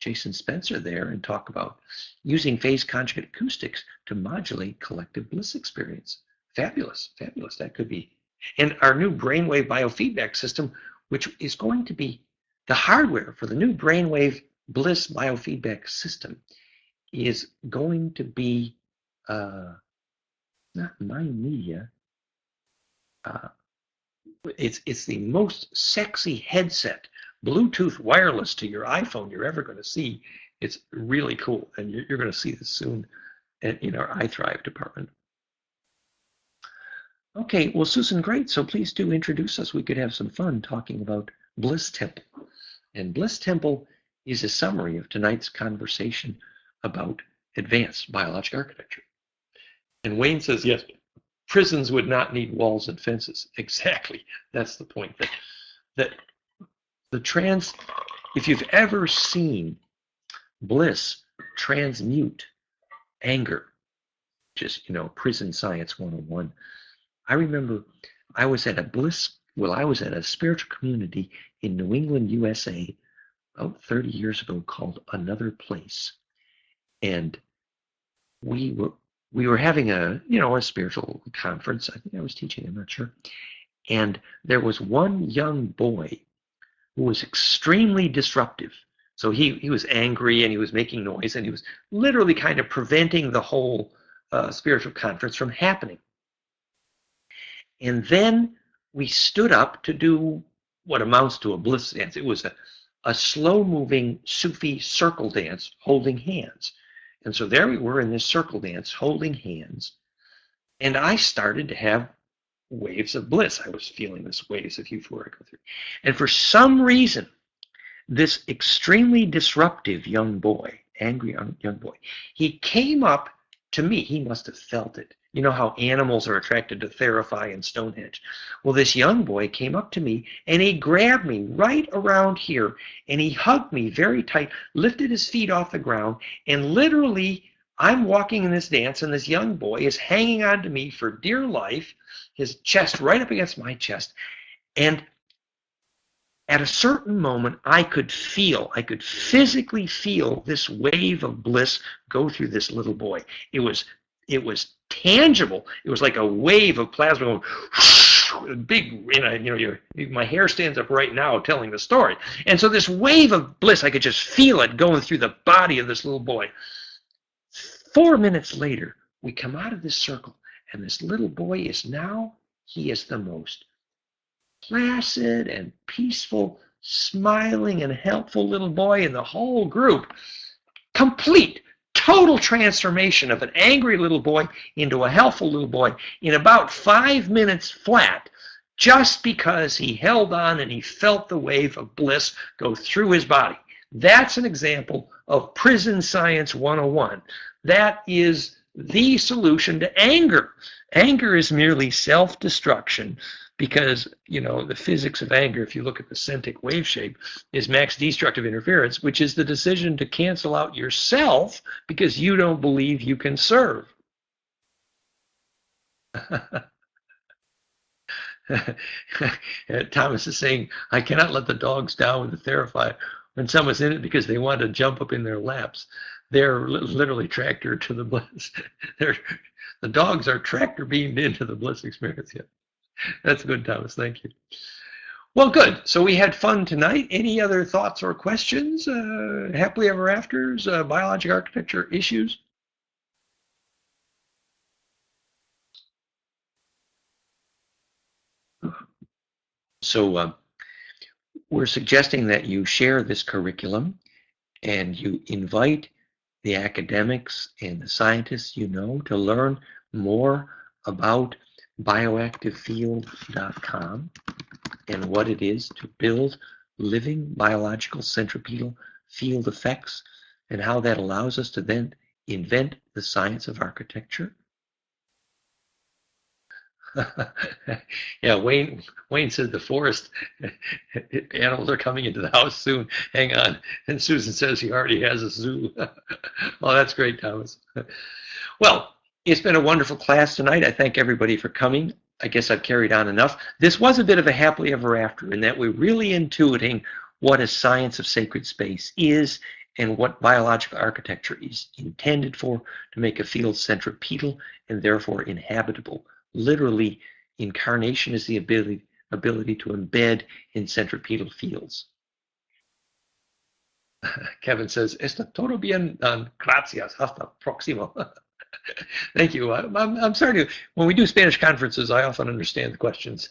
Jason Spencer there and talk about using phase conjugate acoustics to modulate collective bliss experience. Fabulous, fabulous. That could be. And our new brainwave biofeedback system, which is going to be the hardware for the new brainwave bliss biofeedback system, is going to be not Mind Media. It's the most sexy headset, Bluetooth wireless to your iPhone you're ever going to see. It's really cool, and you're going to see this soon in our iThrive department. Okay, well, Susan, great. So please do introduce us. We could have some fun talking about Bliss Temple. And Bliss Temple is a summary of tonight's conversation about advanced biologic architecture. And Wayne says, yes, prisons would not need walls and fences. Exactly. That's the point. That if you've ever seen Bliss transmute anger, just, prison science 101, I remember I was at a spiritual community in New England, USA, about 30 years ago called Another Place. And we were having a spiritual conference. I think I was teaching, I'm not sure. And there was one young boy who was extremely disruptive. So he was angry and he was making noise and he was literally kind of preventing the whole spiritual conference from happening. And then we stood up to do what amounts to a bliss dance. It was a slow-moving Sufi circle dance holding hands. And so there we were in this circle dance holding hands. And I started to have waves of bliss. I was feeling this waves of euphoria go through. And for some reason, this extremely disruptive young boy, angry young boy, he came up To me, he must have felt it. You know how animals are attracted to Therapy and Stonehenge. Well, this young boy came up to me and he grabbed me right around here and he hugged me very tight, lifted his feet off the ground, and literally I'm walking in this dance and this young boy is hanging on to me for dear life, his chest right up against my chest. And at a certain moment, I could physically feel this wave of bliss go through this little boy. It was tangible. It was like a wave of plasma going whoosh, big, my hair stands up right now telling the story. And so this wave of bliss, I could just feel it going through the body of this little boy. 4 minutes later, we come out of this circle, and this little boy he is the most placid and peaceful, smiling and helpful little boy in the whole group. Complete, total transformation of an angry little boy into a helpful little boy in about 5 minutes flat, just because he held on and he felt the wave of bliss go through his body. That's an example of prison science 101. That is the solution to anger. Anger is merely self-destruction because, the physics of anger, if you look at the Centric wave shape, is max destructive interference, which is the decision to cancel out yourself because you don't believe you can serve. Thomas is saying, I cannot let the dogs down with the Therapy when someone's in it because they want to jump up in their laps. They're literally tractor to the bliss. The dogs are tractor beamed into the bliss experience. Yeah, that's good, Thomas. Thank you. Well, good. So we had fun tonight. Any other thoughts or questions? Happily ever afters, biologic architecture issues? So we're suggesting that you share this curriculum and you invite the academics and the scientists to learn more about bioactivefield.com and what it is to build living biological centripetal field effects and how that allows us to then invent the science of architecture. Yeah, Wayne said the forest animals are coming into the house soon. Hang on. And Susan says he already has a zoo. Oh, that's great, Thomas. Well, it's been a wonderful class tonight. I thank everybody for coming. I guess I've carried on enough. This was a bit of a happily ever after in that we're really intuiting what a science of sacred space is and what biological architecture is intended for, to make a field centripetal and therefore inhabitable. Literally, incarnation is the ability to embed in centripetal fields. Kevin says, "Está todo bien, gracias, hasta próximo." Thank you. I'm sorry to, when we do Spanish conferences, I often understand the questions.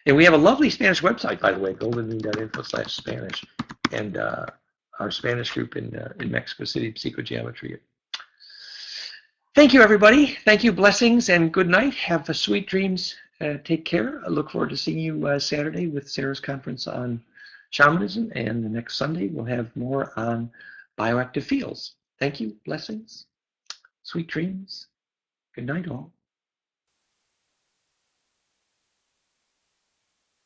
And we have a lovely Spanish website, by the way, goldenmean.info/Spanish, and our Spanish group in Mexico City, Psychogeometry. Thank you, everybody. Thank you, blessings, and good night. Have sweet dreams. Take care. I look forward to seeing you Saturday with Sarah's conference on shamanism, and the next Sunday we'll have more on bioactive fields. Thank you, blessings, sweet dreams. Good night, all.